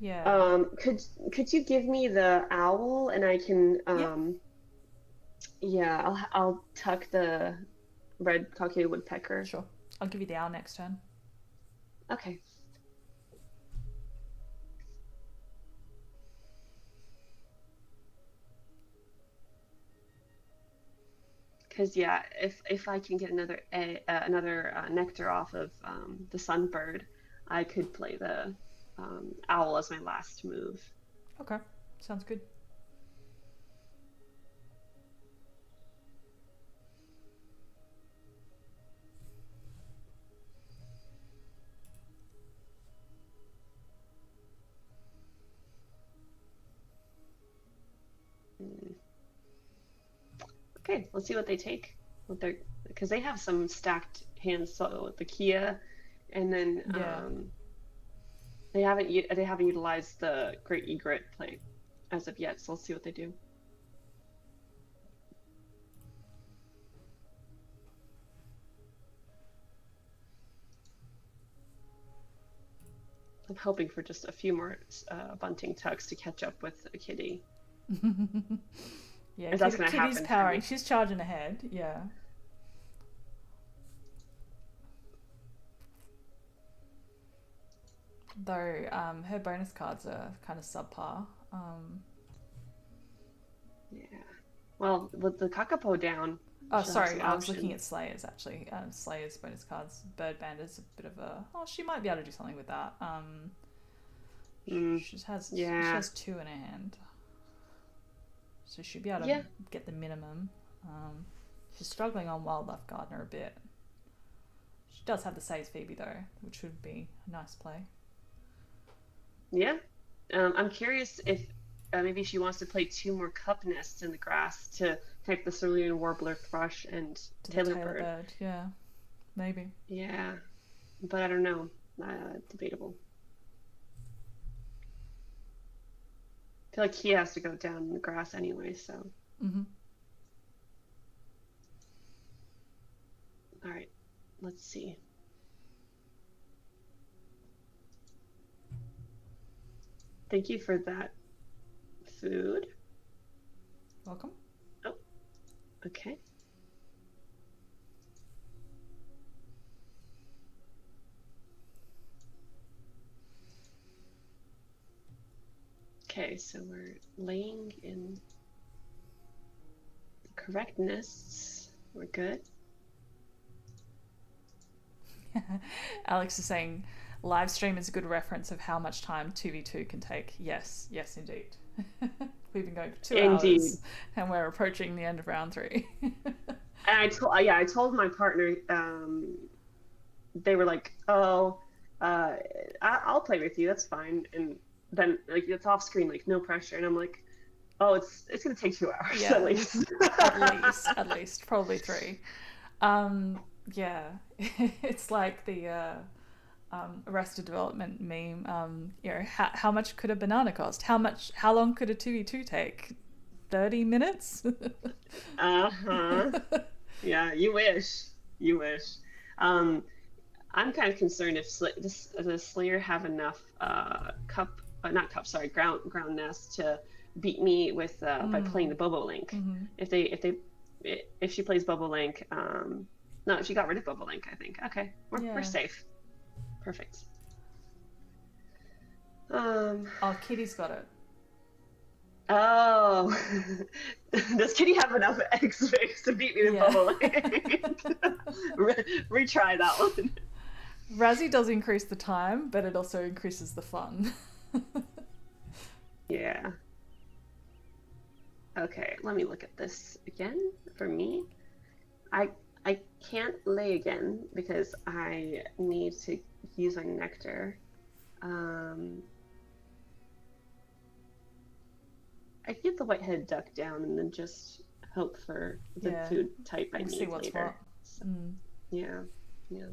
A: Yeah.
B: Could you give me the owl and I can
A: Yep.
B: yeah, I'll tuck the red cockaded woodpecker.
A: Sure. I'll give you the owl next turn.
B: Okay. Because yeah, if I can get another nectar off of the sunbird, I could play the owl as my last move.
A: Okay. Sounds good.
B: Mm. Okay, let's see what they take. What they're because they have some stacked hands. So the Kia, and then
A: Yeah.
B: they haven't utilized the Great Egret play as of yet. So let's see what they do. I'm hoping for just a few more bunting tucks to catch up with a kitty.
A: Yeah.
B: If that's gonna
A: Kitty's
B: happen for
A: powering.
B: me.
A: She's charging ahead. Yeah. Though her bonus cards are kind of subpar.
B: Yeah. Well, with the Kakapo down,
A: Oh,
B: she'll have
A: sorry.
B: some
A: I was looking at
B: options.
A: Slayers actually. Slayers bonus cards. Bird is a bit of a. Oh, she might be able to do something with that.
B: Mm,
A: She
B: yeah.
A: has two in her hand, so she'd be able to
B: Yeah.
A: get the minimum. She's struggling on Wildlife Gardener a bit. She does have the Save Phoebe though, which would be a nice play.
B: Yeah. I'm curious if maybe she wants to play 2 more cup nests in the grass to connect the cerulean warbler, thrush, and
A: To the
B: tailor
A: Tailor
B: bird.
A: Bird, yeah, maybe.
B: Yeah, but I don't know. Debatable. I feel like he has to go down in the grass anyway. So,
A: Mm-hmm.
B: all right, let's see. Thank you for that food.
A: Welcome.
B: Oh, okay. Okay, so we're laying in the correct nests. We're good.
A: Alex is saying live stream is a good reference of how much time 2v2 can take. Yes, indeed. We've been going for 2 hours
B: Indeed.
A: and we're approaching the end of round 3.
B: And I told my partner, they were like, "Oh, I'll play with you. That's fine." And then like it's off screen, like no pressure. And I'm like, "Oh, it's gonna take 2 hours at
A: Yeah,
B: least."
A: at least, probably 3. Um, yeah, it's like the Arrested Development meme. How much could a banana cost? How long could a 2v2 take? 30 minutes?
B: Uh-huh. Yeah, you wish. You wish. Um, I'm kind of concerned if does the Slayer have enough not cup, sorry, ground nest to beat me with by playing the Bobo Link.
A: Mm-hmm.
B: If she plays Bobo Link, no, she got rid of Bobo Link, I think. Okay, we're
A: Yeah.
B: safe. Perfect.
A: Oh, Kitty's got it.
B: Oh, does Kitty have enough egg space to beat me with
A: Yeah.
B: Bobo Link? Retry that one.
A: Razzie does increase the time, but it also increases the fun.
B: Yeah. Okay, let me look at this again for me. I I can't lay again because I need to use my nectar. Um, I can get the white-headed duck down and then just hope for the
A: Yeah.
B: food type I
A: We'll see
B: need
A: what's
B: later.
A: what.
B: So,
A: Mm.
B: yeah, yeah.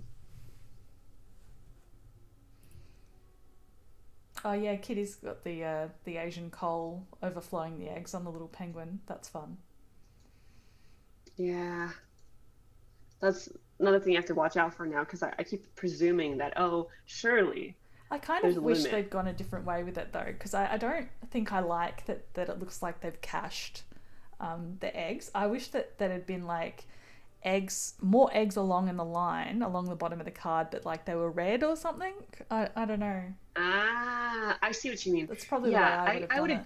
A: Oh yeah, Kitty's got the Asian coal overflowing the eggs on the little penguin. That's fun.
B: Yeah, that's another thing you have to watch out for now because I keep presuming that, oh, surely
A: I kind
B: there's
A: of
B: a
A: wish
B: limit.
A: they'd gone a different way with it though, because I don't think I like that it looks like they've cached the eggs. I wish that had been like eggs, more eggs along in the line, along the bottom of the card, but like they were red or something. I don't know.
B: Ah, I see what you mean.
A: That's probably the way
B: Yeah,
A: I would have
B: I
A: done
B: would
A: it.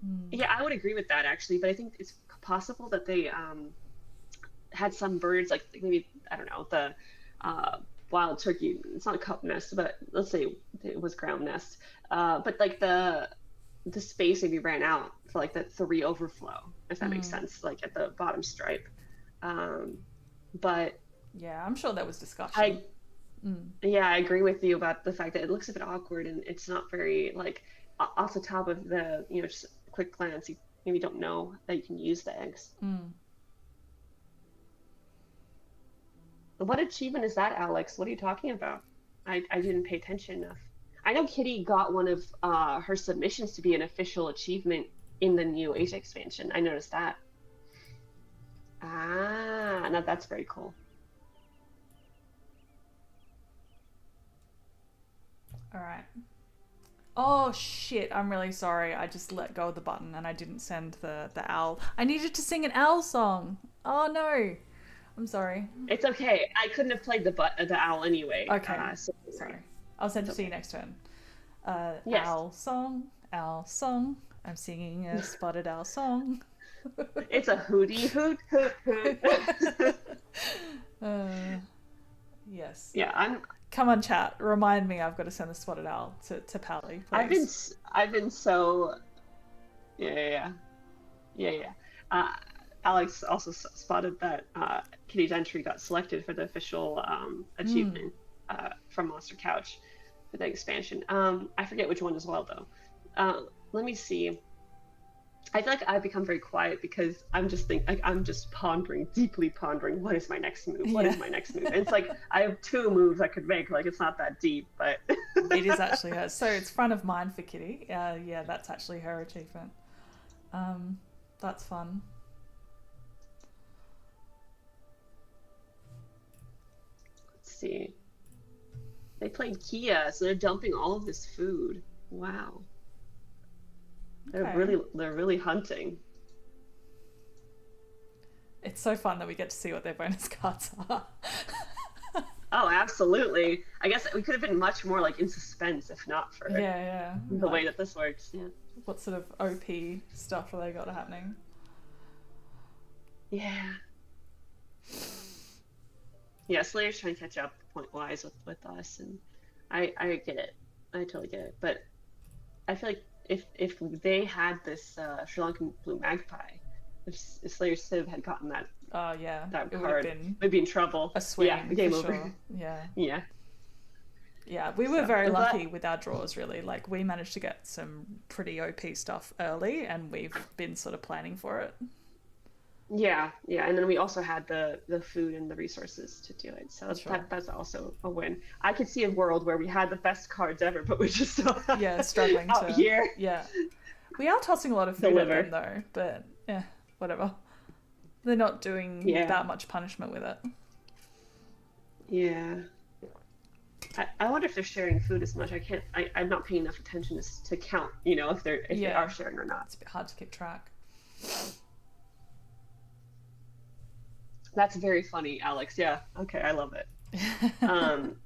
A: Mm.
B: yeah, I would agree with that actually, but I think it's possible that they had some birds like maybe I don't know the uh, wild turkey. It's not a cup nest, but let's say it was ground nest. But like the space maybe ran out for like the three overflow, if that makes
A: Mm.
B: sense, like at the bottom stripe. Um, but
A: Yeah, I'm sure there was discussion.
B: I
A: Mm.
B: yeah, I agree with you about the fact that it looks a bit awkward and it's not very like off the top of the just a quick glance you maybe don't know that you can use the eggs.
A: Mm.
B: What achievement is that, Alex? What are you talking about? I didn't pay attention enough. I know Kitty got one of her submissions to be an official achievement in the new Asia expansion. I noticed that. Ah, now that's very cool.
A: All right. Oh shit, I'm really sorry. I just let go of the button and I didn't send the owl. I needed to sing an owl song. Oh no. I'm sorry.
B: It's okay. I couldn't have played the owl anyway.
A: Okay.
B: So don't worry.
A: Sorry. I'll send
B: It's
A: it to you
B: okay.
A: next turn.
B: Yes,
A: Owl song. Owl song. I'm singing a spotted owl song.
B: it's a hooty hoot hoot hoot.
A: uh, yes.
B: Yeah,
A: Come on, chat. Remind me I've got to send the spotted owl to Pally, please.
B: I've been so yeah yeah yeah yeah yeah. Uh, Alex also spotted that Kitty's entry got selected for the official
A: Mm.
B: achievement from Monster Couch for the expansion. I forget which one as well though. Let me see. I feel like I've become very quiet because I'm just pondering, deeply pondering, what is my next move? What
A: Yeah.
B: is my next move? And it's like I have two moves I could make, like it's not that deep, but
A: It is actually her. So it's front of mind for Kitty. Yeah, that's actually her achievement. That's fun.
B: let's see. They played Kia, so they're dumping all of this food. Wow.
A: Okay.
B: They're really hunting.
A: It's so fun that we get to see what their bonus cards are.
B: Oh, absolutely. I guess we could have been much more like in suspense if not for
A: Yeah.
B: the way
A: Like,
B: that this works. Yeah.
A: what sort of OP stuff have they got happening?
B: Yeah. Yeah, Slayer's trying to catch up point wise with us and I get it. I totally get it. But I feel like if they had this Sri Lankan blue magpie, if Slayer Civ had gotten
A: Oh, yeah.
B: that
A: It would have
B: card,
A: been
B: we'd be in trouble.
A: a
B: Yeah,
A: swing
B: game
A: for
B: over.
A: sure. Yeah.
B: Yeah.
A: Yeah, we were
B: So
A: very
B: I'm glad.
A: lucky with our draws, really. Like, we managed to get some pretty OP stuff early, and we've been sort of planning for it.
B: Yeah, yeah, and then we also had the food and the resources to do it, so
A: Sure.
B: that's also a win. I could see a world where we had the best cards ever, but we're just still
A: Yeah, struggling
B: out
A: to.
B: here
A: Yeah. We are tossing a lot of food at them,
B: deliver.
A: though, but yeah, whatever. They're not doing
B: Yeah,
A: that much punishment with it.
B: yeah. I wonder if they're sharing food as much. I'm not paying enough attention to count, if they
A: Yeah,
B: are sharing or not.
A: it's a bit hard to keep track.
B: That's very funny, Alex. Yeah. Okay, I love it. Um,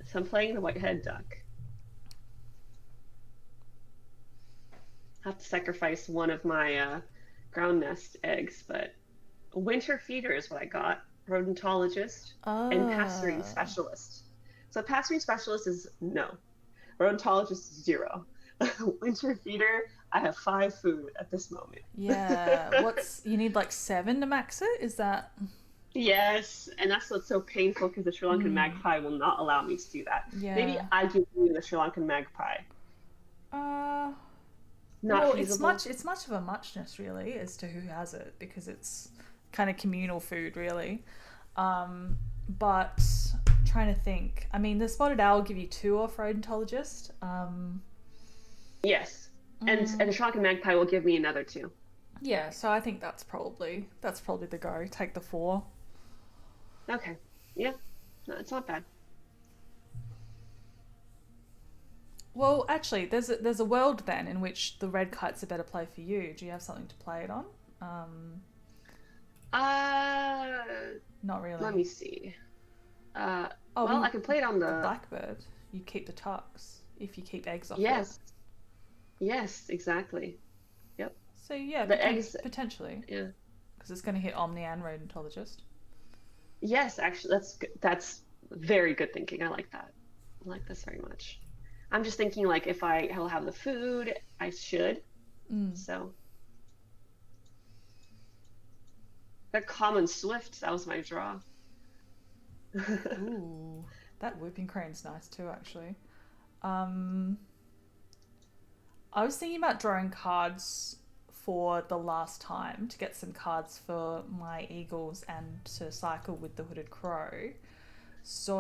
B: so I'm playing the white-headed duck. Have to sacrifice one of my ground nest eggs, but winter feeder is what I got. Rodentologist and pasturing
A: Oh,
B: specialist. So pasturing specialist is no. Rodentologist is zero. Winter feeder, I have 5 food at this moment.
A: yeah. You need like 7 to max it? Is that?
B: Yes, and that's what's so painful because the Sri Lankan
A: Mm,
B: magpie will not allow me to do that. Maybe
A: yeah.
B: I give you the Sri Lankan magpie.
A: Uh,
B: Not
A: well,
B: feasible.
A: it's much of a muchness really as to who has it because it's kind of communal food really. Um, but trying to think. I mean, the spotted owl will give you 2 off rodentologist.
B: Yes, and
A: Mm,
B: the Sri Lankan magpie will give me another 2.
A: yeah, so I think that's probably the go. Take the 4.
B: Okay, yeah, no, it's not bad.
A: Well, actually, there's a world then in which the red kite's a better play for you. Do you have something to play it on? Um,
B: Uh,
A: Not
B: Let
A: really.
B: me see. Uh,
A: Oh,
B: well, I can play it on
A: the
B: the.
A: blackbird. You keep the tucks if you keep eggs off it.
B: Yes, yes, exactly. Yep.
A: So yeah,
B: The eggs.
A: potentially,
B: Yeah.
A: because it's going to hit Omni and Rodentologist.
B: Yes, actually, that's very good thinking. I like that. I like this very much. I'm just thinking like if I'll have the food, I should.
A: Mm.
B: So the common swift, that was my draw.
A: Ooh, that whooping crane's nice too, actually. Um, I was thinking about drawing cards for the last time to get some cards for my eagles and to cycle with the hooded crow.
B: Yeah.
A: So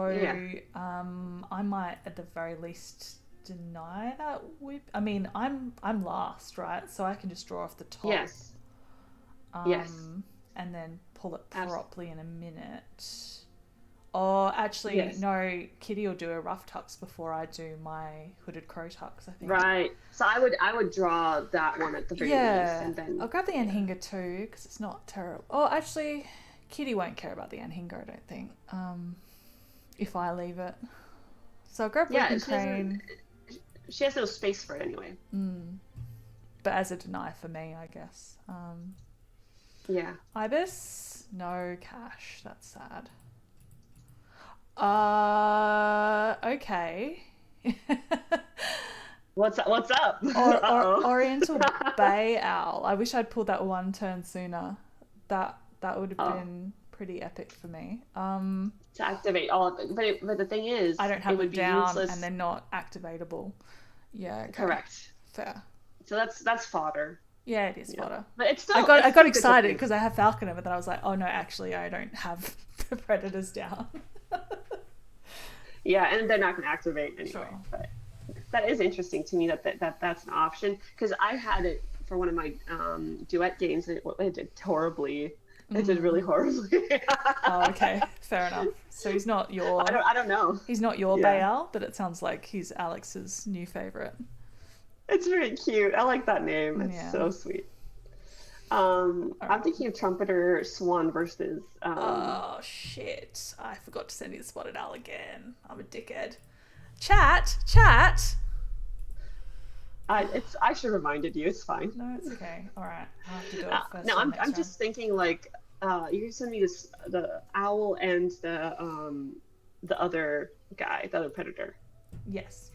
A: I might at the very least deny that whip. I mean, I'm last, right? So I can just draw off the top,
B: Yes. Yes.
A: um, and then pull it
B: Abs
A: properly in a minute. Or actually,
B: yes.
A: no, Kitty will do a rough tux before I do my hooded crow tux, I think.
B: Right. So I would draw that one at the very least,
A: Yeah,
B: and then
A: I'll grab the
B: yeah.
A: Anhinga too because it's not terrible. Oh, actually, Kitty won't care about the Anhinga, I don't think. If I leave it, so I'll grab
B: Yeah,
A: Weeping Crane.
B: she has no space for it anyway.
A: Mm, but as a deny for me, I guess.
B: Yeah.
A: Ibis, no cash. That's sad. Okay.
B: What's up?
A: Or
B: Uh-oh.
A: Oriental Bay Owl. I wish I'd pulled that one turn sooner. That would have
B: Oh,
A: been pretty epic for me.
B: to activate all of it. But the thing
A: I
B: is,
A: don't
B: it
A: have them
B: would be
A: down and
B: useless.
A: they're not activatable. Yeah, okay.
B: Correct.
A: Fair.
B: So that's fodder.
A: Yeah, it is
B: Yeah.
A: fodder.
B: But
A: I
B: it's
A: got
B: still good to
A: excited
B: think.
A: because I have Falconer, but then I was like, oh no, actually I don't have the predators down.
B: Yeah, and they're not going to activate anyway.
A: Sure.
B: But that is interesting to me that's an option because I had it for one of my duet games and it did horribly. It did really
A: Mm.
B: horribly.
A: Oh, okay. Fair enough. So
B: I don't know.
A: he's not your
B: Yeah,
A: Bayal, but it sounds like he's Alex's new favorite.
B: it's really cute. I like that name. It's
A: Yeah.
B: so sweet.
A: All
B: I'm
A: right.
B: thinking of Trumpeter Swan versus
A: Oh shit! I forgot to send you the spotted owl again. I'm a dickhead. Chat.
B: I should have reminded you. It's fine.
A: No, it's okay. All right, I'll have to do it
B: No,
A: first one
B: I'm
A: next round.
B: just thinking like you send me the owl and the other guy, the other predator.
A: Yes.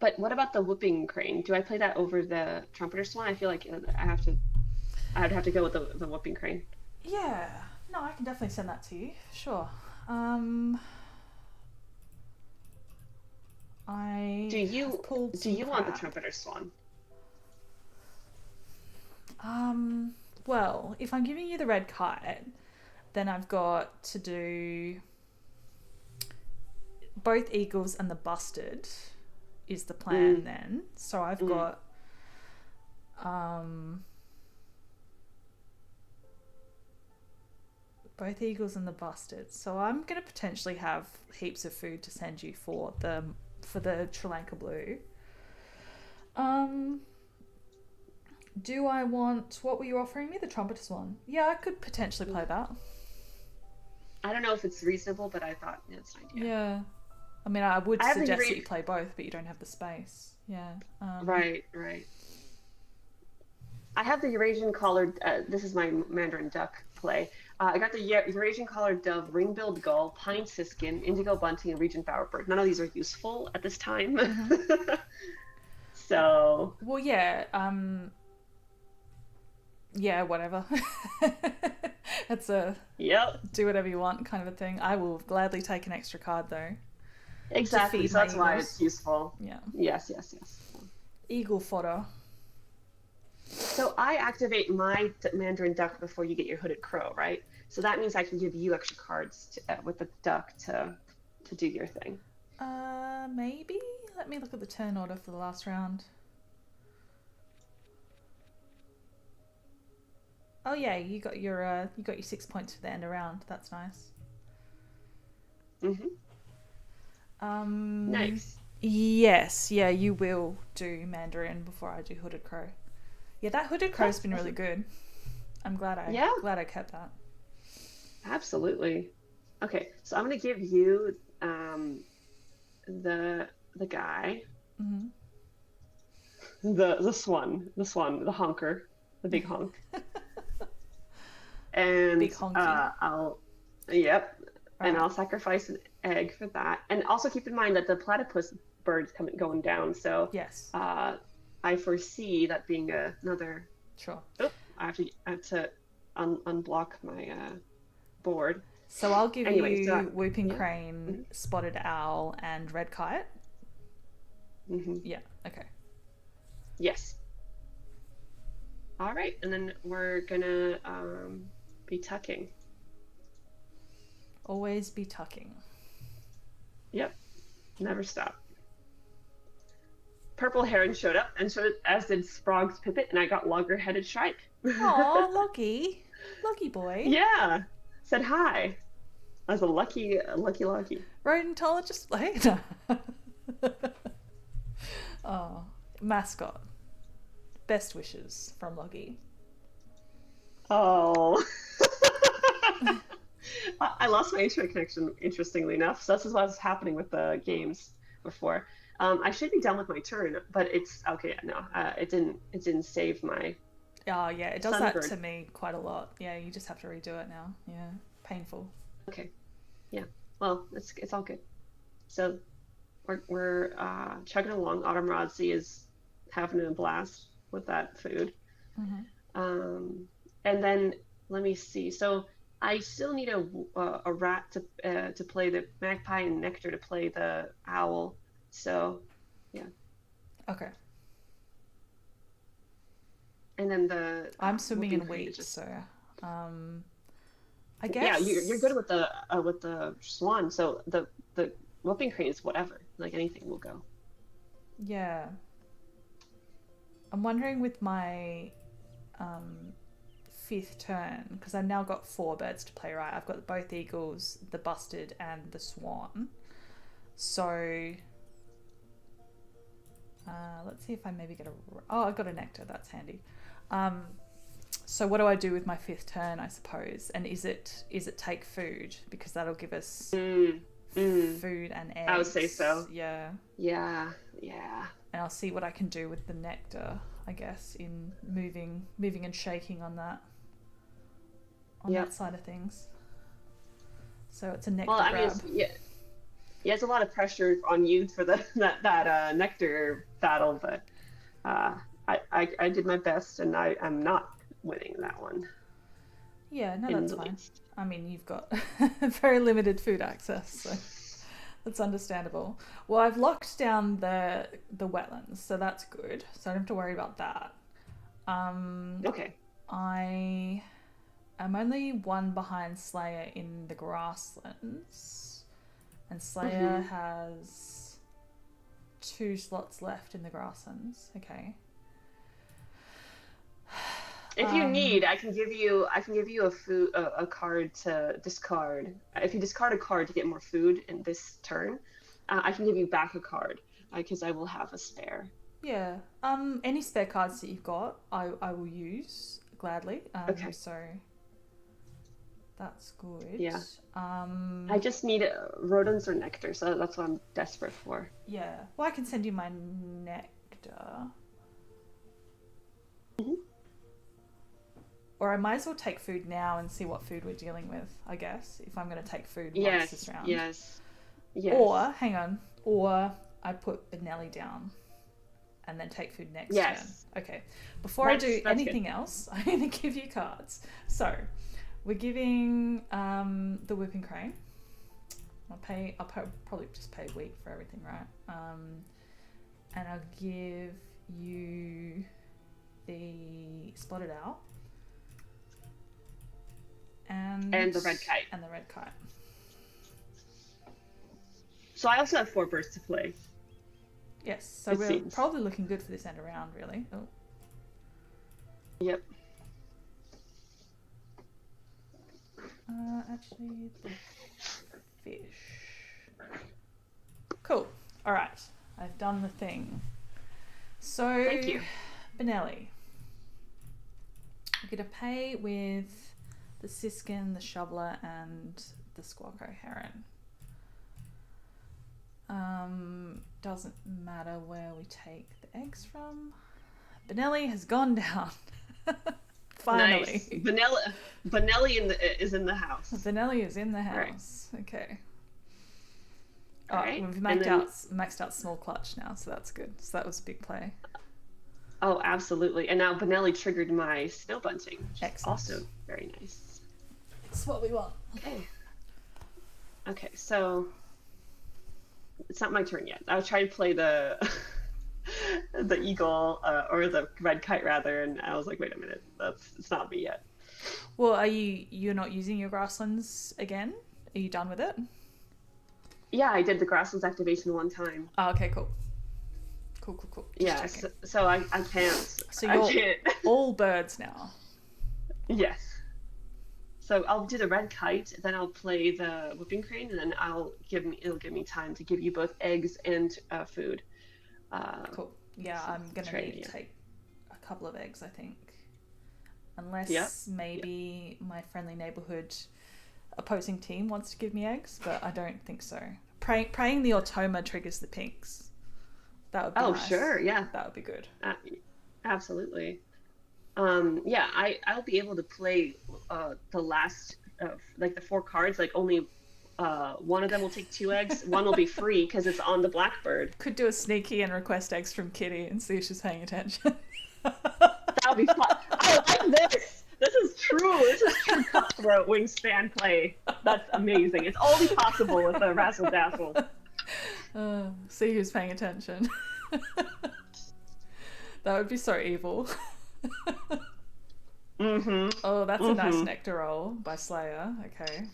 B: But what about the whooping crane? Do I play that over the trumpeter swan? I feel like I'd have to go with the whooping crane.
A: Yeah. No, I can definitely send that to you. Sure. Um,
B: Do
A: I have
B: you
A: pulled
B: do
A: some
B: you want the
A: crap.
B: trumpeter swan?
A: Um, well, if I'm giving you the red kite, then I've got to do both eagles and the busted is the plan
B: Mm,
A: then. So I've
B: mm.
A: got um Both eagles and the busted. So I'm gonna potentially have heaps of food to send you for the Sri Lanka blue. Do I want, what were you offering me? The trumpeters one. Yeah, I could potentially play that.
B: I don't know if it's reasonable, but I thought it's an idea.
A: Yeah. I mean, I would
B: I have
A: suggest that you play both, but you don't have the space. Yeah.
B: Right. I have the Eurasian collared. This is my Mandarin duck play. I got the Eurasian collared dove, ring-billed gull, pine siskin, indigo bunting, and regent bowerbird. None of these are useful at this time. So.
A: Well, yeah. Yeah, whatever. It's a do whatever you want kind of a thing. I will gladly take an extra card though.
B: Exactly. So that's why it's useful.
A: Yeah.
B: Yes.
A: Eagle fodder.
B: So I activate my Mandarin duck before you get your hooded crow, right? So that means I can give you extra cards with the duck to do your thing.
A: Maybe. Let me look at the turn order for the last round. Oh yeah, you got your 6 points for the end of round. That's nice.
B: Nice.
A: Yes, yeah, you will do Mandarin before I do Hooded Crow. Yeah, that Hooded Crow's been really good. I'm glad I kept that.
B: Absolutely. Okay, so I'm gonna give you the guy, the swan, the honker, the big honk. And
A: big honky.
B: And I'll sacrifice an egg for that. And also keep in mind that the platypus bird's going down. So
A: yes,
B: I foresee that being another.
A: Sure.
B: Oh, I have to unblock my board.
A: So I'll give you whooping crane, spotted owl, and red kite. Yeah. Okay.
B: Yes. All right, and then we're gonna be tucking.
A: Always be tucking.
B: Yep. Never stop. Purple heron showed up, and so as did Sprog's pipit, and I got logger-headed Shrike.
A: Aw, lucky boy.
B: Yeah. Said hi. I was a lucky.
A: Rodentologist. Oh, mascot. Best wishes from Loggy.
B: Oh. I lost my internet connection, interestingly enough. So this is what was happening with the games before. I should be done with my turn, but it's okay. No, it didn't save my.
A: Oh yeah, it does Sunbird. That to me quite a lot. Yeah, you just have to redo it now. Yeah, painful.
B: Okay. Yeah. Well, it's all good. So we're chugging along. Autumn Rodsey is having a blast with that food. And then let me see. So I still need a rat to play the magpie and Nectar to play the owl. So yeah.
A: Okay.
B: And then the
A: I'm swimming in wheat, so I guess.
B: Yeah, you're good with the swan. So the whooping crane is whatever. Like anything will go.
A: Yeah. I'm wondering with my 5th turn, because I've now got 4 birds to play, right? I've got both eagles, the busted, and the swan. So let's see if I maybe get I got a nectar. That's handy. So what do I do with my 5th turn, I suppose? And is it take food? Because that'll give us food and eggs.
B: I would say so.
A: Yeah.
B: Yeah.
A: And I'll see what I can do with the nectar, I guess, in moving and shaking on that side of things. So it's a nectar grab.
B: It's a lot of pressure on you for that nectar battle, but I did my best, and I'm not winning that one.
A: Yeah, no, that's fine. I mean, you've got very limited food access, so that's understandable. Well, I've locked down the wetlands, so that's good. So I don't have to worry about that.
B: Okay.
A: I am only 1 behind Slayer in the grasslands, and Slayer has 2 slots left in the grasslands. Okay.
B: If you need, I can give you a food a card to discard. If you discard a card to get more food in this turn, I can give you back a card because I will have a spare.
A: Yeah. Any spare cards that you've got, I will use gladly.
B: Okay.
A: So that's good.
B: Yeah. I just need rodents or nectar, so that's what I'm desperate for.
A: Yeah. Well, I can send you my nectar.
B: Mhm.
A: Or I might as well take food now and see what food we're dealing with, I guess, if I'm going to take food once
B: Yes,
A: this round.
B: yes, yes.
A: Or, hang on, or I put Benelli down and then take food next
B: Yes.
A: turn. Okay. Before I do anything else, I'm going to give you cards. So, we're giving the Whipping Crane. I'll probably just pay a week for everything, right? And I'll give you the Spotted Owl. And
B: the red kite.
A: And the red kite.
B: So I also have 4 birds to play.
A: Yes, so we're probably looking good for this end around, really. Oh.
B: Yep.
A: Actually, the fish. Cool. All right, I've done the thing. So,
B: thank you,
A: Benelli. We're gonna pay with the siskin, the shoveler, and the squawko heron. Doesn't matter where we take the eggs from. Benelli has gone down. Finally.
B: Nice. Benelli is in the house.
A: Benelli is in the house. Right. Okay.
B: All right.
A: We've maxed out small clutch now, so that's good. So that was a big play.
B: Oh, absolutely. And now Benelli triggered my snow bunting, which
A: Excellent.
B: is also very nice.
A: It's what we want.
B: Okay. Okay, so it's not my turn yet. I was trying to play the the eagle or the red kite rather, and I was like, wait a minute, it's not me yet.
A: Well, you're not using your grasslands again? Are you done with it?
B: Yeah, I did the grasslands activation one time.
A: Oh, okay, cool. Cool.
B: Yeah, so I can't.
A: So you're all birds now.
B: Yes. So I'll do the red kite, then I'll play the whipping crane, and then it'll give me time to give you both eggs and food.
A: Cool. Yeah, I'm gonna need to take a couple of eggs, I think. Unless maybe my friendly neighborhood opposing team wants to give me eggs, but I don't think so. Praying the Automa triggers the pinks. That would be nice.
B: Sure, yeah.
A: That would be good.
B: Absolutely. I'll be able to play the last like the 4 cards, like only one of them will take 2 eggs, one will be free because it's on the blackbird.
A: Could do a sneaky and request eggs from Kitty and see if she's paying attention.
B: That would be fun. I like this. This is true cutthroat wingspan play. That's amazing. It's only possible with a razzle dazzle.
A: See who's paying attention. That would be so evil.
B: Mm-hmm.
A: Oh, that's a nice nectar roll by Slayer. Okay.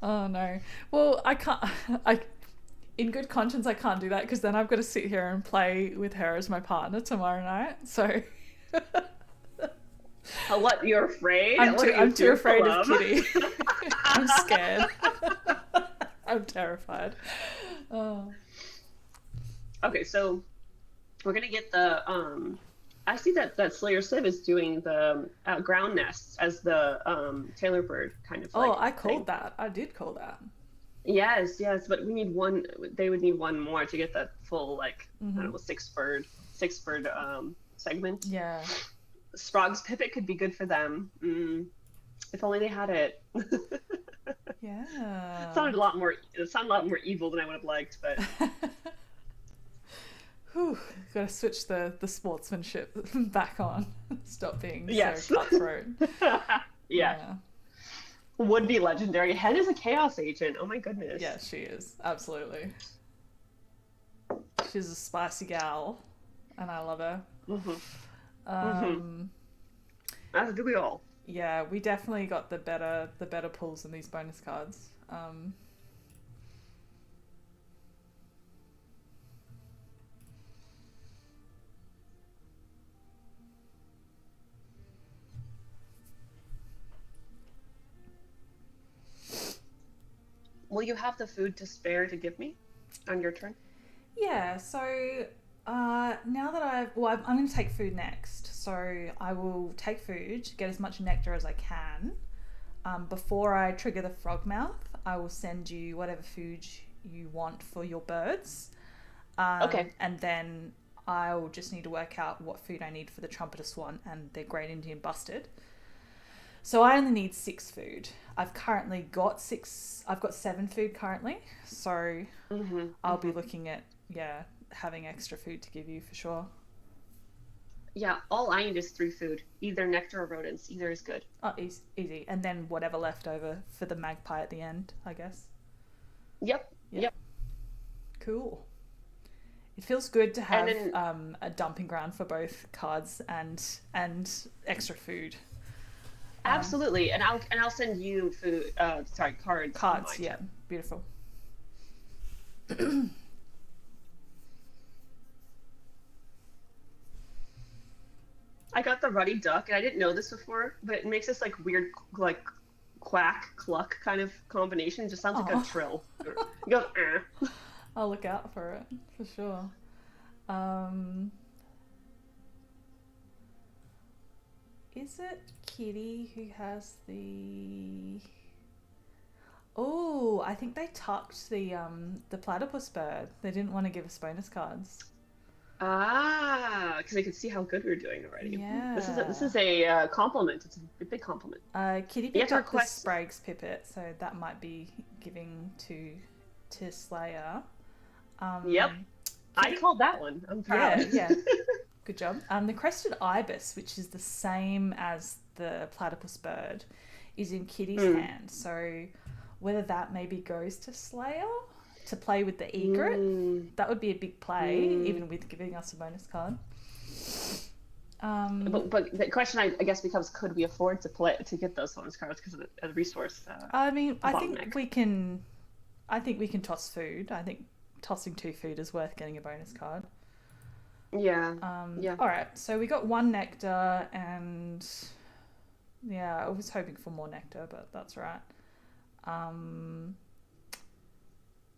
A: Oh no. Well, I can't. In good conscience, I can't do that because then I've got to sit here and play with her as my partner tomorrow night. So.
B: What? You're afraid?
A: I'm too afraid of Kitty. I'm scared. I'm terrified. Oh.
B: Okay, so we're gonna get the I see that Slayer Civ is doing the ground nests as the Taylor bird kind of.
A: Oh, I called that. I did call that.
B: Yes, but we need one. They would need one more to get that full I don't know, six bird segment.
A: Yeah.
B: Sprog's Pipit could be good for them. If only they had it.
A: Yeah.
B: It sounded a lot more evil than I would have liked, but.
A: Whew, gotta switch the sportsmanship back on. Stop being
B: so
A: cutthroat.
B: Yeah. Would be legendary. Hen is a chaos agent. Oh my goodness.
A: Yeah, she is. Absolutely. She's a spicy gal, and I love her.
B: As do we all.
A: Yeah, we definitely got the better pulls in these bonus cards.
B: will you have the food to spare to give me on your turn?
A: Yeah, so now that I'm going to take food next. So I will take food, get as much nectar as I can. Before I trigger the frog mouth, I will send you whatever food you want for your birds.
B: Okay.
A: And then I'll just need to work out what food I need for the trumpeter swan and their great Indian bustard. So I only need 6 food. I've currently got 6. I've got 7 food currently. So I'll be looking at having extra food to give you for sure.
B: Yeah, all I need is 3 food, either nectar or rodents. Either is good.
A: Oh, easy. And then whatever left over for the magpie at the end, I guess.
B: Yep.
A: Yeah.
B: Yep.
A: Cool. It feels good to have
B: then,
A: a dumping ground for both cards and extra food.
B: Absolutely, and I'll send you food. Cards.
A: Cards, yeah, beautiful.
B: I got the ruddy duck, and I didn't know this before, but it makes this like weird like quack cluck kind of combination. It just sounds like a trill. It goes.
A: I'll look out for it for sure. Is it Kitty who has the? Oh, I think they tucked the platypus bird. They didn't want to give us bonus cards.
B: Because I could see how good we were doing already.
A: Yeah.
B: This is a compliment. It's a big compliment.
A: Kitty picked up the Sprague's Pipit, so that might be giving to Slayer.
B: Yep. I called that one. I'm proud.
A: Yeah. Good job. The crested ibis, which is the same as the platypus bird, is in Kitty's hand. So whether that maybe goes to Slayer to play with the egret, that would be a big play, even with giving us a bonus card.
B: But the question I guess becomes, could we afford to get those bonus cards because of the resource?
A: I mean, I think we can toss food. I think tossing 2 food is worth getting a bonus card.
B: Yeah.
A: All right. So we got 1 nectar, and I was hoping for more nectar, but that's right.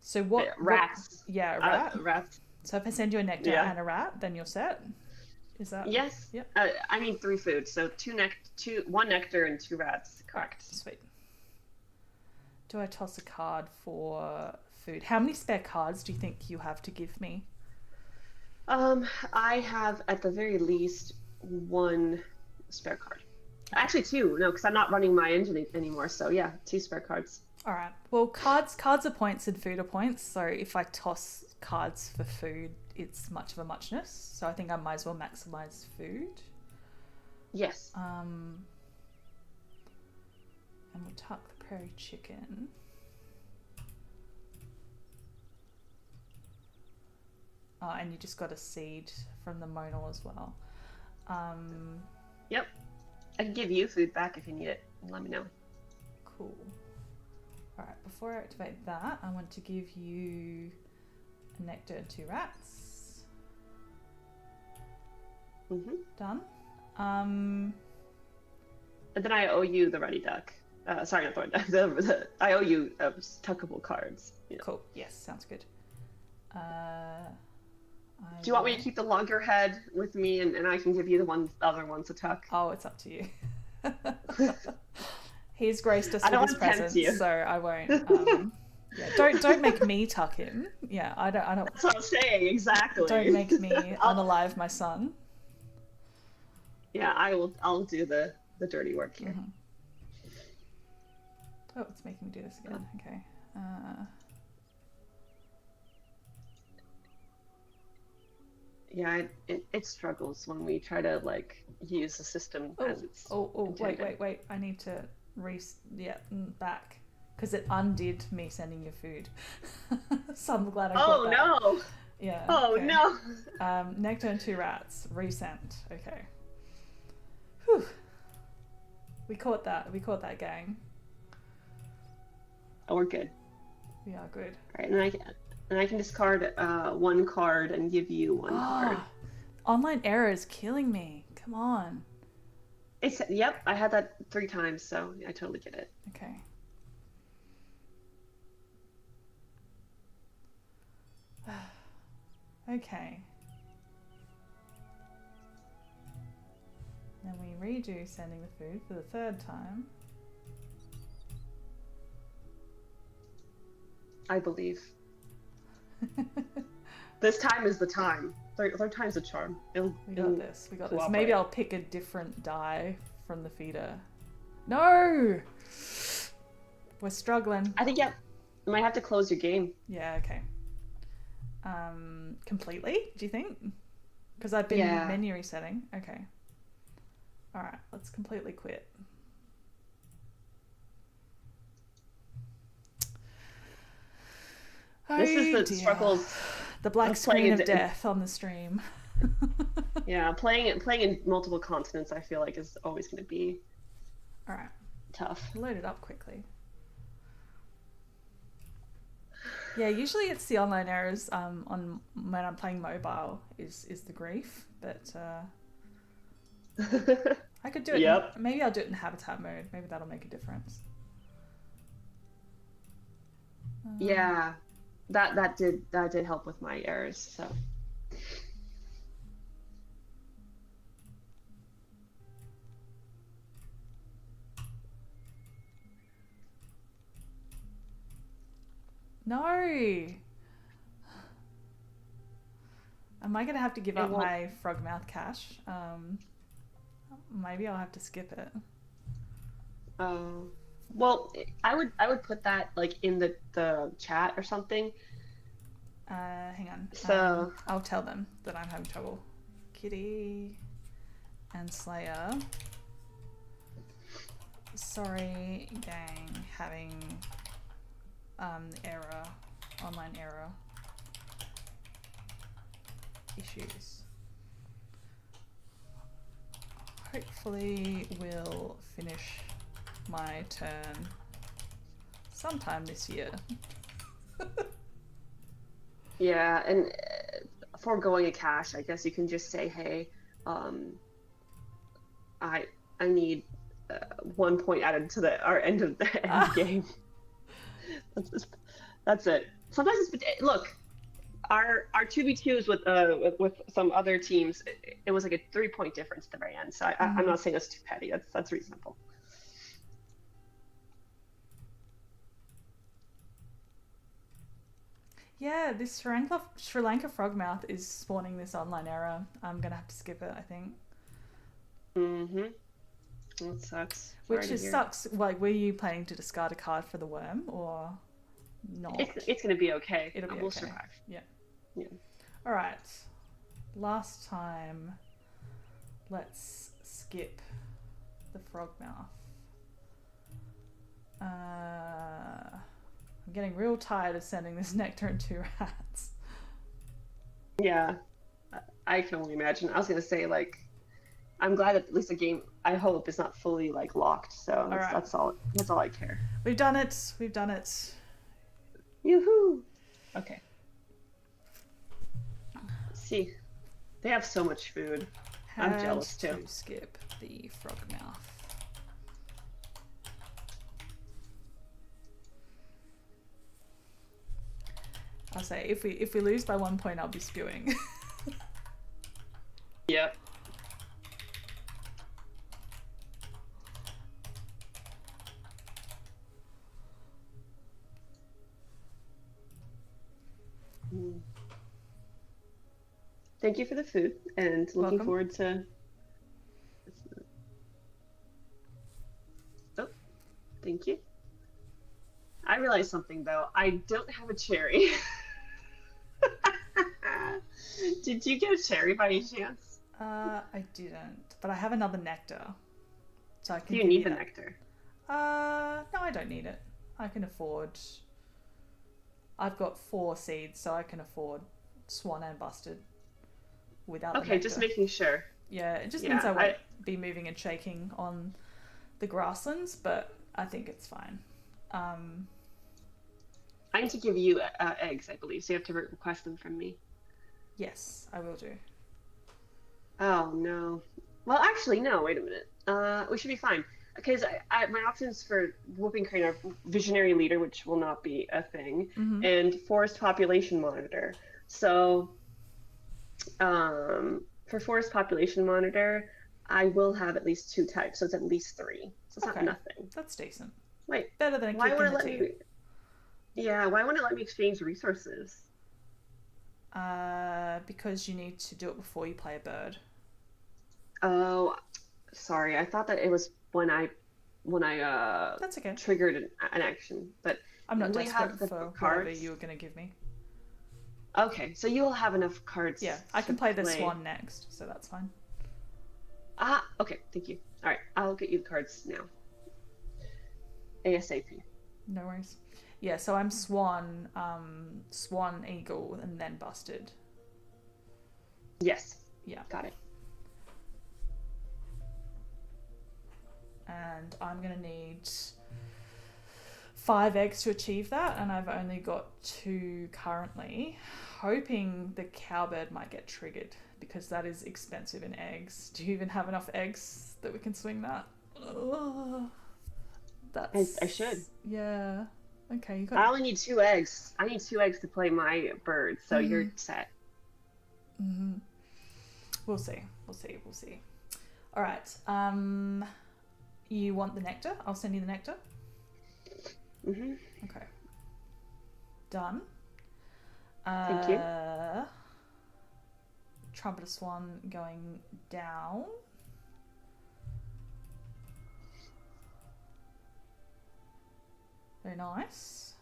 A: So what?
B: Rats.
A: Rat.
B: Rats.
A: So if I send you a nectar and a rat, then you're set. Is that?
B: Yes.
A: Yep.
B: I need 3 food, so 1 nectar and 2 rats. Correct.
A: Sweet. Do I toss a card for food? How many spare cards do you think you have to give me?
B: I have at the very least 1 spare card. Actually 2, no, because I'm not running my engine anymore. So yeah, 2 spare cards.
A: All right. Well, cards are points and food are points. So if I toss cards for food, it's much of a muchness. So I think I might as well maximize food.
B: Yes.
A: And we'll tuck the prairie chicken. Oh, and you just got a seed from the monal as well.
B: Yep. I can give you food back if you need it. Let me know.
A: Cool. All right, before I activate that, I want to give you a nectar and 2 rats. Done.
B: And then I owe you the ruddy duck. Sorry, not the ruddy duck. I owe you tuckable cards. You know.
A: Cool. Yes, sounds good.
B: Do you want me to keep the loggerhead with me, and I can give you the other ones to tuck?
A: Oh, it's up to you. He's graced us with his presence, so I won't. Don't make me tuck him. Yeah, I don't.
B: That's what I'm saying. Exactly.
A: Don't make me unalive my son.
B: Yeah, I'll do the dirty work here.
A: Oh, it's making me do this again. Okay.
B: Yeah, it struggles when we try to use the system as it's intended.
A: Wait! I need to back because it undid me sending you food. So I'm glad I got that.
B: Oh no!
A: Yeah.
B: Oh
A: okay.
B: no!
A: Nectar and 2 rats resent. Okay. Whew. We caught that gang.
B: Oh, we're good.
A: We are good.
B: All right, and I can discard 1 card and give you 1 card.
A: Online error is killing me. Come on.
B: Yep, I had that 3 times, so I totally get it.
A: Okay. Okay. Then we redo sending the food for the third time.
B: I believe. This time is the time. Third time's a charm.
A: We got this. We got this. Maybe I'll pick a different die from the feeder. No! We're struggling.
B: I think, yeah, you might have to close your game.
A: Yeah, okay. Completely, do you think? Because I've been menu resetting. Okay. Alright, let's completely quit.
B: This is the struggles.
A: The black screen of death on the stream.
B: Yeah, playing in multiple continents, I feel like is always going to be tough.
A: Load it up quickly. Yeah, usually it's the online errors on when I'm playing mobile is the grief, but I could do it. Maybe I'll do it in habitat mode. Maybe that'll make a difference.
B: Yeah. That did help with my errors, so.
A: No. Am I gonna have to give up my frogmouth cache? Maybe I'll have to skip it.
B: Well, I would put that like in the chat or something.
A: Hang on.
B: So
A: I'll tell them that I'm having trouble. Kitty and Slayer. Sorry, gang, having error, online error issues. Hopefully we'll finish my turn sometime this year.
B: Yeah, and foregoing a cache, I guess you can just say, hey, I need 1 point added to our end of the end game. That's it. Sometimes it's, look, our 2v2s with some other teams, it was like a 3-point difference at the very end. So I'm not saying that's too petty. That's reasonable.
A: Yeah, this Sri Lanka frogmouth is spawning this online error. I'm gonna have to skip it, I think.
B: That sucks.
A: Which sucks. Like, were you planning to discard a card for the worm or not?
B: It's gonna be okay.
A: We'll
B: okay. Survive.
A: Yeah. All right. Last time, let's skip the frogmouth. I'm getting real tired of sending this nectar and 2 rats.
B: Yeah, I can only imagine. I was gonna say, like, I'm glad that at least the game, I hope, is not fully like locked. So that's all I care.
A: We've done it. We've done it.
B: Yoo-hoo! Okay. Let's see, they have so much food. I'm jealous too.
A: To skip the frogmouth. I'll say if we lose by 1 point, I'll be spewing.
B: Yep. Thank you for the food, and looking forward to. Oh, thank you. I realized something though. I don't have a cherry. Did you get a cherry by any chance?
A: I didn't, but I have another nectar, so I can.
B: Do you need the nectar?
A: No, I don't need it. I can afford. I've got 4 seeds, so I can afford Swan and Busted without.
B: Okay, just making sure.
A: Yeah, it just means I won't be moving and shaking on the grasslands, but I think it's fine.
B: I need to give you eggs, I believe, so you have to request them from me.
A: Yes, I will do.
B: Oh, no. Well, actually, no, wait a minute. We should be fine. Because my options for Whooping Crane are Visionary Leader, which will not be a thing, and Forest Population Monitor. So For forest population monitor, I will have at least two types, so it's at least three. So it's not
A: Okay,
B: nothing.
A: that's decent.
B: Wait,
A: Better than a
B: why
A: kick
B: won't
A: in
B: it
A: the
B: let
A: teeth.
B: me? Yeah, why won't it let me exchange resources?
A: Because you need to do it before you play a bird.
B: Oh, sorry. I thought that it was when I
A: That's okay.
B: triggered an action. But
A: I'm not
B: will you have
A: desperate
B: the
A: for whatever you
B: cards?
A: were going to give me.
B: Okay, so you will have enough
A: Yeah,
B: cards
A: I
B: to
A: can play the
B: play.
A: swan next, so that's fine.
B: Ah, okay, thank you. All right, I'll get you the cards now. ASAP.
A: No worries. Yeah, so I'm swan, swan, eagle, and then busted.
B: Yes,
A: Yeah,
B: got it.
A: and I'm gonna need 5 eggs to achieve that, and I've only got 2 currently. Hoping the cowbird might get triggered because that is expensive in eggs. Do you even have enough eggs that we can swing that? Ugh,
B: I should.
A: yeah. Okay, you got.
B: I only need 2 eggs. I need 2 eggs to play my bird, so you're
A: Mm,
B: set.
A: we'll see. We'll see. We'll see. All right. You want the nectar? I'll send you the nectar.
B: Hmm.
A: Okay. Done.
B: Thank you.
A: Trumpeter Swan going down. Very nice.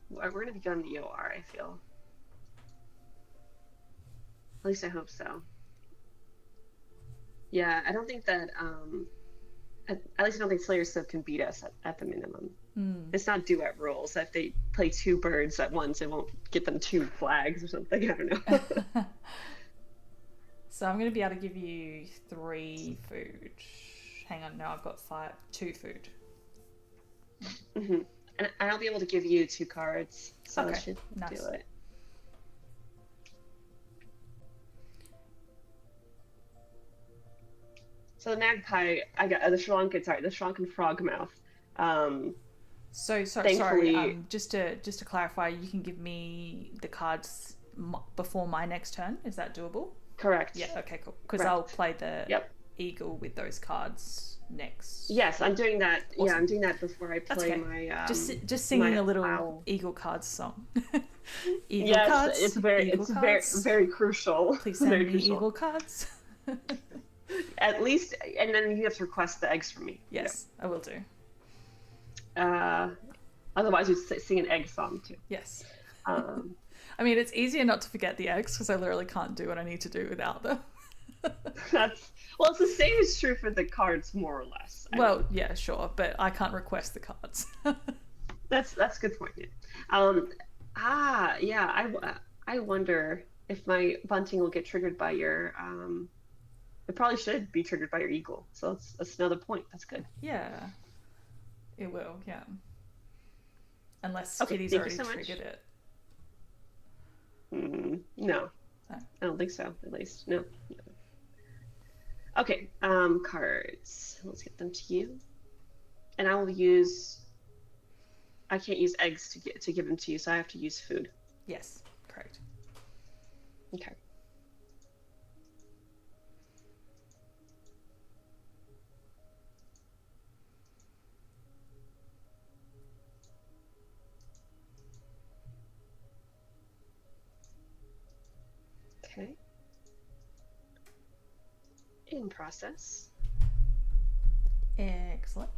B: We're going to be done the OR, I feel. At least I hope so. Yeah, I don't think that, at least I don't think Slayer Sub can beat us at the minimum. It's not duet rules. If they play 2 birds at once, it won't get them 2 flags or something. I don't know.
A: So I'm going to be able to give you 3 food. Hang on, no, I've got 2 food.
B: Hmm. And I'll be able to give you 2 cards, so that
A: Okay,
B: should do
A: nice.
B: it. So the magpie, I got the shrunken frogmouth. Um,
A: So sorry.
B: Thankfully,
A: Just to clarify, you can give me the cards before my next turn. Is that doable?
B: correct,
A: Yeah. Okay. Cool. Because I'll
B: correct.
A: play the
B: Yep.
A: eagle with those cards next.
B: Yes, I'm doing that. Yeah,
A: Awesome.
B: I'm doing that before I
A: That's
B: play
A: okay.
B: my
A: Just singing
B: my
A: a little
B: owl.
A: eagle cards song. Eagle
B: Yes,
A: cards. Eagle
B: it's very
A: cards.
B: very crucial.
A: Please send
B: Very
A: me
B: crucial.
A: eagle cards.
B: At least, and then you have to request the eggs from me. Yep.
A: Yes, I will do.
B: Uh, Otherwise, you'd sing an egg song too.
A: Yes.
B: Um,
A: I mean, it's easier not to forget the eggs because I literally can't do what I need to do without them.
B: that's well, it's the same is true for the cards, more or less. I
A: Well,
B: mean,
A: yeah, sure, but I can't request the cards.
B: that's a good point. Yeah. Um, yeah. I wonder if my bunting will get triggered by your. It probably should be triggered by your eagle. So that's another point. That's good.
A: Yeah, it will, yeah. Unless
B: Okay,
A: Kitty's
B: thank you
A: already
B: so much.
A: triggered it.
B: No,
A: Oh.
B: I don't think so. At least no. Okay, cards. Let's get them to you. And I will use. I can't use eggs to give them to you, so I have to use food.
A: Yes, correct.
B: Okay. Okay. In process.
A: Excellent.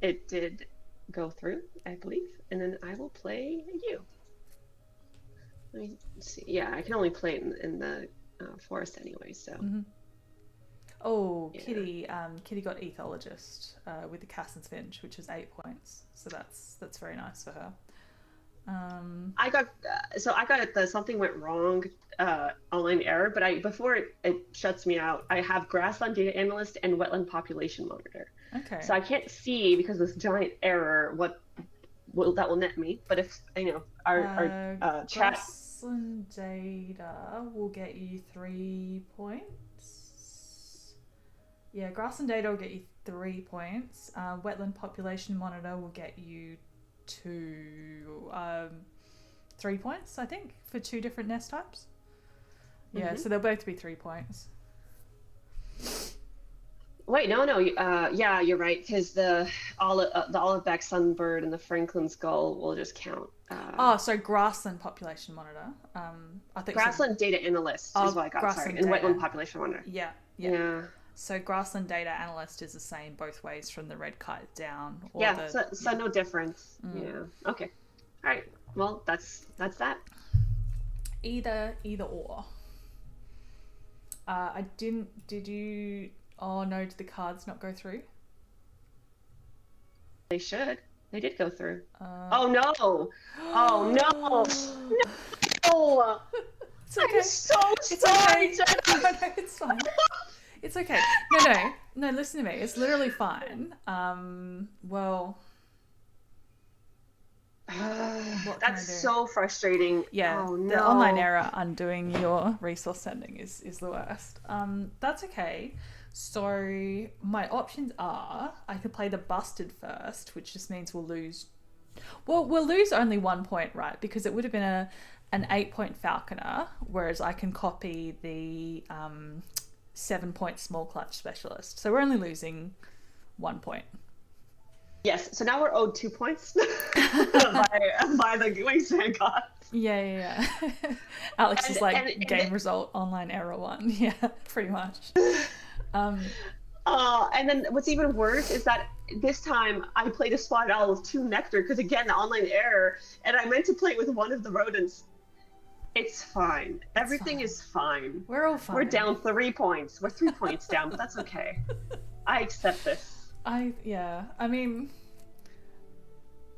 B: It did go through, I believe, and then I will play you. Let me see. Yeah, I can only play it in the forest anyway, so
A: Oh,
B: yeah.
A: Kitty got ethologist with the Casson's Finch, which is 8 points. So that's very nice for her.
B: I got I got the something went wrong online error, but I before it shuts me out, I have grassland data analyst and wetland population monitor.
A: Okay.
B: So I can't see because of this giant error what that will net me. But if our chat,
A: Grassland data will get you 3 points. Yeah, grassland data will get you 3 points. Wetland population monitor will get you 3 points, I think, for 2 different nest types. Yeah, so they'll both be 3 points.
B: Wait, no, no. Yeah, you're right. Because the olive-back sunbird and the Franklin's gull will just count.
A: So grassland population monitor. I think
B: Grassland data analyst is what I got. Sorry, and
A: data.
B: wetland population monitor.
A: Yeah. So grassland data analyst is the same both ways from the red kite down.
B: So no difference. Yeah. Okay. All right. Well, that's that.
A: Either or. I didn't. Did you? Oh no! Did the cards not go through?
B: They should. They did go through. Oh no! Oh no! No!
A: It's okay.
B: I'm so sorry, Jenna.
A: No, it's fine. It's okay. No. Listen to me. It's literally fine. Well.
B: That's so frustrating.
A: Yeah,
B: oh, no.
A: The online error undoing your resource sending is the worst. That's okay. So my options are I could play the busted first, which just means we'll lose. Well, we'll lose only 1 point, right? Because it would have been an 8-point falconer, whereas I can copy the 7-point small clutch specialist. So we're only losing 1 point.
B: Yes, so now we're owed 2 points by the wingspan god.
A: Yeah. Alex is like game result online error 1. Yeah, pretty much.
B: And then what's even worse is that this time I played a spotted owl with 2 nectar because again the online error, and I meant to play it with one of the rodents. It's fine. Everything is fine.
A: We're all fine.
B: We're down 3 points. We're 3 points down, but that's okay. I accept this.
A: I mean,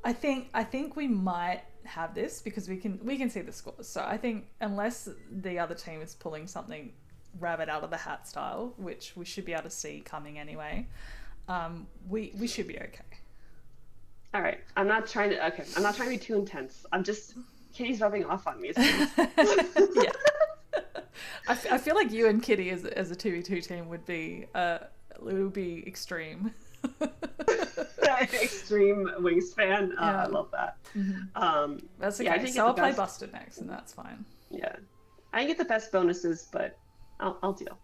A: I think we might have this because we can see the scores. So I think unless the other team is pulling something rabbit out of the hat style, which we should be able to see coming anyway, we should be okay.
B: All right. I'm not trying to be too intense. I'm just Kitty's rubbing off on me.
A: Yeah. I feel like you and Kitty as a 2v2 team would be extreme.
B: Extreme wingspan. I love that.
A: Mm-hmm. That's okay. Yeah, so I'll play busted next, and that's fine.
B: Yeah, I didn't get the best bonuses, but I'll deal.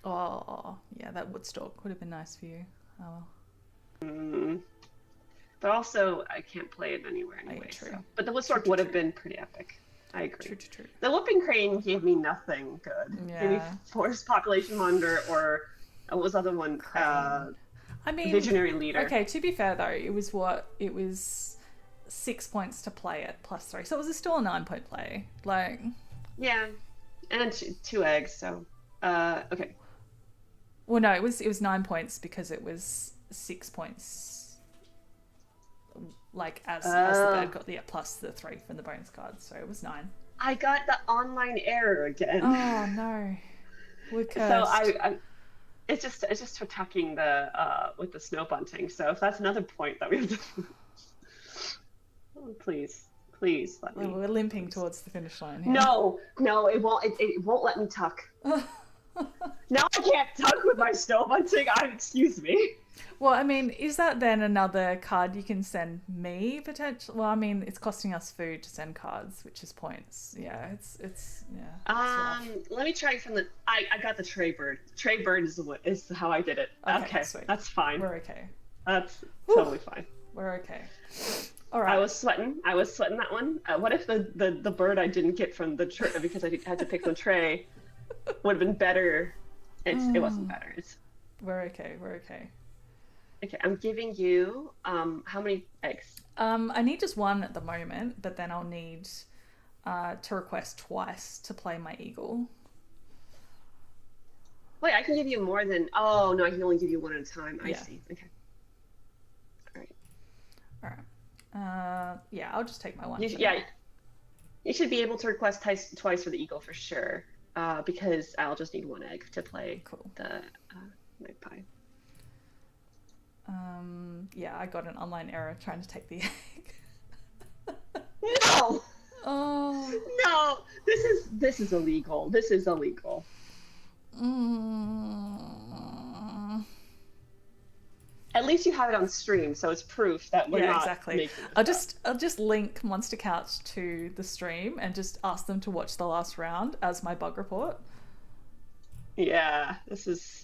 A: Oh, yeah, that Woodstock would have been nice for you. Oh
B: well. But also, I can't play it anywhere anyway. So. But the Woodstock would have been pretty epic. I agree.
A: True.
B: The Whooping Crane gave me nothing good.
A: Yeah.
B: Gave me Forced Population Monitor or what was the other one? Visionary Leader.
A: Okay, to be fair though, it was 6 points to play it plus 3. So it was still a 9-point play. Like.
B: Yeah. And 2 eggs, so okay.
A: Well, no, it was 9 points because it was 6 points, like as the bird got plus the 3 from the bonus card, so it was 9.
B: I got the online error again.
A: Oh no, we're cursed.
B: So I it's just attacking the with the snow bunting. So if that's another point that we have to, please let me.
A: We're limping towards the finish line here.
B: No, it won't. It won't let me tuck. Now I can't tuck with my snow bunting. Excuse me.
A: Well, I mean, is that then another card you can send me potentially? Well, I mean, it's costing us food to send cards, which is points. Yeah, it's yeah.
B: Let me try from the. I got the Tray Bird. Tray Bird is how I did it. Okay, that's fine.
A: We're okay.
B: That's totally fine.
A: We're okay. All right.
B: I was sweating that one. What if the bird I didn't get from the tray because I had to pick the tray would have been better? It wasn't better.
A: We're okay.
B: Okay, I'm giving you how many eggs?
A: I need just 1 at the moment, but then I'll need to request twice to play my eagle.
B: Wait, I can give you more than. Oh no, I can only give you 1 at a time. I see. Okay. All
A: right. Yeah, I'll just take my 1.
B: You should be able to request twice for the eagle for sure. because I'll just need one egg to play
A: Cool.
B: the magpie.
A: Yeah, I got an online error trying to take the egg.
B: No,
A: Oh.
B: no, this is illegal. This is illegal.
A: Mm.
B: At least you have it on stream, so it's proof that we're
A: Yeah,
B: not
A: exactly.
B: making
A: I'll
B: this up.
A: just link Monster Couch to the stream and just ask them to watch the last round as my bug report.
B: Yeah,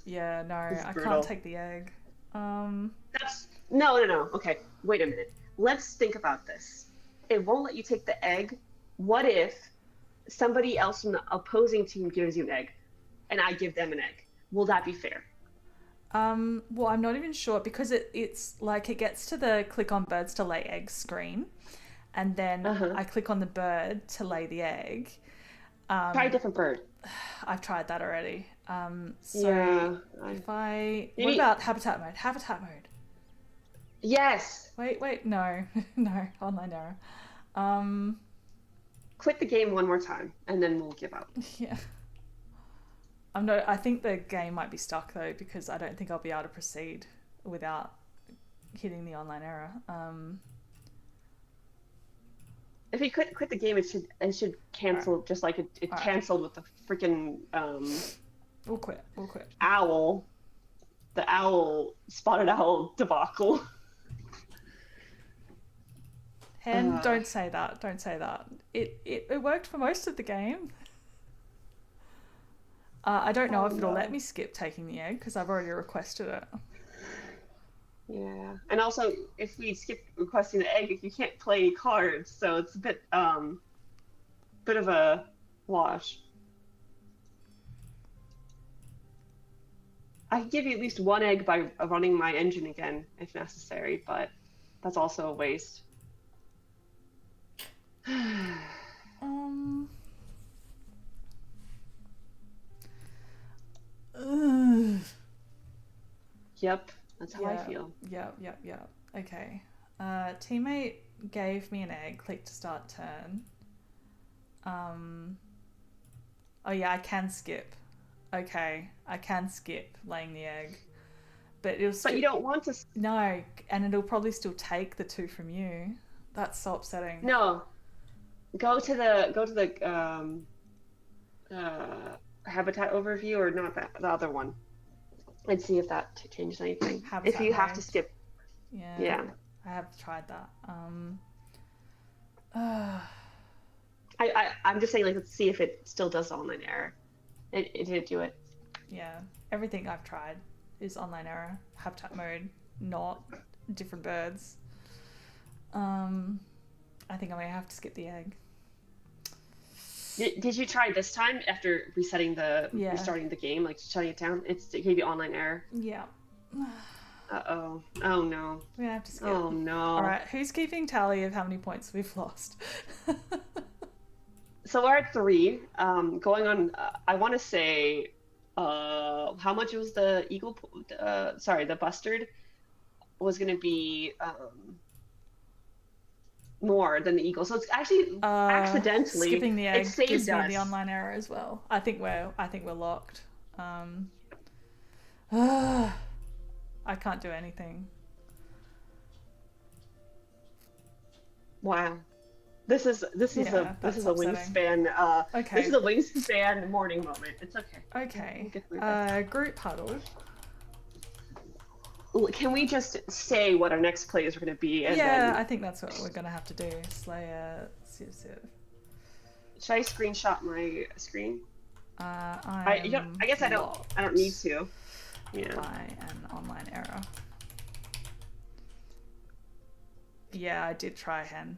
A: Yeah, no,
B: this is
A: I can't
B: brutal.
A: take the egg.
B: That's no. Okay, wait a minute. Let's think about this. It won't let you take the egg. What if somebody else from the opposing team gives you an egg, and I give them an egg? Will that be fair?
A: Well, I'm not even sure because it's like it gets to the click on birds to lay eggs screen, and then
B: Uh-huh.
A: I click on the bird to lay the egg.
B: Try a different bird.
A: I've tried that already. So
B: Yeah.
A: if I, what
B: Maybe.
A: about habitat mode? Habitat mode.
B: Yes.
A: Wait, no, no, online error. Um,
B: Quit the game one more time, and then we'll give up.
A: yeah. I'm not. I think the game might be stuck though because I don't think I'll be able to proceed without hitting the online error.
B: If you quit the game, it should cancel just like it
A: All right.
B: canceled with the freaking
A: We'll quit. We'll quit.
B: owl, the spotted owl debacle.
A: Hen, don't say that. Don't say that. It worked for most of the game. I don't know if it'll let me skip taking the egg because I've already requested it.
B: Yeah, and also if we skip requesting the egg, you can't play any cards, so it's a bit of a wash. I can give you at least one egg by running my engine again if necessary, but that's also a waste.
A: Um. Ugh.
B: Yep, that's how I feel.
A: Yep. Okay. Teammate gave me an egg. Click to start turn. Oh yeah, I can skip. Okay, I can skip laying the egg, but it'll
B: But you don't want to.
A: no, and it'll probably still take the two from you. That's so upsetting.
B: No, go to the habitat overview or not that the other one, and see if that changes anything.
A: Habitat
B: If you have to
A: mode.
B: skip, yeah.
A: I have tried that.
B: I'm just saying, like, let's see if it still does the online error. It did do it.
A: Yeah, everything I've tried is online error. Habitat mode, not different birds. I think I may have to skip the egg.
B: Did you try this time after restarting the game, like shutting it down? It gave you online error.
A: Yeah.
B: Uh-oh. Oh no.
A: We're gonna have to skip.
B: Oh no.
A: Alright, who's keeping tally of how many points we've lost?
B: So we're at 3. Going on. I want to say, how much was the eagle? Sorry, the bustard was gonna be more than the eagle. So it's actually accidentally
A: skipping the egg
B: it saved
A: gives me
B: us.
A: the online error as well. I think we're locked. I can't do anything.
B: Wow. This is a
A: upsetting.
B: wingspan
A: Okay.
B: this is a wingspan morning moment. It's okay.
A: Okay.
B: We'll get through this.
A: Group huddle.
B: Can we just say what our next plays are going to be? And then,
A: I think that's what we're gonna have to do. Slayer, Civ.
B: should I screenshot my screen? I guess I don't need to. Yeah.
A: By an online error. Yeah, I did try Hen.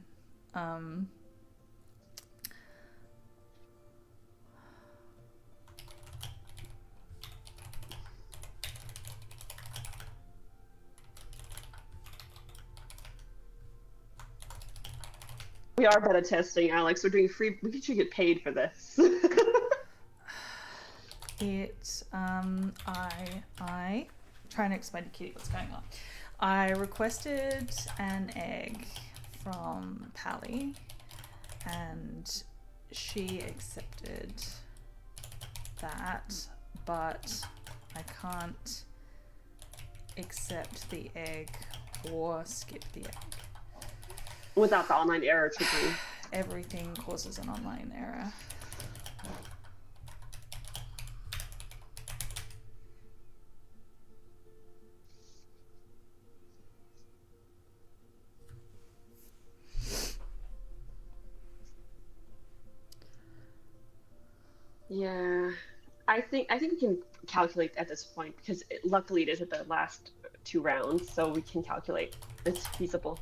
B: We are beta testing, Alex. We're doing free. We should get paid for this.
A: I trying to explain to Kitty what's going on. I requested an egg from Pally and she accepted that, but I can't accept the egg or skip the egg.
B: Without the online error triggering.
A: Everything causes an online error.
B: Yeah, I think we can calculate at this point because luckily it is at the last 2 rounds, so we can calculate. It's feasible.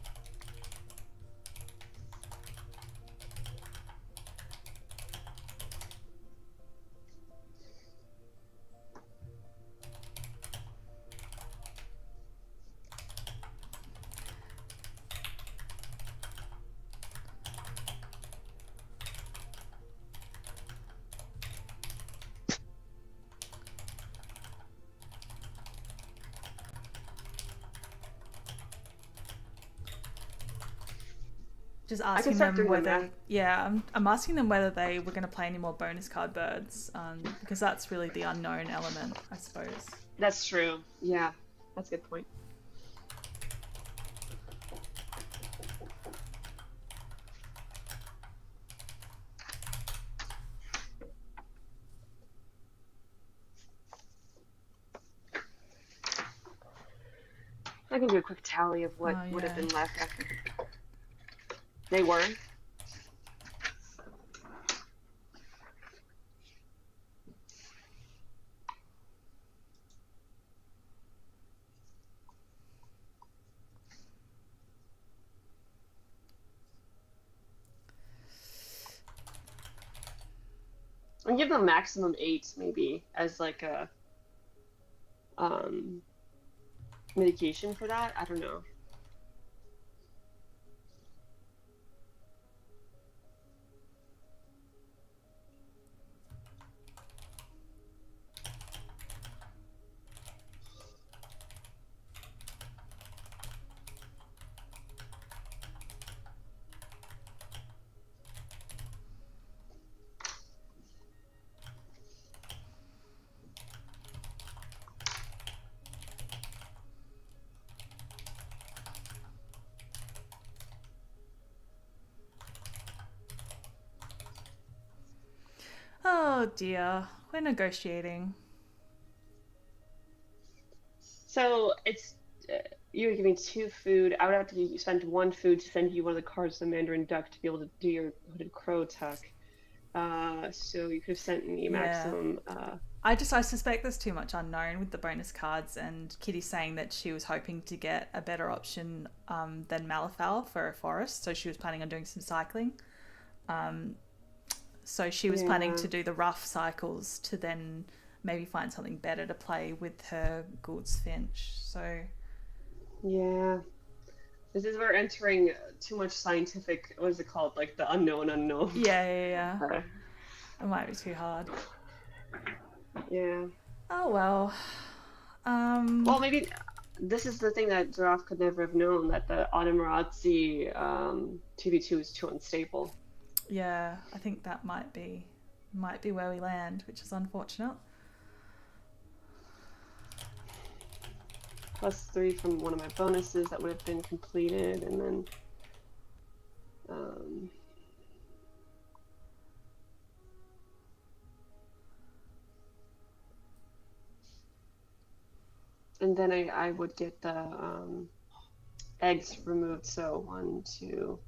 A: Just
B: I can
A: asking
B: start
A: them
B: doing the
A: whether,
B: math.
A: yeah, I'm asking them whether they were going to play any more bonus card birds, because that's really the unknown element, I suppose.
B: That's true. Yeah, that's a good point. I can do a quick tally of what
A: Oh,
B: would have
A: yeah.
B: been left after. They were. I'll give them maximum 8 maybe as like a um mitigation for that. I don't know.
A: Oh dear, we're negotiating.
B: So it's you're giving 2 food. I would have to spend 1 food to send you one of the cards to Mandarin Duck to be able to do your Hooded Crow tuck. So you could have sent me
A: Yeah.
B: maximum.
A: I suspect there's too much unknown with the bonus cards, and Kitty saying that she was hoping to get a better option than Malifaux for a forest, so she was planning on doing some cycling. So she was planning
B: Yeah.
A: to do the rough cycles to then maybe find something better to play with her Gould's Finch. So
B: Yeah. This is we're entering too much scientific. What is it called? Like the unknown unknown.
A: yeah.
B: Uh,
A: It might be too hard.
B: yeah.
A: Oh well.
B: Well, maybe this is the thing that Giraffe could never have known, that the Automarazzi 2v2 is too unstable.
A: Yeah, I think that might be where we land, which is unfortunate.
B: +3 from one of my bonuses that would have been completed, and then I would get the eggs removed. So 1, 2,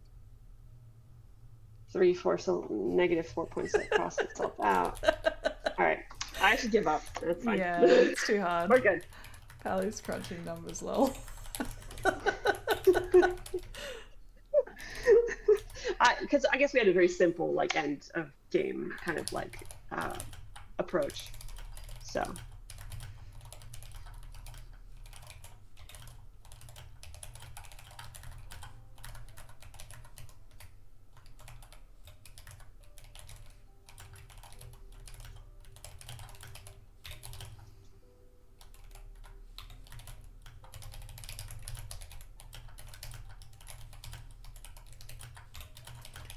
B: 3, 4. So -4 points that cross itself out. All right, I should give up. That's fine.
A: Yeah, it's too hard.
B: We're good.
A: Pally's crunching numbers, lol.
B: Because I guess we had a very simple like end of game kind of like approach. So.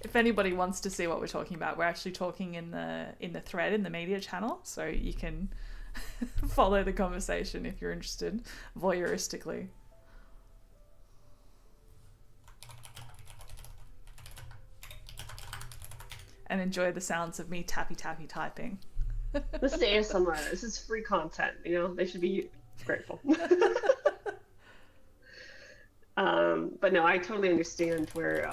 A: If anybody wants to see what we're talking about, we're actually talking in the thread in the media channel, so you can follow the conversation if you're interested, voyeuristically. And enjoy the sounds of me tappy typing.
B: This is ASMR. This is free content. They should be grateful. But no, I totally understand where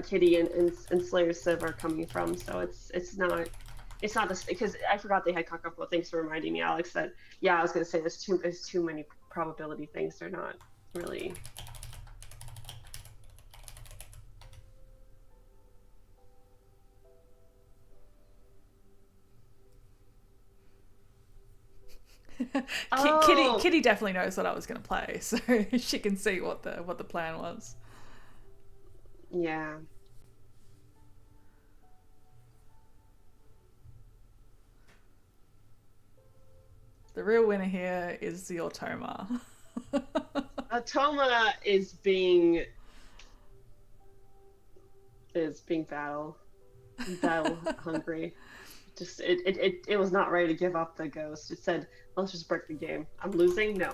B: Kitty and Slayer Civ are coming from. So it's not this, because I forgot they had Kakako. Thanks for reminding me, Alex. That I was gonna say there's too many probability things. They're not really.
A: Kitty definitely knows what I was going to play, so she can see what the plan was.
B: Yeah.
A: The real winner here is the Automa.
B: Automa is being battle hungry. Just it was not ready to give up the ghost. It said, let's just break the game. I'm losing? No.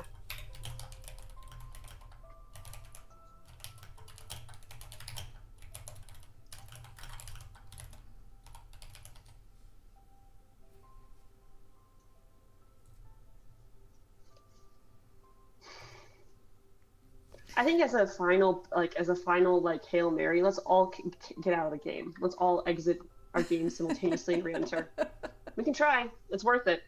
B: I think as a final Hail Mary, let's all get out of the game. Let's all exit our game simultaneously and re-enter. We can try. It's worth it.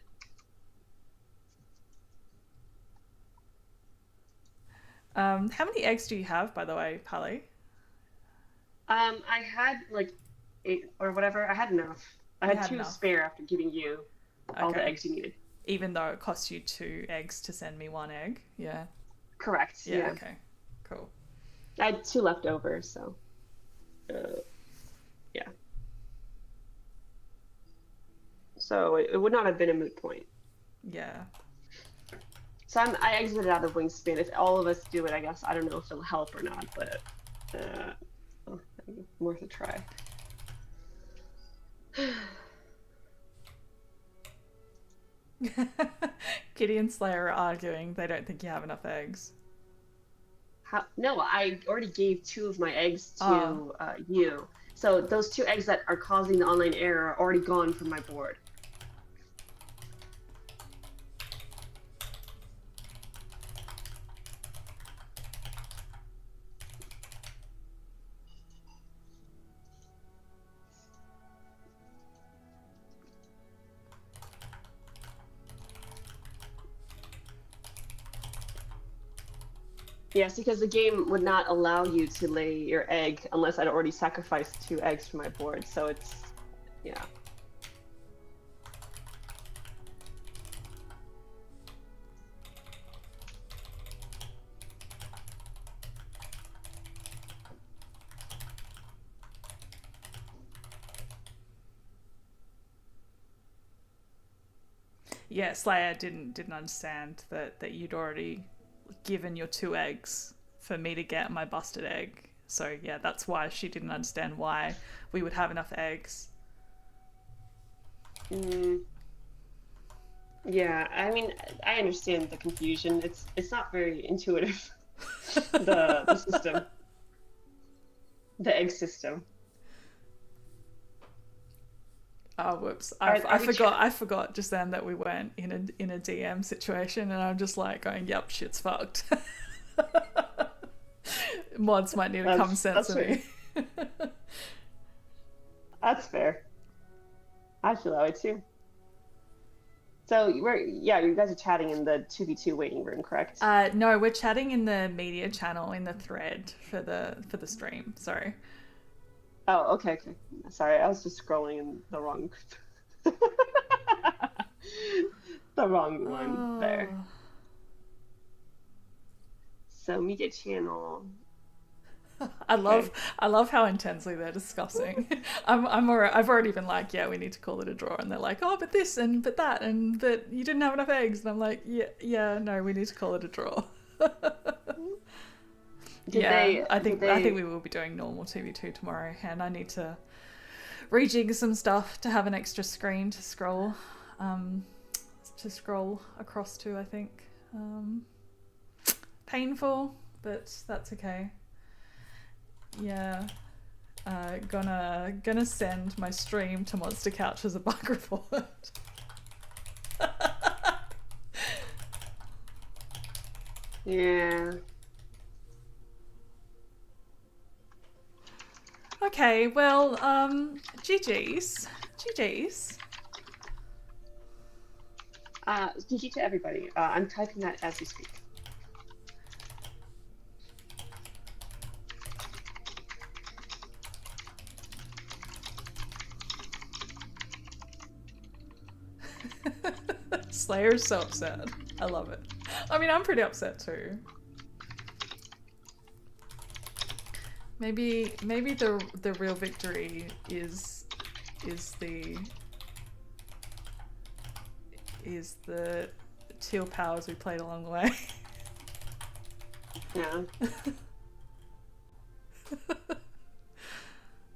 A: How many eggs do you have, by the way, Pally?
B: I had 8 or whatever. I had enough. I had 2 spare after giving you all the eggs you needed.
A: Even though it cost you 2 eggs to send me 1 egg? Yeah.
B: Correct. Yeah.
A: Okay. Cool.
B: I had 2 left over, so. Yeah. So it would not have been a moot point.
A: Yeah.
B: So I exited out of Wingspan. If all of us do it, I guess. I don't know if it'll help or not, but worth a try.
A: Kitty and Slayer are arguing. They don't think you have enough eggs.
B: No, I already gave 2 of my eggs to you. So those 2 eggs that are causing the online error are already gone from my board. Yes, because the game would not allow you to lay your egg unless I'd already sacrificed 2 eggs from my board, so it's, yeah.
A: Yeah, Slayer didn't understand that you'd already given your 2 eggs for me to get my busted egg. So yeah, that's why she didn't understand why we would have enough eggs.
B: Yeah, I mean, I understand the confusion. It's not very intuitive. the system, the egg system.
A: Oh, whoops! I forgot just then that we weren't in a DM situation, and I'm just like going, "Yep, shit's fucked." Mods might need to come censor me.
B: That's fair. I feel that way too. So you guys are chatting in the 2v2 waiting room, correct?
A: No, we're chatting in the media channel in the thread for the stream. Sorry.
B: Oh, okay. Sorry, I was just scrolling in the wrong, the wrong one there. So media channel.
A: I love how intensely they're discussing. I've already been like, yeah, we need to call it a draw, and they're like, oh, but this and but that and but you didn't have enough eggs, and I'm like, yeah, no, we need to call it a draw.
B: Did
A: Yeah,
B: they?
A: I
B: Did
A: think
B: they?
A: we will be doing normal TV2 tomorrow, and I need to rejig some stuff to have an extra screen um, to scroll across to. I think painful, but that's okay. Yeah, gonna send my stream to Monster Couch as a bug report.
B: Yeah.
A: Okay, well, GG's.
B: GG to everybody. I'm typing that as we speak.
A: Slayer's so upset. I love it. I mean, I'm pretty upset too. Maybe the real victory is the teal powers we played along the way.
B: Yeah.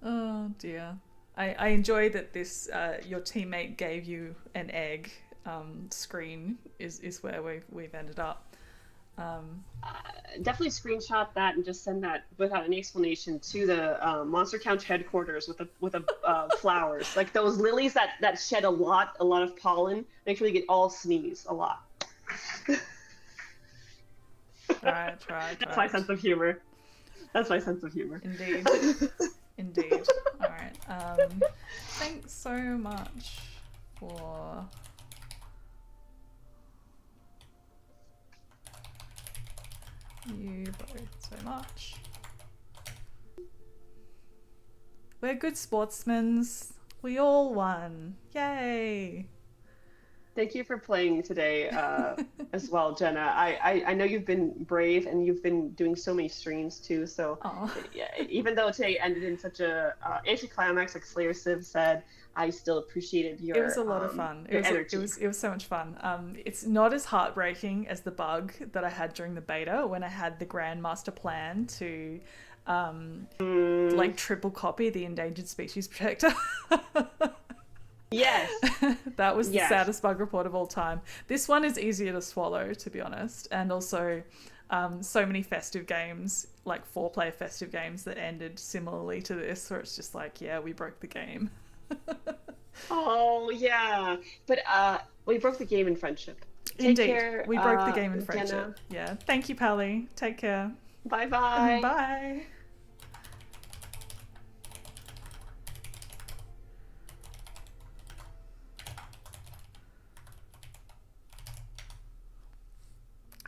A: Oh dear. I enjoy that this your teammate gave you an egg screen is where we've ended up.
B: Definitely screenshot that and just send that without any explanation to the Monster Couch headquarters with a flowers, like those lilies that shed a lot of pollen. Make sure you get all sneeze a lot.
A: Right.
B: That's my sense of humor. That's my sense of humor.
A: Indeed. Indeed. All right. Thanks so much for you both so much. We're good sportsmen. We all won. Yay.
B: Thank you for playing today as well, Jenna. I know you've been brave and you've been doing so many streams too. So yeah, even though today ended in such a anticlimax, like Slayer Civ said, I still appreciated your.
A: It was a lot of fun. It was so much fun. It's not as heartbreaking as the bug that I had during the beta when I had the Grandmaster plan to like triple copy the Endangered Species Protector.
B: Yes.
A: That was the saddest bug report of all time. This one is easier to swallow, to be honest. And also so many festive games, like 4-player festive games that ended similarly to this, where it's just like, yeah, we broke the game.
B: Oh, yeah. But we broke the game in friendship.
A: Indeed.
B: Take care,
A: we broke the game in friendship.
B: Jenna.
A: Yeah. Thank you, Pally. Take care.
B: Bye-bye.
A: Bye.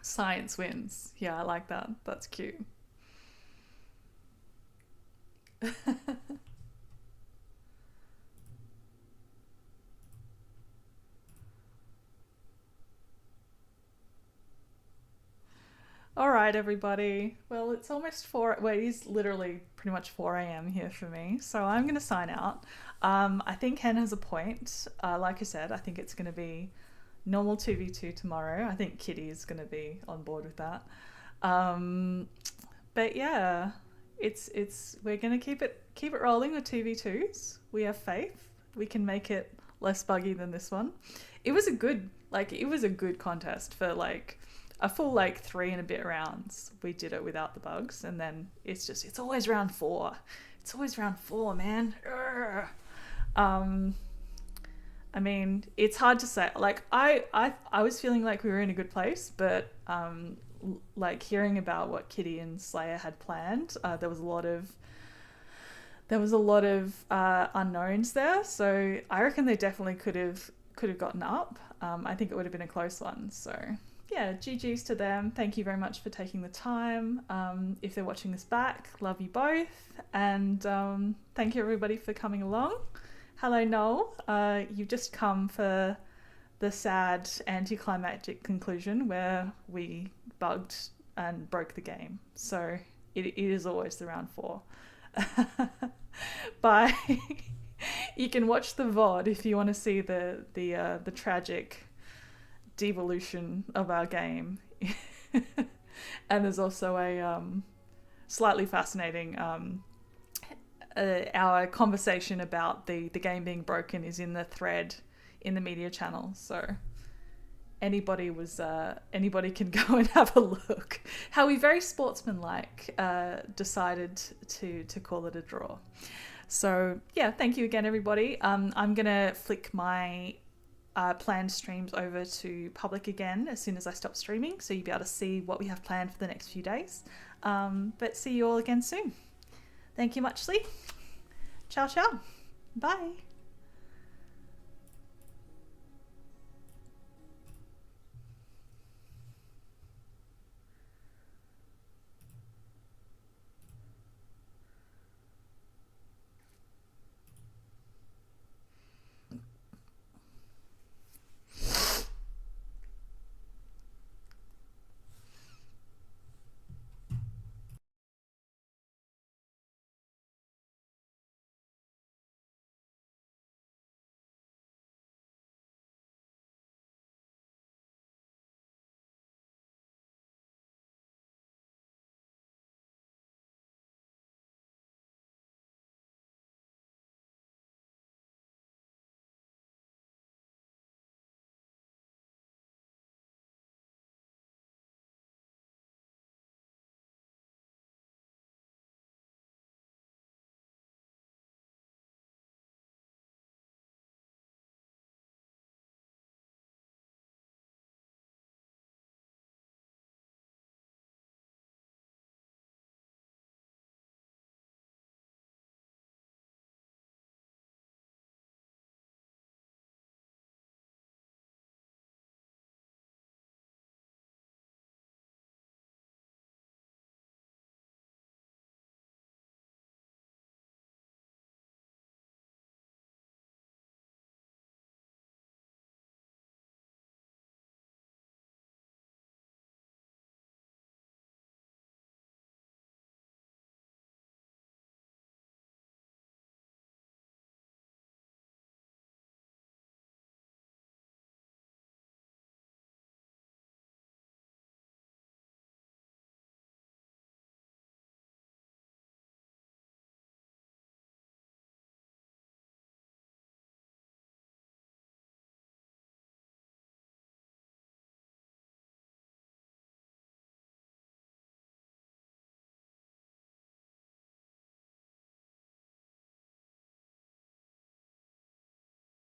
A: Science wins. Yeah, I like that. That's cute. All right, everybody. Well, it's almost 4. Well, it is literally pretty much 4 a.m. here for me. So I'm going to sign out. I think Hen has a point. Like I said, I think it's going to be normal 2v2 tomorrow. I think Kitty is going to be on board with that. But yeah, we're going to keep it rolling with 2v2s. We have faith. We can make it less buggy than this one. It was a good contest for like a full like 3 and a bit rounds. We did it without the bugs, and then it's always round 4. It's always round 4, man. I mean, it's hard to say. Like I was feeling like we were in a good place, but like hearing about what Kitty and Slayer had planned, there was a lot of unknowns there. So I reckon they definitely could have gotten up. I think it would have been a close one. So yeah, GG's to them. Thank you very much for taking the time. If they're watching this back, love you both, and thank you everybody for coming along. Hello, Noel. You've just come for the sad anticlimactic conclusion where we bugged and broke the game. So it is always the round 4. Bye. You can watch the VOD if you want to see the tragic devolution of our game. And there's also slightly fascinating. Our conversation about the game being broken is in the thread in the media channel, so anybody can go and have a look. How we very sportsmanlike decided to call it a draw. So yeah, thank you again, everybody. I'm gonna flick my planned streams over to public again as soon as I stop streaming, so you'll be able to see what we have planned for the next few days. But see you all again soon. Thank you muchly. Ciao, ciao. Bye.